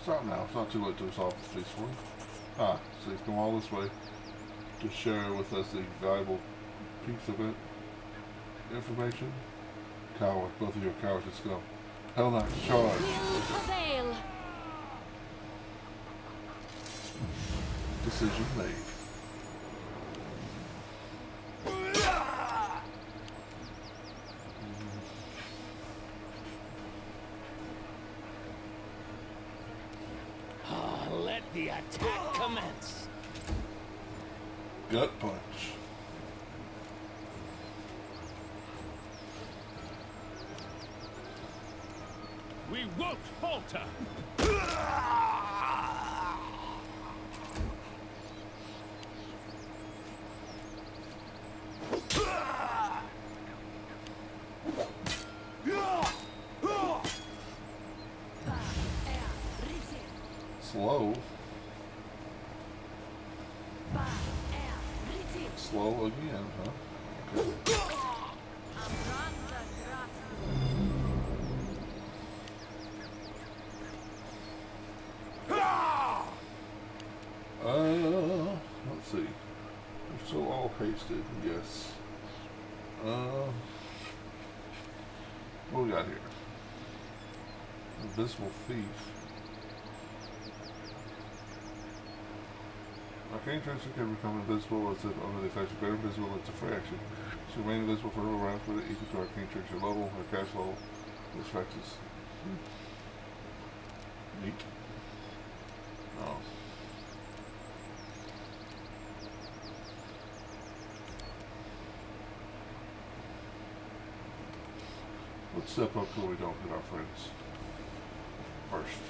Stop now. It's not too late to resolve this peacefully. Ah, so you've come all this way to share with us the valuable piece of it. Information? Coward. Both of you are cowards. Let's go. Hell not. Charge. Will prevail. Decision made. Let the attack commence. Gut punch. We won't falter! Slow. Slow again, huh? Okay. Amranda Grazio. Let's see. We're so all hasted, yes. What we got here? Invisible thief. Arcane tracer can become invisible as if under the effects of greater invisible. It's a free action. She remain invisible for several rounds with it equal to arcane tracer level or cast level. This effect is neat. Oh. Let's step up till we don't hit our friends first.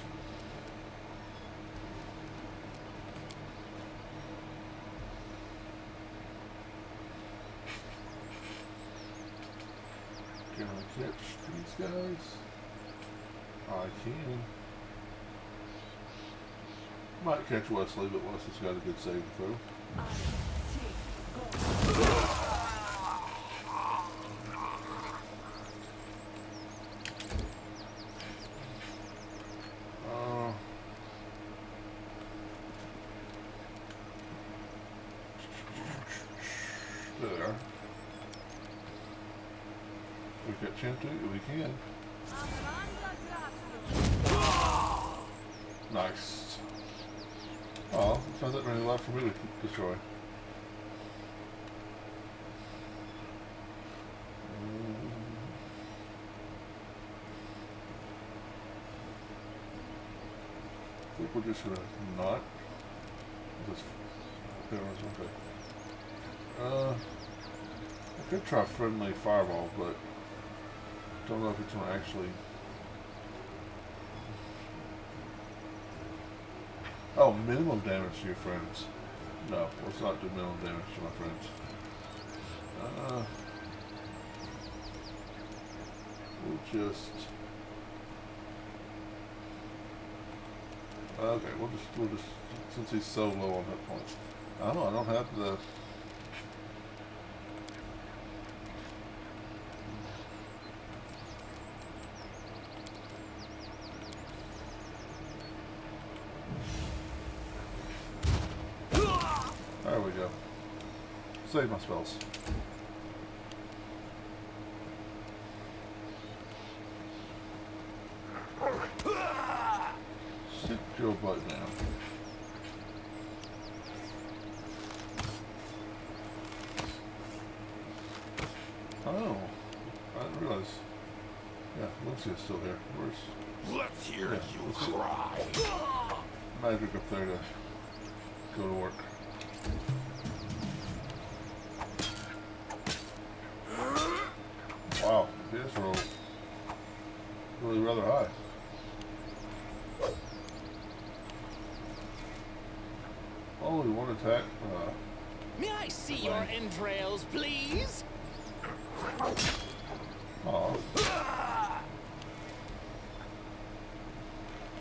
Can I catch these guys? I can. Might catch Wesley, but Wesley's got a good saving throw. There. We catch him too? We can. Amranda Grazio. Nice. Oh, it's not that many left for me to destroy. I think we're just gonna not. Just okay. I could try friendly fireball, but don't know if it's gonna actually. Oh, minimum damage to your friends. No, let's not do minimum damage to my friends. We'll just. Okay, we'll just since he's so low on hit points. I don't have the. There we go. Save my spells. Sit your butt down. Oh, I didn't realize. Yeah, Lucia's still here. Where's Let's hear Yeah, you let's see. cry. Magic up there to go to work? Wow, this roll really rather high. Only one attack. May I see your entrails, please? Aw.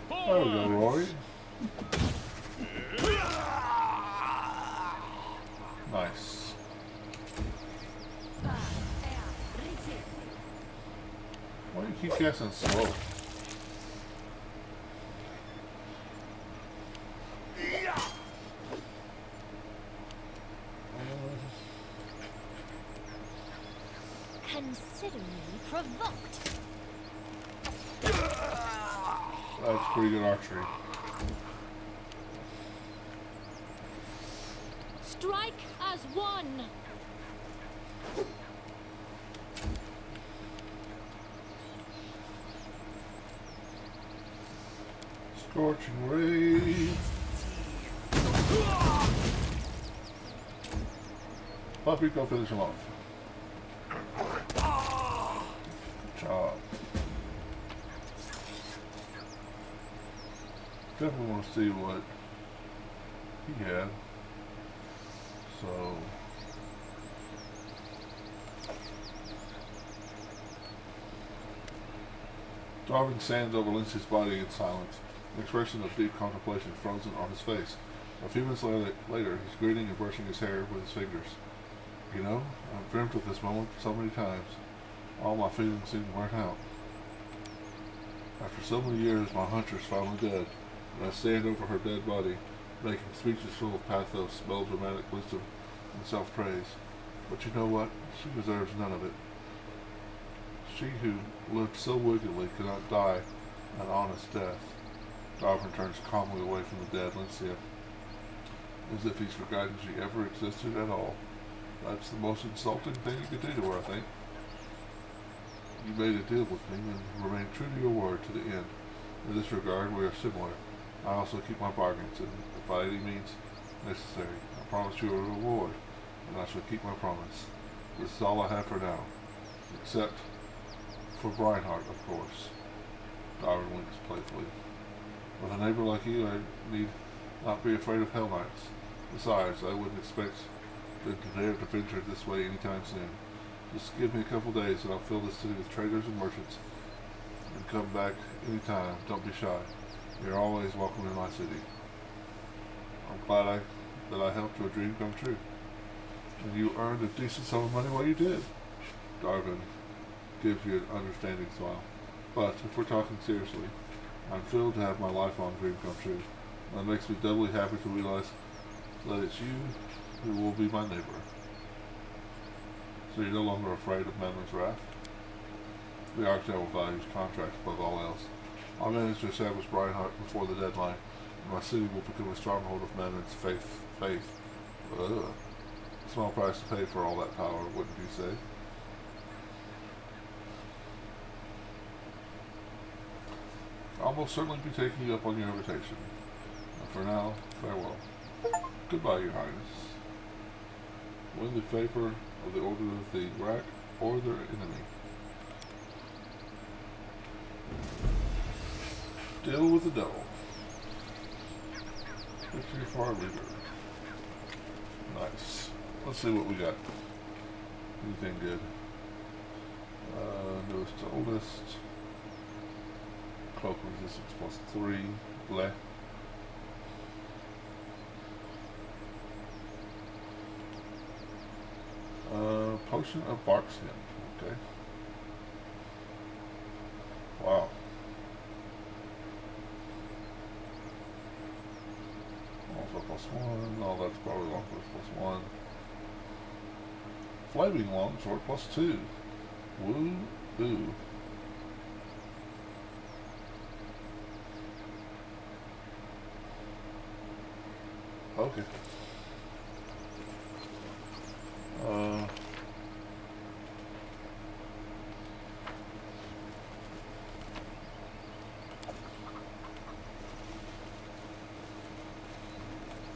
For There we go, Rory. Nice. Why do you keep casting slow? Consider me provoked. That's pretty good archery. Strike as one. Scorching ray. Puppy, go finish him off. Good job. Definitely want to see what he had. So Darwin stands over Lindsay's body in silence, an expression of deep contemplation frozen on his face. A few minutes later, he's grinning and brushing his hair with his fingers. You know, I've dreamt of this moment so many times. All my feelings seem burnt out. After so many years, my hunter's finally dead, and I stand over her dead body, making speeches full of pathos, melodramatic wisdom, and self-praise. But you know what? She deserves none of it. She who lived so wickedly could not die an honest death. Darwin turns calmly away from the dead Lincia, as if he's forgotten she ever existed at all. That's the most insulting thing you could do to her, I think. You made a deal with me and remained true to your word to the end. In this regard, we are similar. I also keep my bargains, and if by any means necessary, I promise you a reward, and I shall keep my promise. This is all I have for now, except for Breinhardt, of course. Darwin winks playfully. With a neighbor like you, I need not be afraid of Hell Knights. Besides, I wouldn't expect them to dare to venture this way anytime soon. Just give me a couple days and I'll fill this city with traders and merchants. And come back anytime. Don't be shy. You're always welcome in my city. I'm glad that I helped your dream come true. And you earned a decent sum of money while you did. Darwin gives you an understanding smile. But if we're talking seriously, I'm thrilled to have my lifelong dream come true. And it makes me doubly happy to realize that it's you who will be my neighbor. So you're no longer afraid of Manlin's wrath? The Archdale values contract above all else. I'll manage to establish Breinhardt before the deadline, and my city will become a stronghold of Manlin's faith. Ugh. Small price to pay for all that power, wouldn't you say? I'll most certainly be taking you up on your invitation. And for now, farewell. Goodbye, Your Highness. Win the favor of the Order of the Rack or their enemy. Deal with the devil. Victory for our leader. Nice. Let's see what we got. Anything good? Newest to oldest. Cloak resistance +3. Bleh. Potion of bark skin. Okay. Wow. Also +1. Oh, that's probably longsword +1. Flaming longsword +2. Woo ooh. Okay.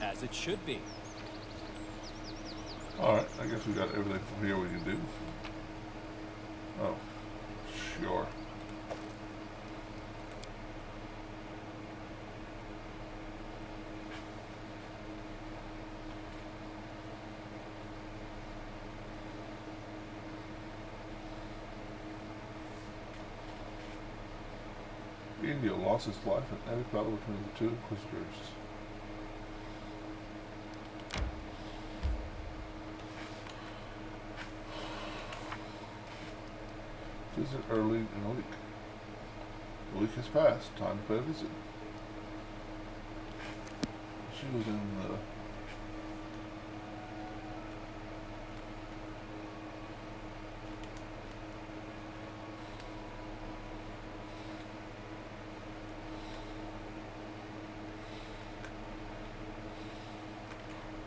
As it should be. Alright, I guess we got everything from here we can do. Oh, sure. King lost his life in epic battle between the two Inquisitors. Visit early in a week. A week has passed. Time to pay a visit. She was in the...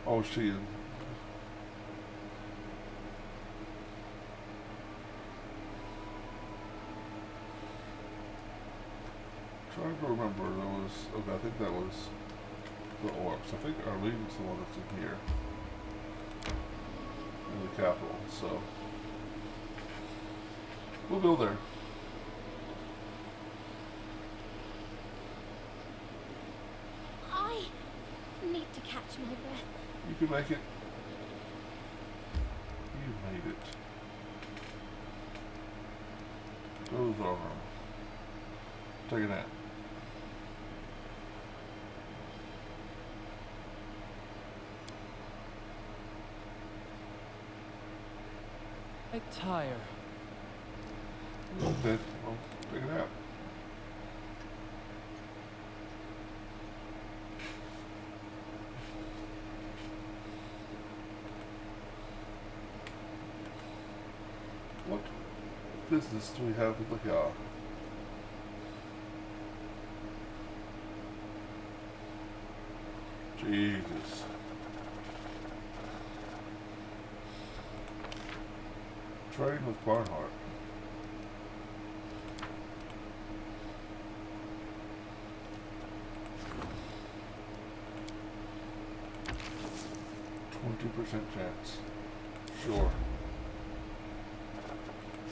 Oh, she in... Trying to remember, there was... Okay, I think that was the orcs. I think Arlene is the one that's in here. In the capital, so... We'll go there. I need to catch my breath. You can make it. You made it. Go to the throne room. Take a nap. I tire. Okay, well, take a nap. What business do we have with the Yah? Jesus. Trade with Barnhart. %20 chance. Sure.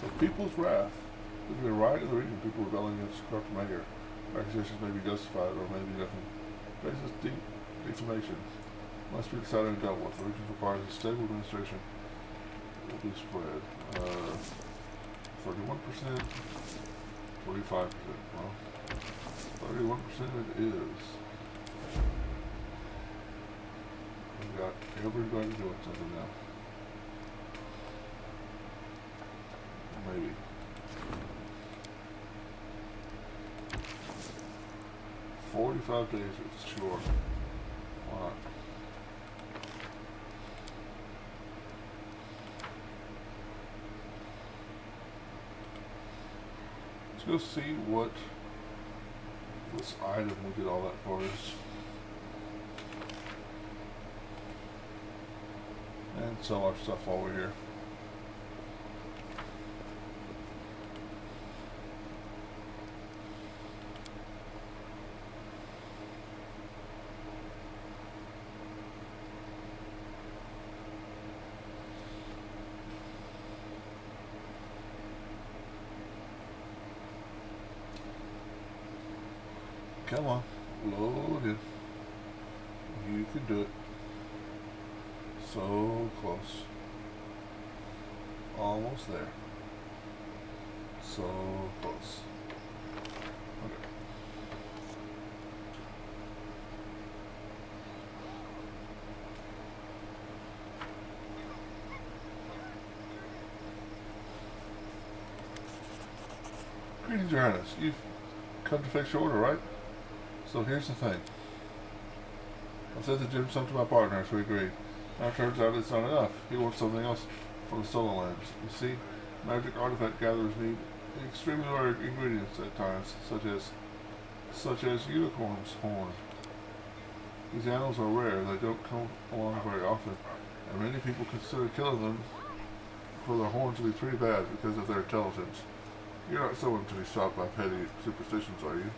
So People's Wrath. If you're right in the region, people rebelling against corrupt mayor. Accusations may be justified or may be nothing. Basis defamation must be decided and dealt with. The region requires a stable administration. Will be spread. 31%, 45%. Well, 31% it is. We've got everybody doing something now. Maybe. $45 days, sure. Why not? Let's go see what this item will get all that for us. And sell our stuff while we're here. Come on, load in. You can do it. So close. Almost there. So close. Okay. Greetings, Your Highness. You've come to fix your order, right? So here's the thing. I said to Jim some to my partner, so we agreed. Now it turns out it's not enough. He wants something else from the Stolen Lands. You see, magic artifact gatherers need extremely rare ingredients at times, such as unicorn's horn. These animals are rare, they don't come along very often, and many people consider killing them for their horns to be pretty bad because of their intelligence. You're not someone to be shocked by petty superstitions, are you?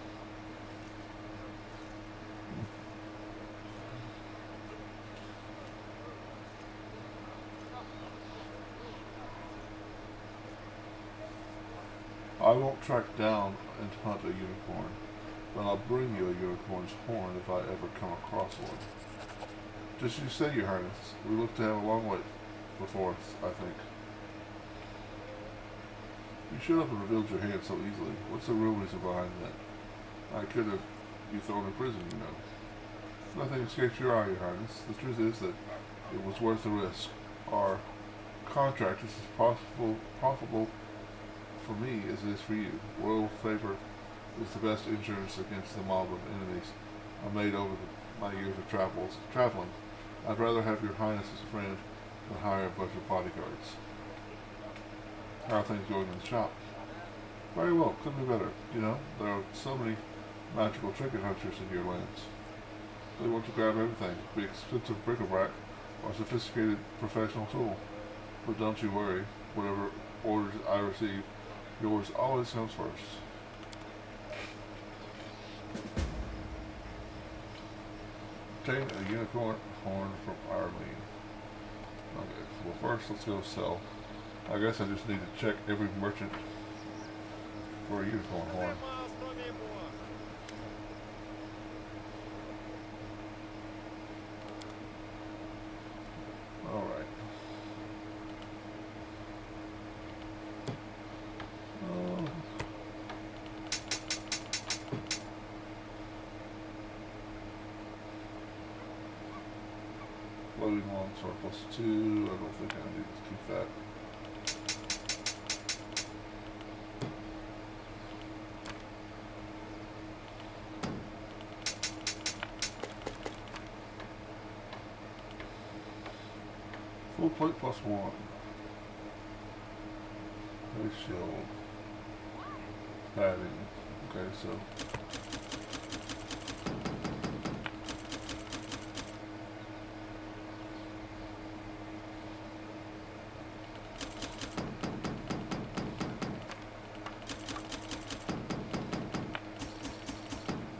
I won't track down and hunt a unicorn, but I'll bring you a unicorn's horn if I ever come across one. Just you say, Your Highness, we look to have a long wait before us, I think. You showed up and revealed your hand so easily. What's the real reason behind that? I could have you thrown in prison, you know. Nothing escapes your eye, Your Highness. The truth is that it was worth the risk. Our contract is as profitable for me as it is for you. Royal favor is the best insurance against the mob of enemies I made over my years of traveling. I'd rather have Your Highness as a friend than hire a bunch of bodyguards. How are things going in the shop? Very well, couldn't be better. You know, there are so many magical trinket hunters in your lands. They want to grab everything, be expensive bric-a-brac or sophisticated professional tool. But don't you worry, whatever orders I receive, yours always comes first. Obtain a unicorn horn from Arlene. Okay, well first let's go sell. I guess I just need to check every merchant for a unicorn horn. Alright. Floating longsword +2. I don't think I need to keep that. Full plate +1. Face shield. Padding. Okay, so.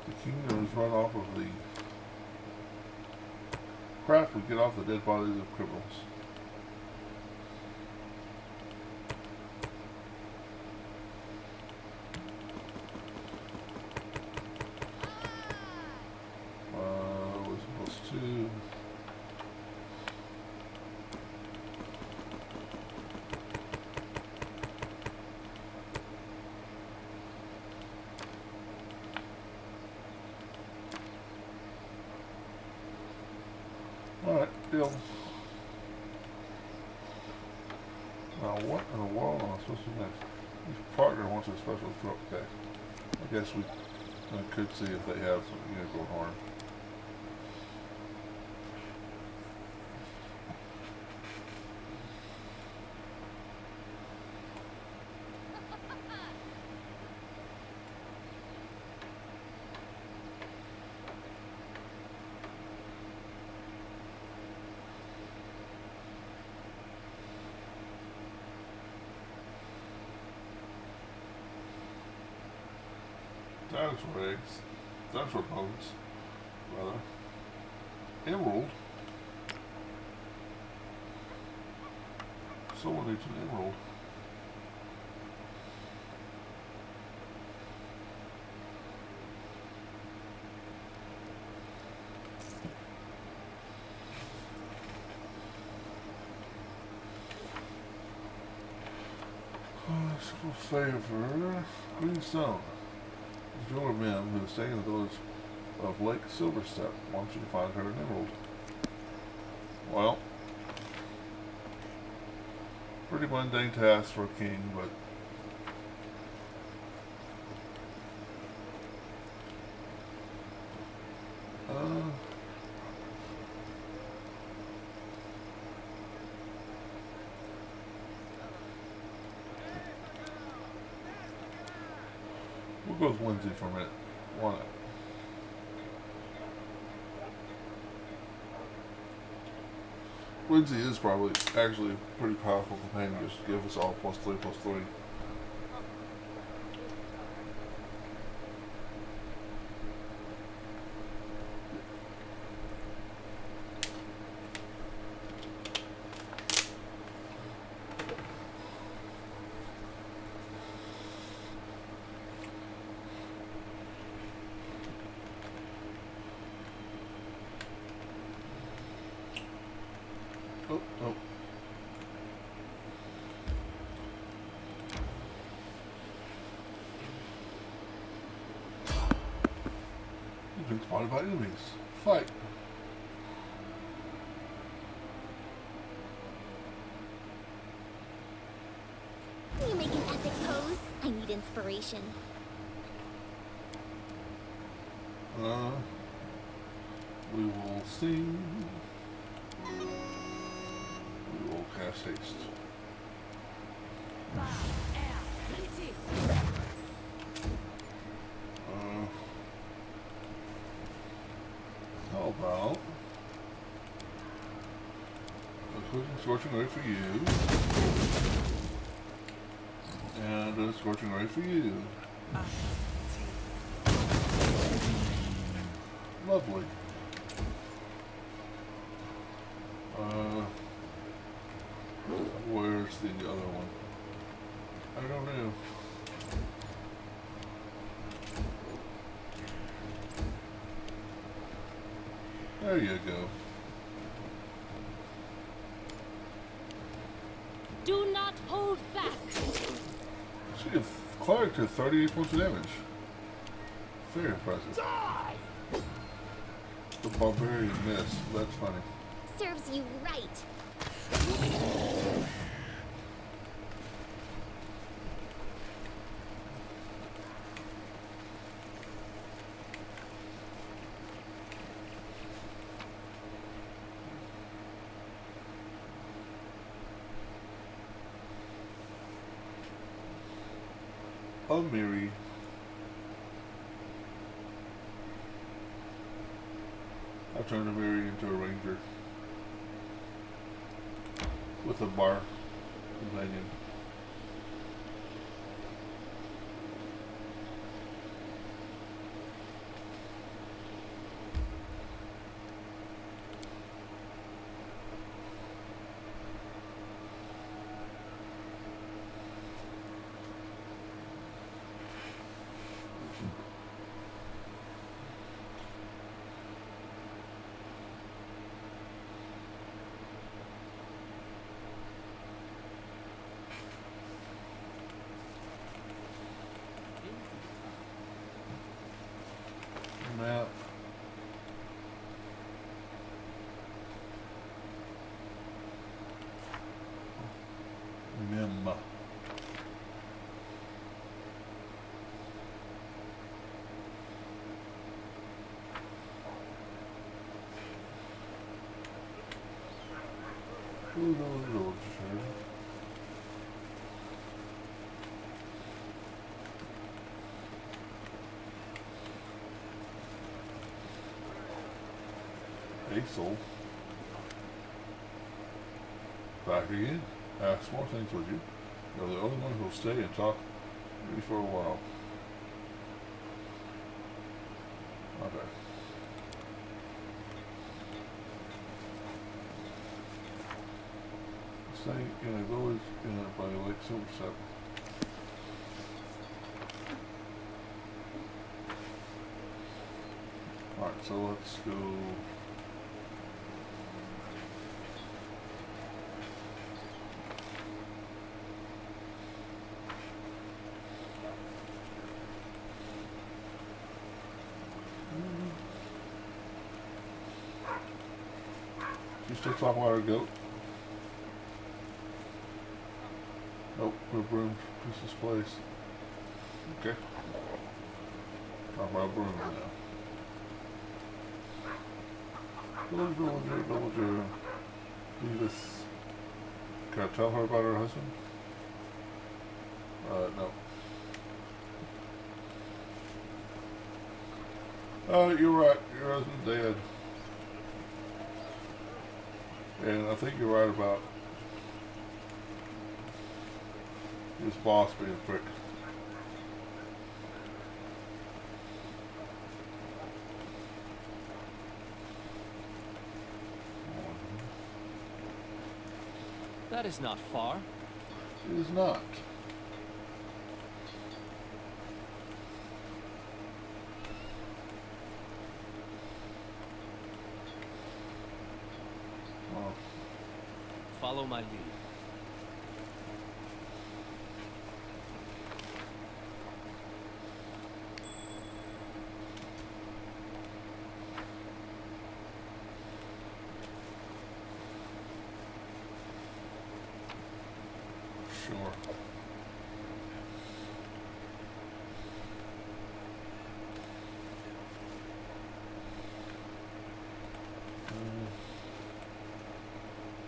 The kingdom is run off of the craft we get off the dead bodies of criminals. Was +2. Alright, deal. Now what in the world am I supposed to do next? Each partner wants a special throat. Okay. I guess we could see if they have some unicorn horn. Dinosaur eggs. Dinosaur bones, rather. Emerald. Someone needs an emerald. Simple favor. Green stone. Jeweler Mim, who is staying in the village of Lake Silverstep, wants you to find her an emerald. Well, pretty mundane task for a king, but we'll go with Lindsay for a minute. Why not? Lindsay is probably actually a pretty powerful companion, just to give us all +3/+3. Oh, oh. Spotted by enemies. Fight. You make an epic pose. I need inspiration. We will sing. We will cast haste. How about a quick scorching ray for you, and a scorching ray for you. Lovely. Where's the other one? I don't know. There you go. Do not hold back. She gave Clark to 38 points of damage. Very impressive. Die! The barbarian missed. That's funny. Serves you right. Mary. I turned Mary into a ranger with a bar companion. Map. Mem. Who knows? Hazel. Back again. Ask more things with you. You're the only one who'll stay and talk with me for a while. Okay. Staying in a village by Lake Silverset. Alright, so let's go. You still talking about our goat? Nope, we're Broom Princess Place. Okay. Talk about Broom now. Villager. Beavis. Can I tell her about her husband? No. You're right. Your husband's dead. And I think you're right about his boss being a prick. That is not far. It is not. Well, Follow my lead. sure.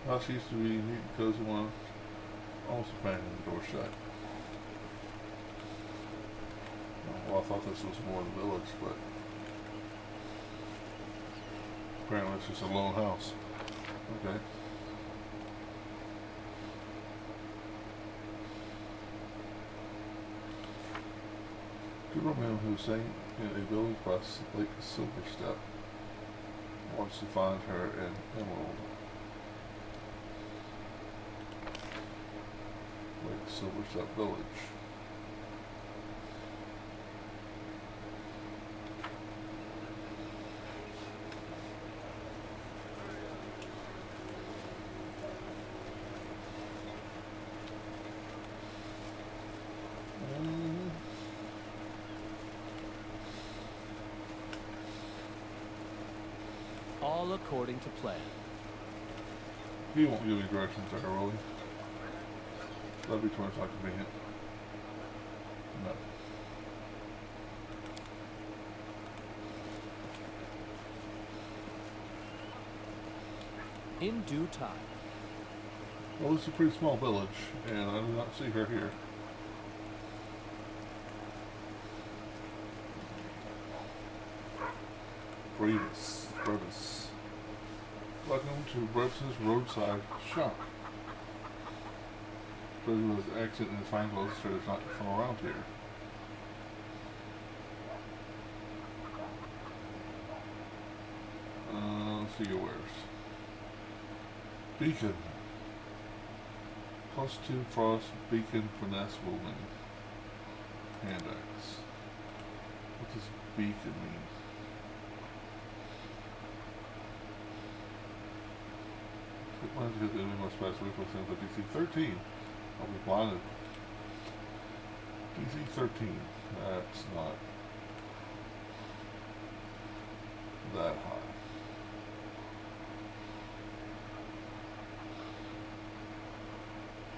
House used to be neat and cozy one. Also banging the door shut. Well, I thought this was more the village, but apparently it's just a lone house. Okay. Two women who sang in a village by Lake Silverstep wants to find her an emerald. Lake Silverstep Village. All according to plan. He won't give me directions there, will he? That'd be too much not convenient. No. In due time. Well, it's a pretty small village, and I do not see her here. Brevis. Welcome to Brevis's roadside shop. Brevis was exit and find clothes so there's not from around here. Let's see your wares. Beacon. +2 frost beacon finesse woman. Hand axe. What does beacon mean? Mine's because the enemy must pass away from sins of DC 13. I'll be blinded. DC 13. That's not that high.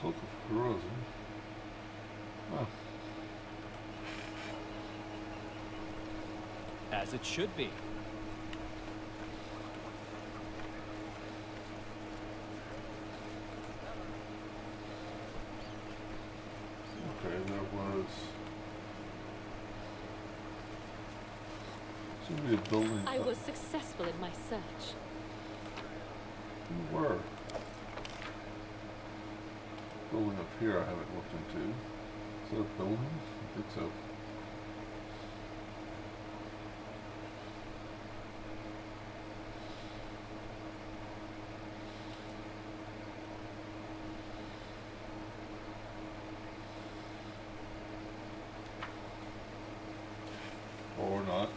Cloak of Heroism. Oh. As it should be. Okay, there was... seemed to be a building... I was successful in my search. You were. Building up here I haven't looked into. Is that a building? I think so. Or not.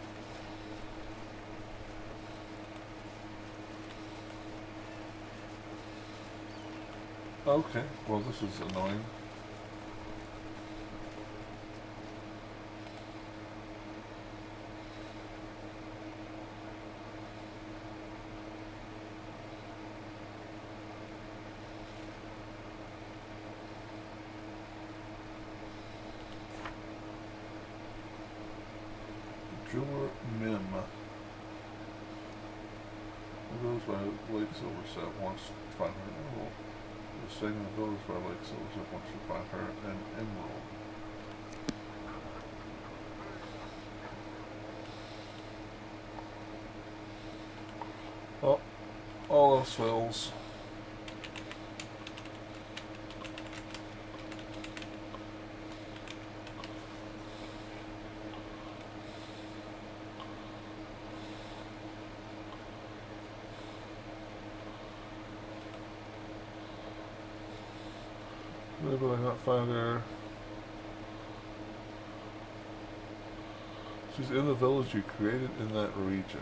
Okay, well this is annoying. Jeweler Mim. Who goes by Lake Silverset wants to find her an emerald. The segment goes by Lake Silverset wants to find her an emerald. Oh, all else fails. Maybe I not find her. She's in the village you created in that region.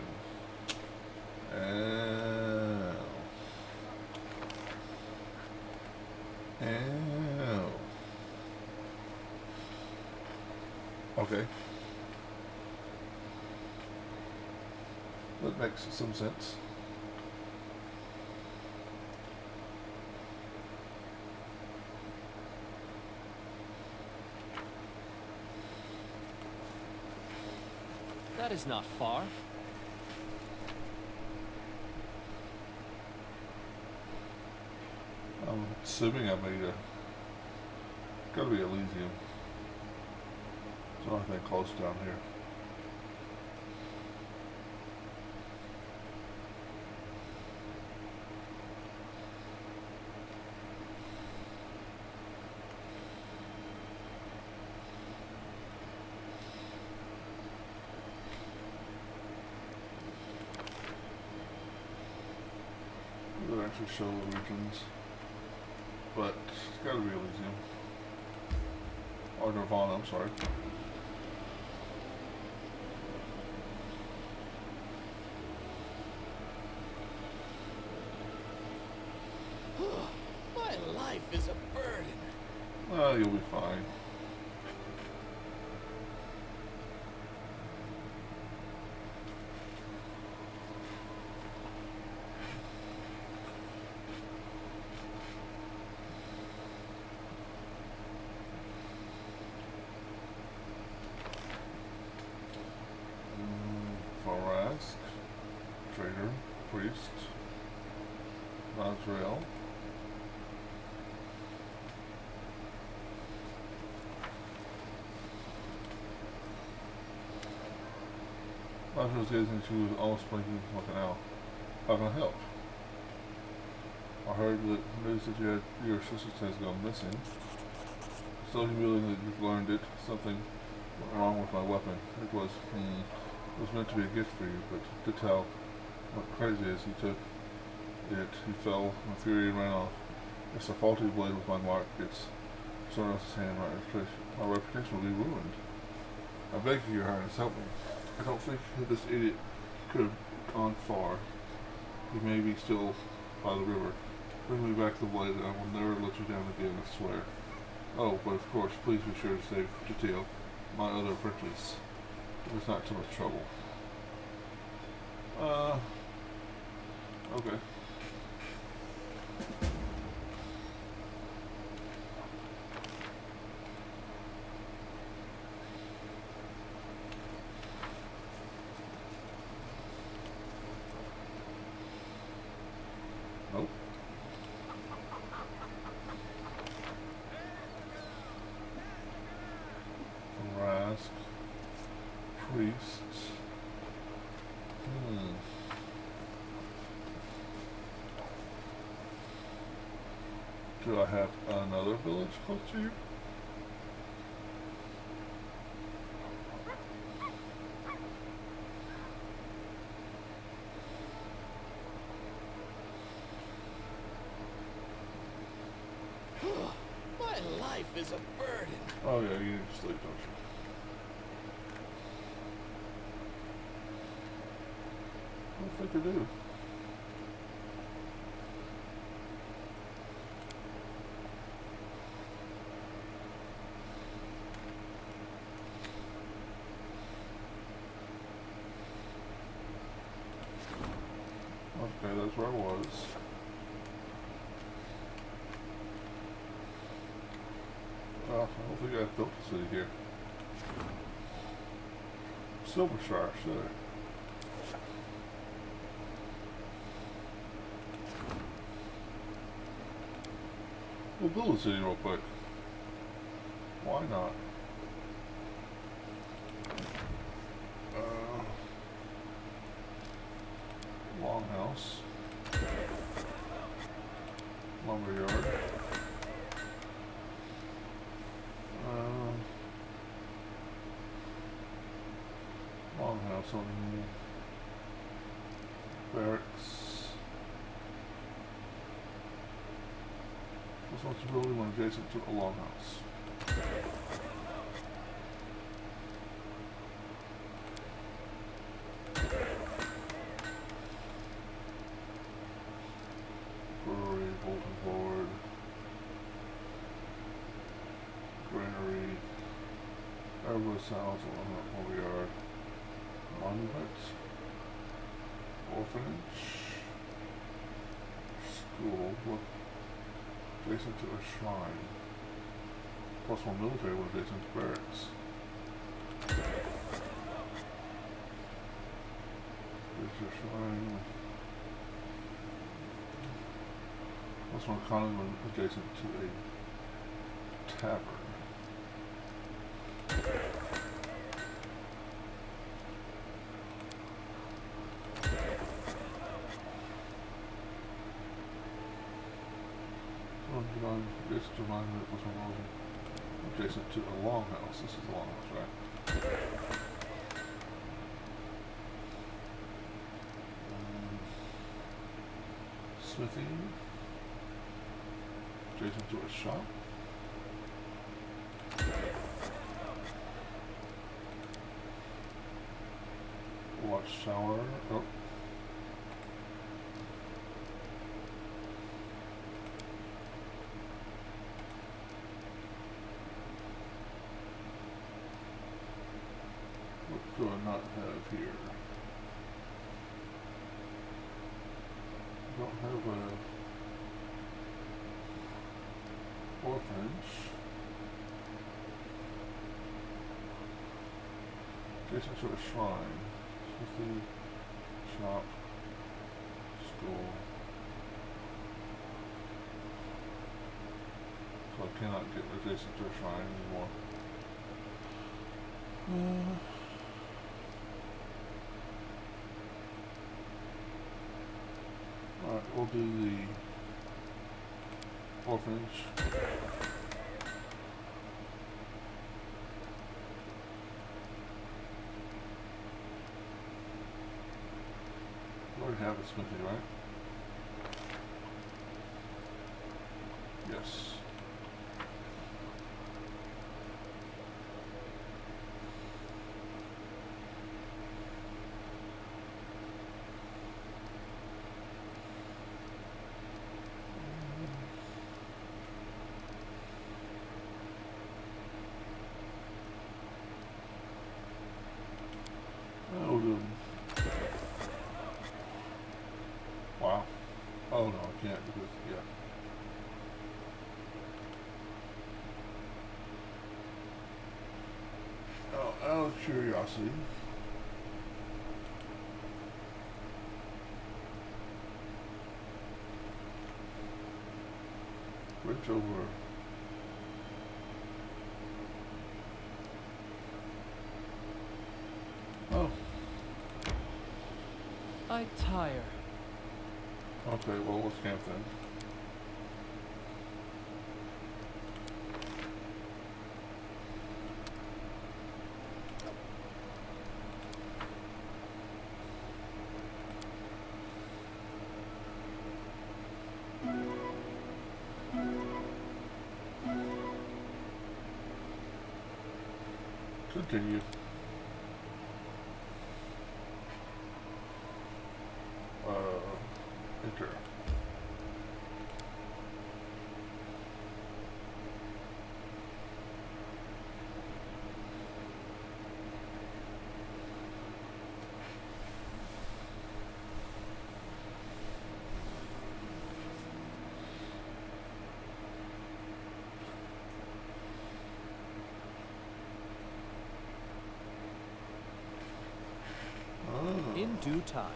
Oh. Oh. Okay. That makes some sense. That is not far. I'm assuming I made a... Gotta be Elysium. There's the only thing close down here. It would actually show the regions. But it's gotta be Elysium. Or Nirvana, I'm sorry. My life is a burden. Well, you'll be fine. Farask, Trader, Priest, Nazrael. After was gazing, she was almost blinking like an owl. How can I help? I heard that news that your sister has gone missing. So humiliating that you've learned it. Something went wrong with my weapon. It was meant to be a gift for you, but to tell what crazy is, he took it, he fell in a fury and ran off. It's a faulty blade with my mark. It's someone else's hand. My reputation will be ruined. I beg you, Your Highness, help me. I don't think that this idiot could have gone far. He may be still by the river. Bring me back the blade and I will never let you down again, I swear. Oh, but of course, please be sure to save Detail, my other apprentice. It's not too much trouble. Okay. Nope. Rask. Priests. Do I have another village close to you? My life is a burden. Oh yeah, you need to sleep, don't you? I don't think I do. Okay, that's where I was. I don't think I've built a city here. Silvershire, should I? We'll build a city real quick. Why not? Longhouse. Lumberyard. Longhouse on barracks. This one's building one adjacent to a longhouse. Brewery, bulletin board, granary, everybody's house, lumberyard, monument, orphanage, school, adjacent to a shrine, plus one military one adjacent to barracks. your shrine. This one kind of adjacent to a tavern. Adjacent to mine, which one was adjacent to a longhouse. This is a longhouse, right? Smithy. Adjacent to a shop. Watchtower. Oh. What do I not have here? I don't have a orphanage. Adjacent to a shrine. Smithy, shop, school. So I cannot get adjacent to a shrine anymore. Alright, we'll do the orphanage. We already have a smithy, right? Yes. Wow. Oh no, I can't because, yeah. Oh, out of curiosity. Bridge over. Oh. I tire. Okay, well, let's camp then. Continue. Enter. In due time.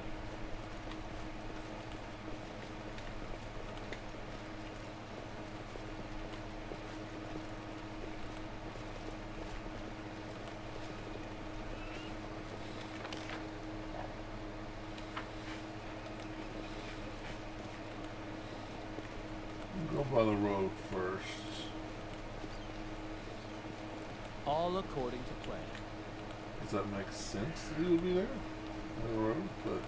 Go by the road first. All according to plan. Does that make sense that he would be there? By the road, but...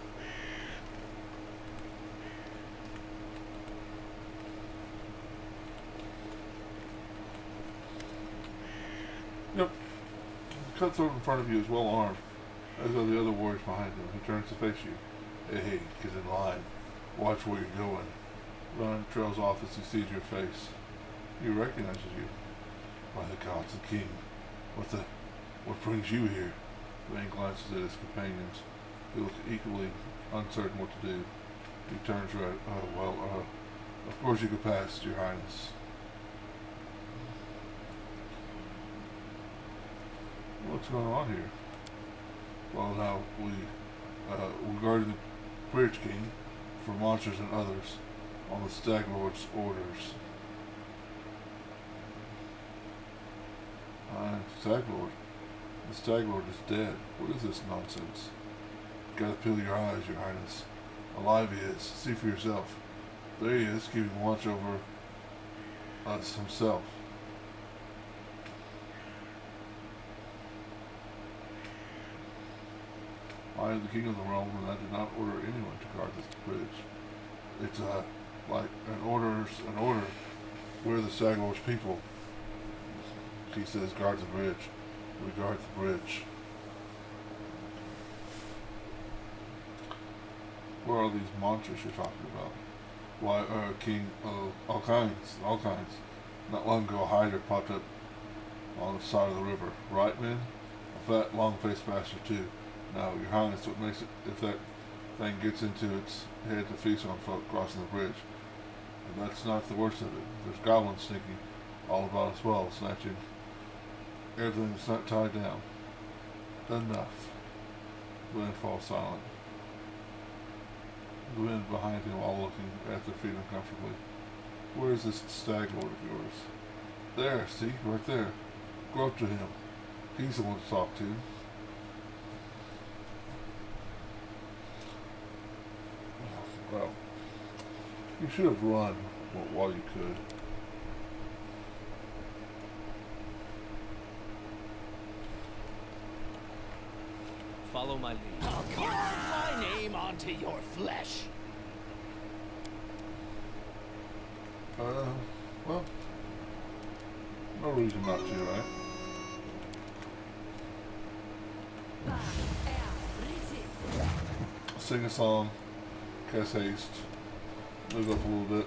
Yep. The cutthroat in front of you is well armed, as are the other warriors behind him. He turns to face you. Hey, get in line. Watch where you're going. Ron trails off as he sees your face. He recognizes you. By the gods, the king. What brings you here? Vane glances at his companions. They look equally uncertain what to do. He turns red. Of course you could pass, your highness. What's going on here? Well, now, we guarded Bridge King, for monsters and others, on the Stag Lord's orders. Stag Lord. The Stag Lord is dead. What is this nonsense? Gotta peel your eyes, Your Highness. Alive he is. See for yourself. There he is, keeping watch over us himself. I am the king of the realm, and I did not order anyone to guard this bridge. It's like an order. We're the Stag Lord's people. He says, guard the bridge. We guard the bridge. What are these monsters you're talking about? Why, King, all kinds. Not long ago, a Hydra popped up on the side of the river. Right, men? A fat, long-faced bastard, too. Now, Your Highness, what makes it, if that thing gets into its head to feast on folk crossing the bridge? And that's not the worst of it. There's goblins sneaking all about as well, snatching everything that's not tied down. Enough. Glenn falls silent. The wind behind him, all looking at their feet uncomfortably. Where is this Stag Lord of yours? There, see, right there. Go up to him. He's the one to talk to. Well, you should have run while you could. Follow my lead. I'll carve my name onto your flesh. Well, no reason not to, right? Sing a song, cast haste, move up a little bit.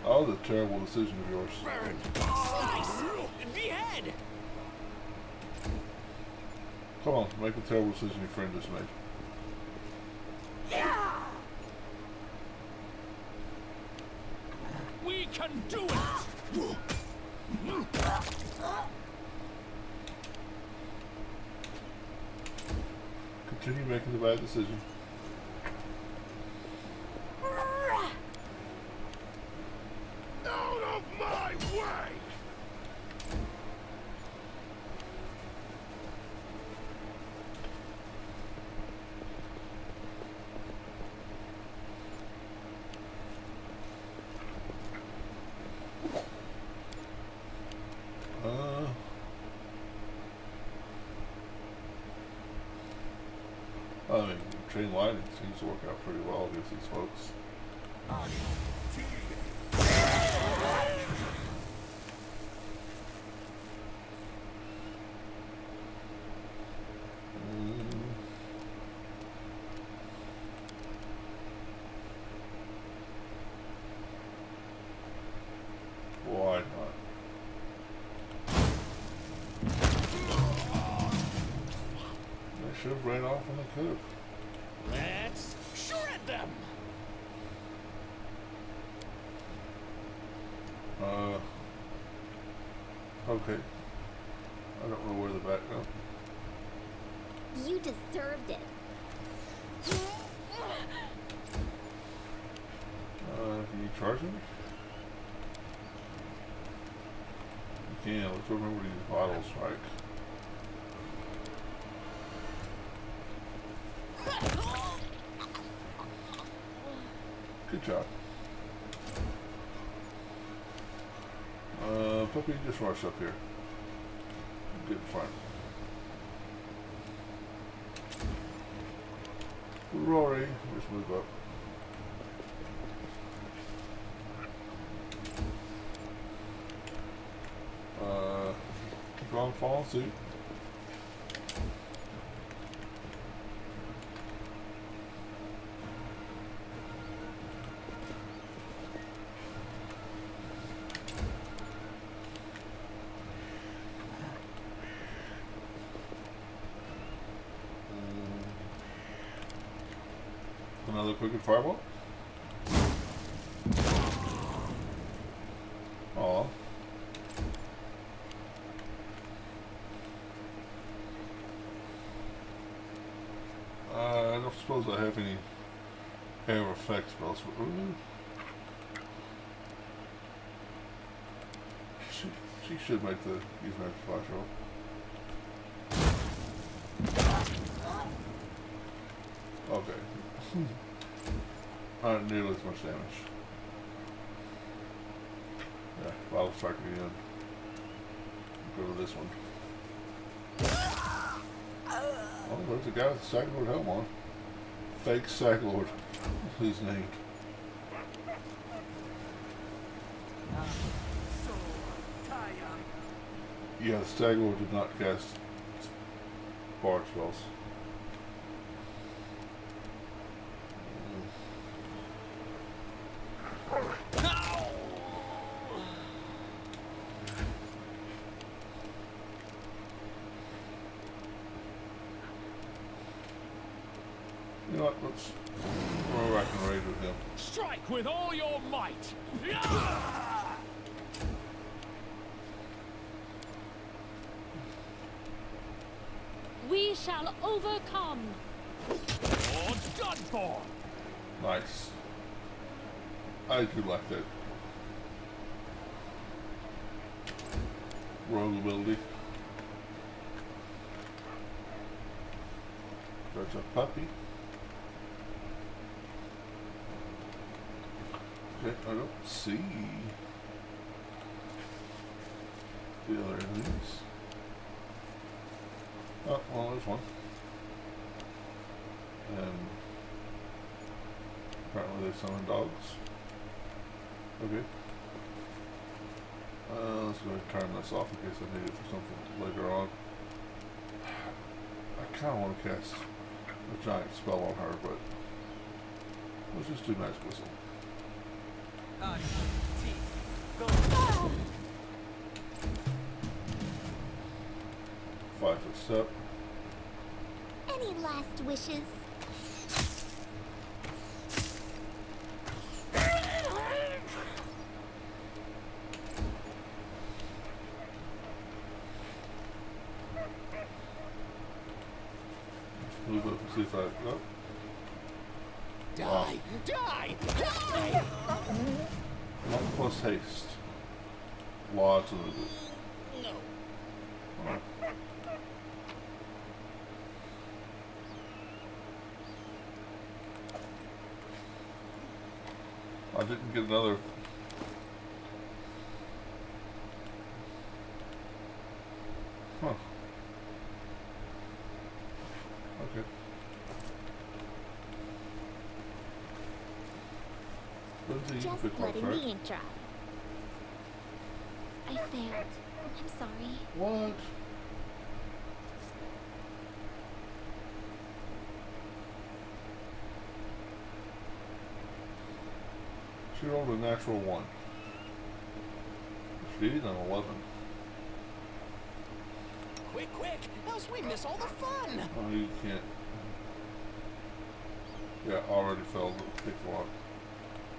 Oh, the terrible decision of yours. Burn, slice, and behead. Come on, make a terrible decision your friend just made. We can do it! Continue making the bad decision. Out of my way! I mean, train lighting seems to work out pretty well against these folks. Why not? They should have ran off when they could have. Let's shred them. Okay. I don't know where the back go. You deserved it. Can you charge him? You can. Let's remember to use Vital Strike. Good job. Puppy, just rush up here. Get in front. Rory, just move up. Keep on following suit. Another quick fireball. Aw. suppose I have any air effect spells. She should make the use magic flash roll. Okay. Not nearly as much damage. Yeah, Battle Strike again. Go to this one. Oh, there's a guy with a Saglord helm on. Fake Saglord. His name. Yeah, the Saglord did not cast bard spells. You know what, let's roll back and raid with him. Strike with all your might! We shall overcome. Or done for! Nice. I do like that. Rogue ability. There's a puppy. Okay, I don't see the other enemies. Oh, well, there's one. And apparently they summon dogs. Okay. Let's go ahead and turn this off in case I need it for something later on. I kind of want to cast a giant spell on her, but let's just do Magic Whistle. 5 foot step. Any last wishes? Move up and see if I. Oh. Die! Die! Die! 1 plus haste. Lots of it. No. Alright. I didn't get another. Huh. Okay. Lindsay, you can Just pick one, letting right? the ink dry. I failed. I'm sorry. What? She rolled a natural 1. She did an 11. Quick, quick! Else we miss all the fun! Oh, you can't. Yeah, already failed the pick one.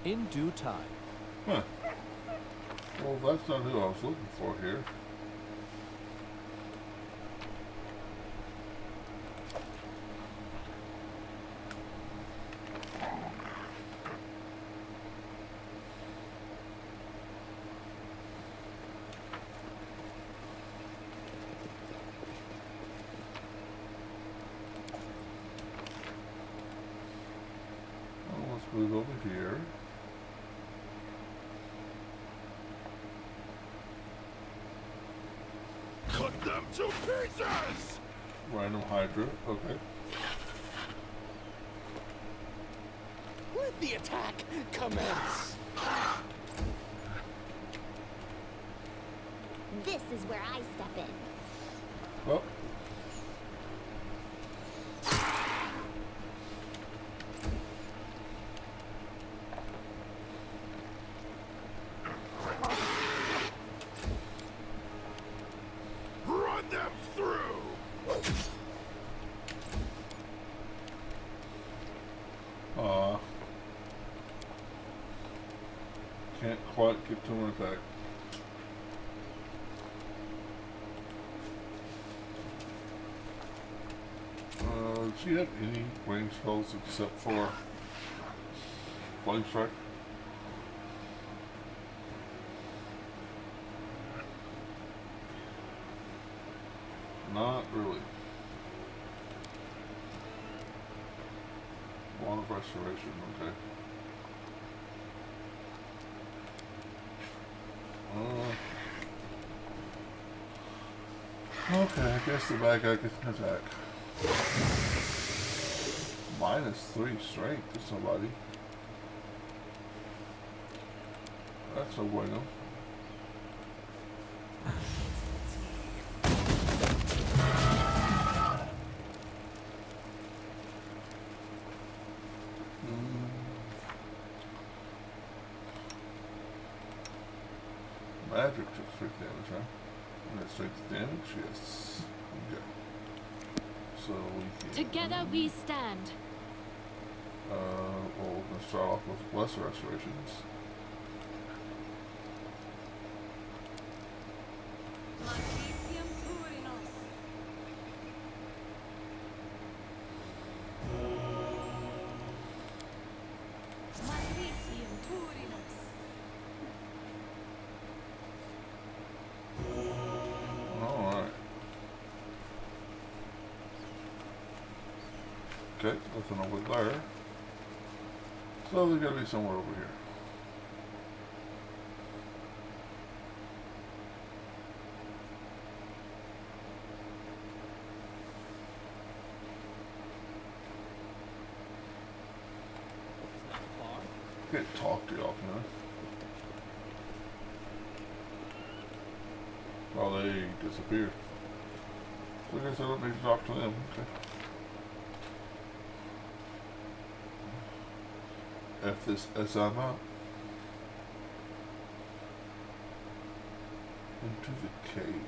In due time. Huh. Well, that's not who I was looking for here. Well, let's move over here. Cut them to pieces! Random Hydra, okay. Let the attack commence! This is where I step in. Well. Run them through! Can't quite get to an attack. Let's Does she have any range spells except for Flame Strike? Not really. Wand of Restoration, okay. Okay, I guess the bad guy gets an attack. -3 strength to somebody. That's no bueno. Magic took strength damage, huh? And that strength damage, yes. Okay. So we can... Together we stand. Well, we're going to start off with lesser restorations. Alright. Okay, nothing over there. So they gotta be somewhere over here. It's not far. Can't talk to y'all, can I? Oh, they disappeared. So I guess I don't need to talk to them. Okay. F this as I'm out. Into the cave.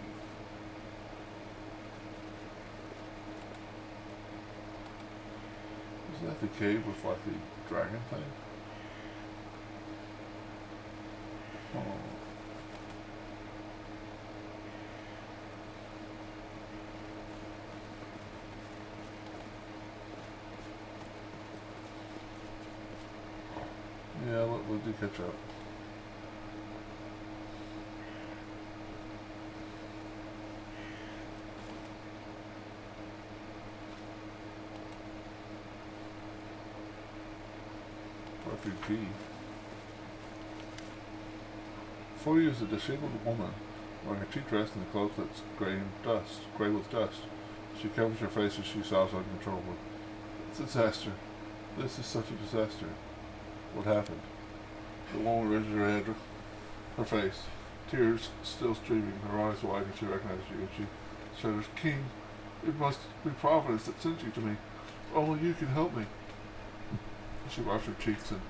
Isn't that the cave with like the dragon thing? Oh. Yeah, we'll do catch up. Refugee. 4 years, a disabled woman wearing a cheap dress and a cloak that's gray with dust. She covers her face as she sobs uncontrollably. It's a disaster. This is such a disaster. What happened? The woman raises her head, her face, tears still streaming, her eyes wide as she recognizes you, and she shudders, King, it must be Providence that sent you to me. Only you can help me. She wipes her cheeks and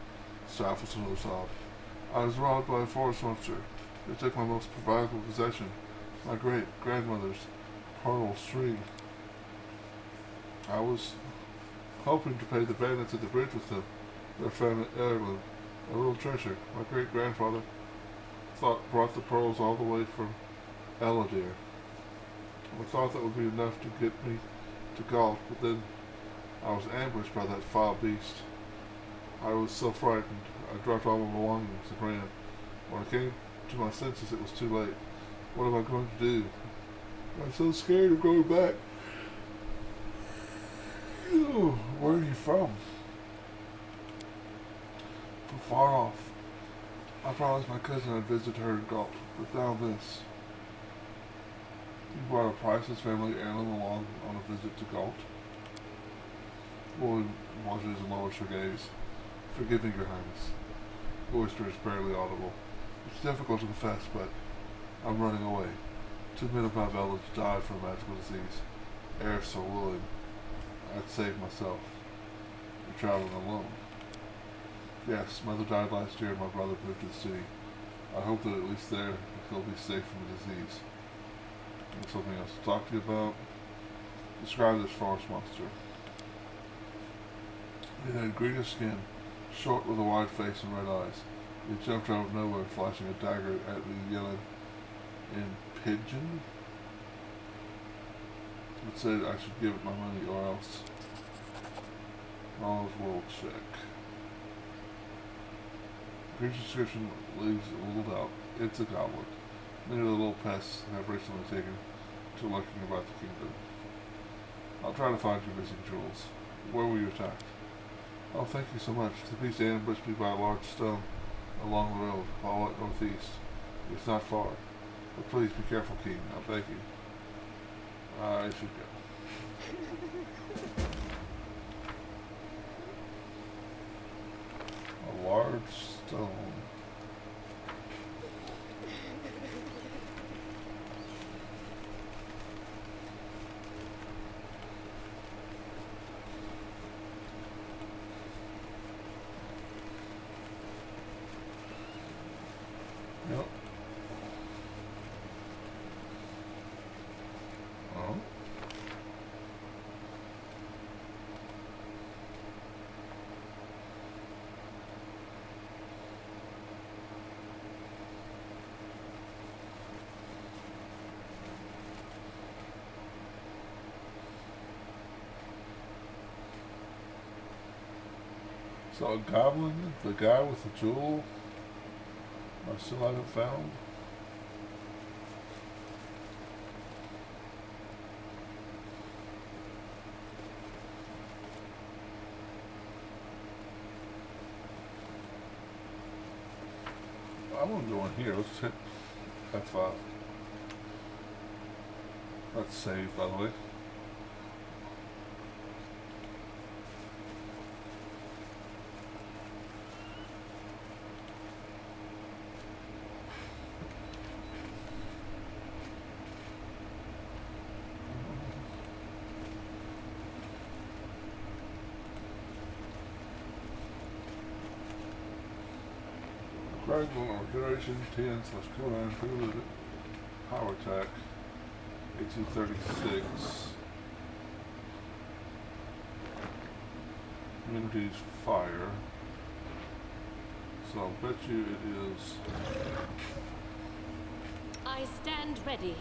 stifles another sob. I was robbed by a forest monster. They took my most valuable possession, my great-grandmother's pearl string. I was hoping to pay the bandits at the bridge with them. Their family heirloom, a little treasure. My great-grandfather brought the pearls all the way from Eladir. I thought that would be enough to get me to Galt, but then I was ambushed by that foul beast. I was so frightened, I dropped all my belongings and ran. When I came to my senses, it was too late. What am I going to do? I'm so scared of going back. Ew, where are you from? From far off. I promised my cousin I'd visit her in Galt, but now this. You brought a priceless family heirloom along on a visit to Galt? Woman watches and lowers her gaze. Forgive me, Your Highness. The whisper is barely audible. It's difficult to confess, but I'm running away. 2 men of my village died from a magical disease. Ere so willing, I'd save myself. You're traveling alone. Yes, mother died last year and my brother moved to the city. I hope that at least there he'll be safe from the disease. There's something else to talk to you about. Describe this forest monster. It had greenish skin, short with a wide face and red eyes. It jumped out of nowhere, flashing a dagger at me, yelling in Pigeon. It said I should give it my money or else. Knowledge world check. Creature description leaves a little doubt. It's a goblin. Many of the little pests have recently taken to lurking about the kingdom. I'll try to find your missing jewels. Where were you attacked? Oh, thank you so much. The beast ambushed me by a large stone along the road, all at northeast. It's not far. But please be careful, King. I beg you. I should go. A large stone. Yep. Oh. So a goblin, the guy with the jewel, I still haven't found. I want to go in here. Let's hit F5. That's saved, by the way. Fragment regeneration 10 slash cooldown included. Power attack 1836. Immunities fire. So I'll bet you it is. I stand ready.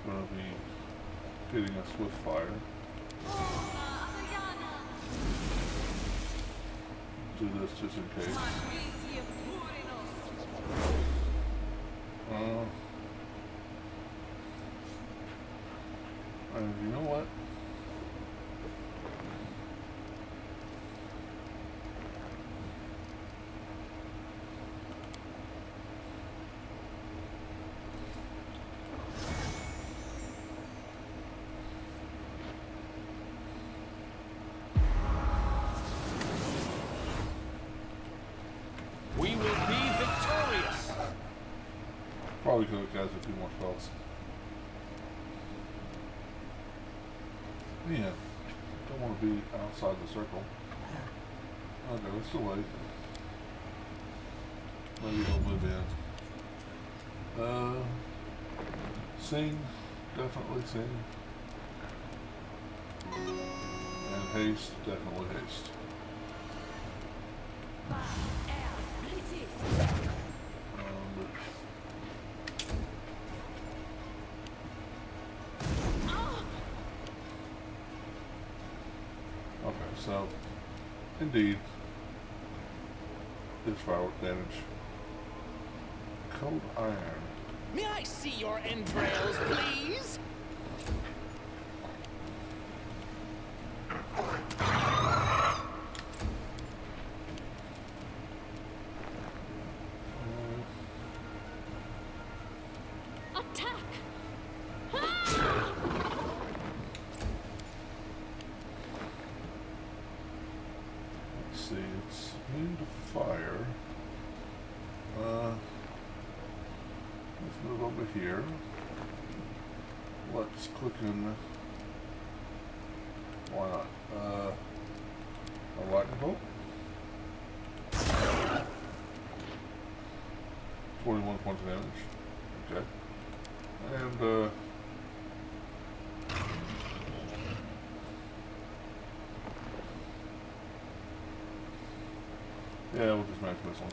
Gonna be hitting us with fire. Do this just in case. And you know what? We will be victorious. Probably could have guys a few more spells. Yeah, don't want to be outside the circle. Okay, let's still wait. Maybe he'll move in. Sing, definitely sing. And haste, definitely haste. Okay, so indeed, this firework damage. Cold iron. May I see your entrails, please? Attack! Let's see, it's immune to fire. Let's move over here. Let's click in. Why not? A lightning bolt. 21 points of damage. Okay. And yeah, we'll just match this one.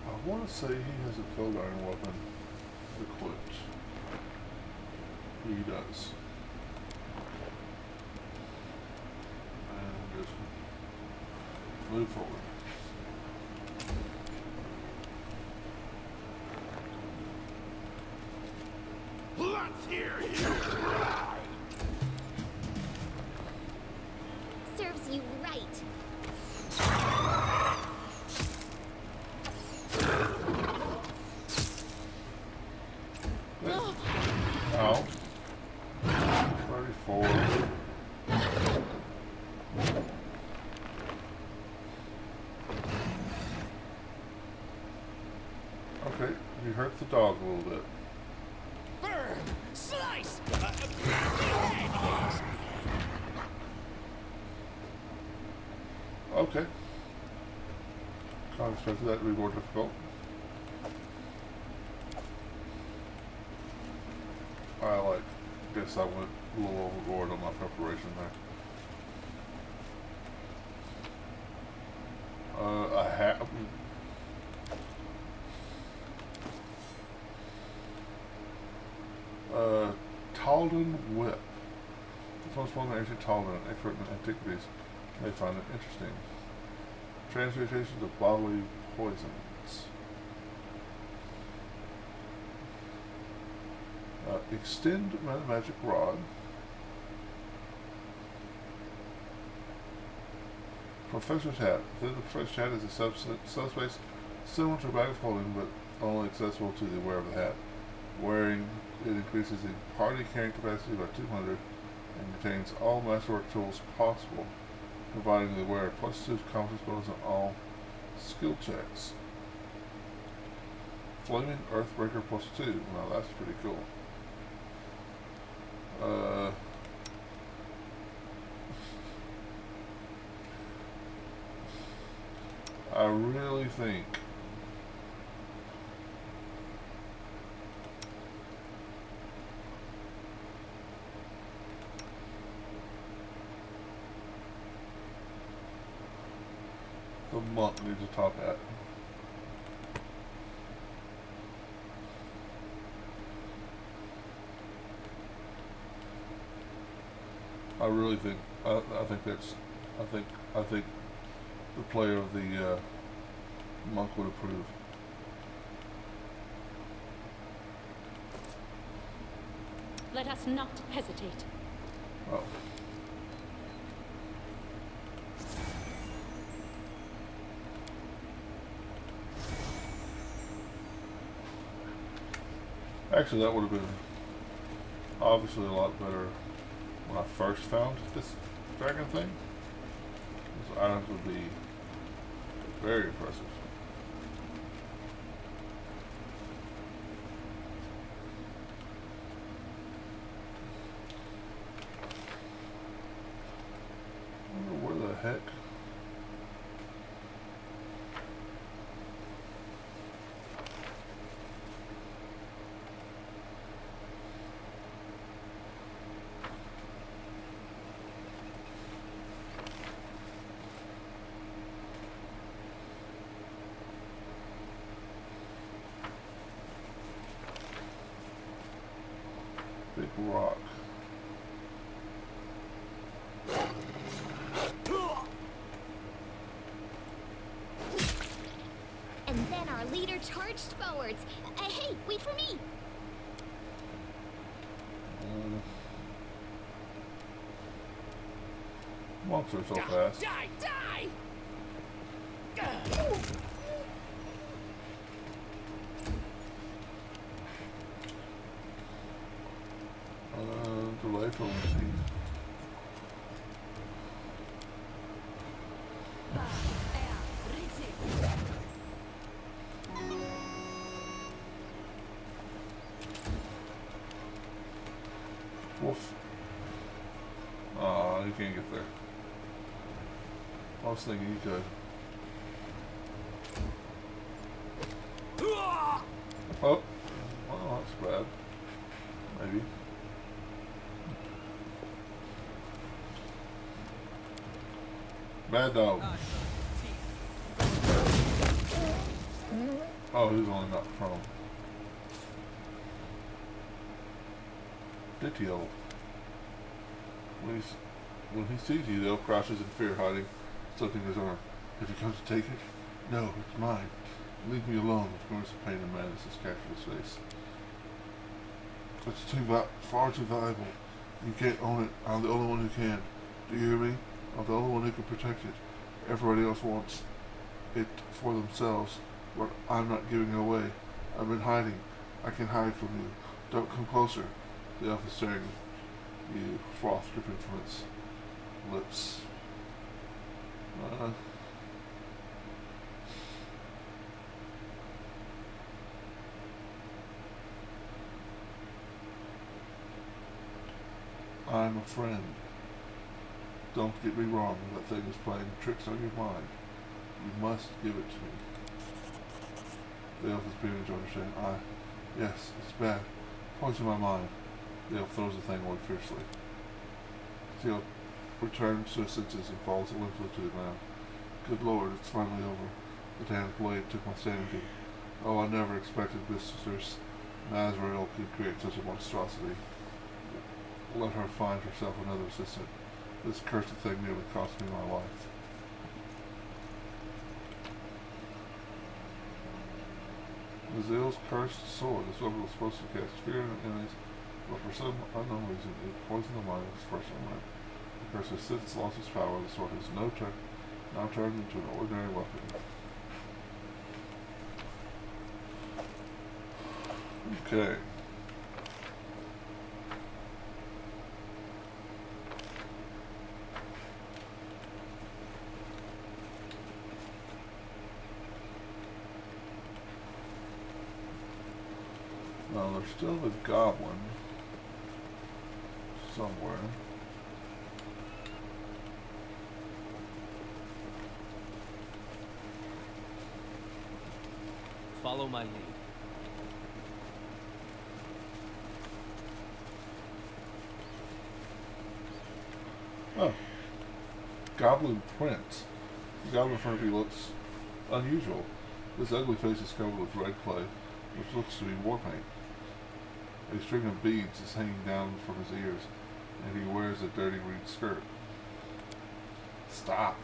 I want to say he has a cold iron weapon. equipped. He does. And just move forward. Let's hear you cry! Serves you right. Ow. 34. Okay, you hurt the dog a little bit. Burn! Slice! Behead! Okay. Kind of expected that to be more difficult. Guess I went a little overboard on my preparation there. I have. Talden Whip. This one's one of ancient Talden, an expert in antiquities, may find it interesting. Transmutation of bodily poisons. Extend magic rod. Professor's hat. Within the professor's hat is a subspace similar to a bag of holding, but only accessible to the wearer of the hat. Wearing it increases the party carrying capacity by 200 and contains all masterwork tools possible, providing the wearer +2 competence bonus on all skill checks. Flaming Earthbreaker +2. Now that's pretty cool. I really think the monk needs a top hat. I really think I think the player of the monk would approve. Let us not hesitate. Oh. Actually, that would have been obviously a lot better when I first found this dragon thing. These items would be very impressive. I wonder where the heck. Big rock. And then our leader charged forwards. Hey, wait for me! Monks are so fast. Die! Die! Delay fluency. Wolf. Aw, you can't get there. I was thinking you could. Oh. Well, that's bad. Maybe. Bad dog. Oh, he's only not prone. Ditty old. When he sees you, the elf crouches in fear, hiding something in his arm. Have you come to take it? No, it's mine. Leave me alone. With grimace of pain and madness has captured his face. It's far too valuable. You can't own it. I'm the only one who can. Do you hear me? I'm the only one who can protect it. Everybody else wants it for themselves, but I'm not giving it away. I've been hiding. I can hide from you. Don't come closer. The elf is staring at you, froth dripping from its lips. I'm a friend. Don't get me wrong, that thing is playing tricks on your mind. You must give it to me. The elf is beginning to understand. Yes, it's bad. Poison my mind. The elf throws the thing away fiercely. The elf returns to his senses and falls limply to the ground. Good Lord, it's finally over. The damned blade took my sanity. Oh, I never expected Mistress Nazrael could create such a monstrosity. Let her find herself another assistant. This cursed thing nearly cost me my life. Azil's cursed sword. This weapon was supposed to cast fear in enemies, but for some unknown reason it poisoned the mind of its first owner. The curse has since lost its power. The sword has now turned into an ordinary weapon. Okay. Now there's still a goblin somewhere. Follow my lead. Oh. Goblin Prince. The goblin in front of you looks unusual. His ugly face is covered with red clay, which looks to be war paint. A string of beads is hanging down from his ears, and he wears a dirty reed skirt. Stop.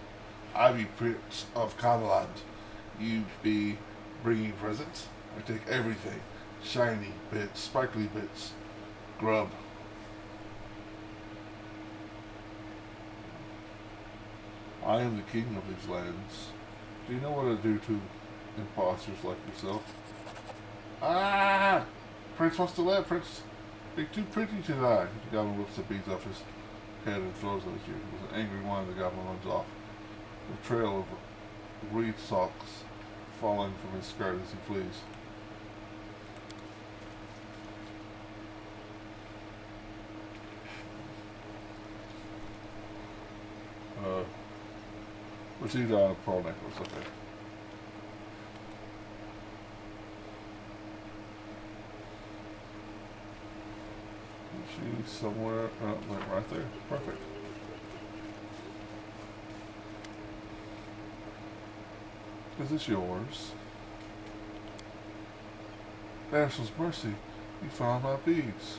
I be Prince of Camelot. You be bringing presents? I take everything. Shiny bits, sparkly bits, grub. I am the king of these lands. Do you know what I do to imposters like yourself? Ah! Prince wants to live. Prince, be too pretty to die. The goblin whips the beads off his head and throws them at you. With an angry whine, the goblin runs off. A trail of reed stalks falling from his skirt as he flees. Received on a pearl necklace, okay. She's somewhere, right there. Perfect. Is this yours? Ashley's mercy, you found my beads.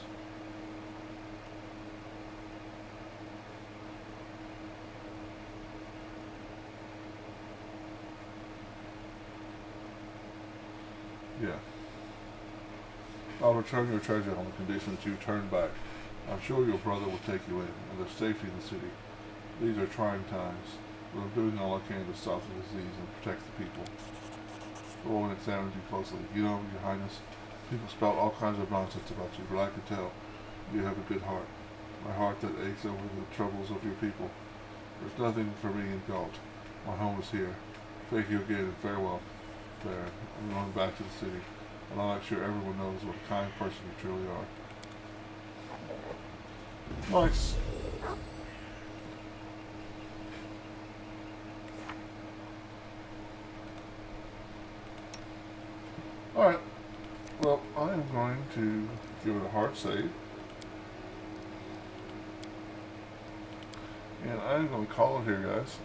Yeah. I'll return your treasure on the condition that you turn back. I'm sure your brother will take you in, and there's safety in the city. These are trying times, but I'm doing all I can to stop the disease and protect the people. The woman examined you closely. You know, Your Highness, people spout all kinds of nonsense about you, but I can tell you have a good heart. My heart that aches over the troubles of your people. There's nothing for me in Galt. My home is here. Thank you again, and farewell, Baron. I'm going back to the city, and I'll make sure everyone knows what a kind person you truly are. Nice. Alright. Well, I am going to give it a hard save. And I'm going to call it here, guys.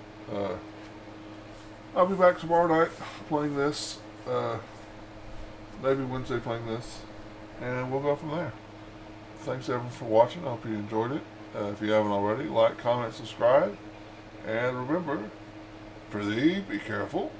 I'll be back tomorrow night playing this. Maybe Wednesday playing this. And we'll go from there. thanks everyone for watching. I hope you enjoyed it. If you haven't already, like, comment, subscribe. And remember, prithee, be careful.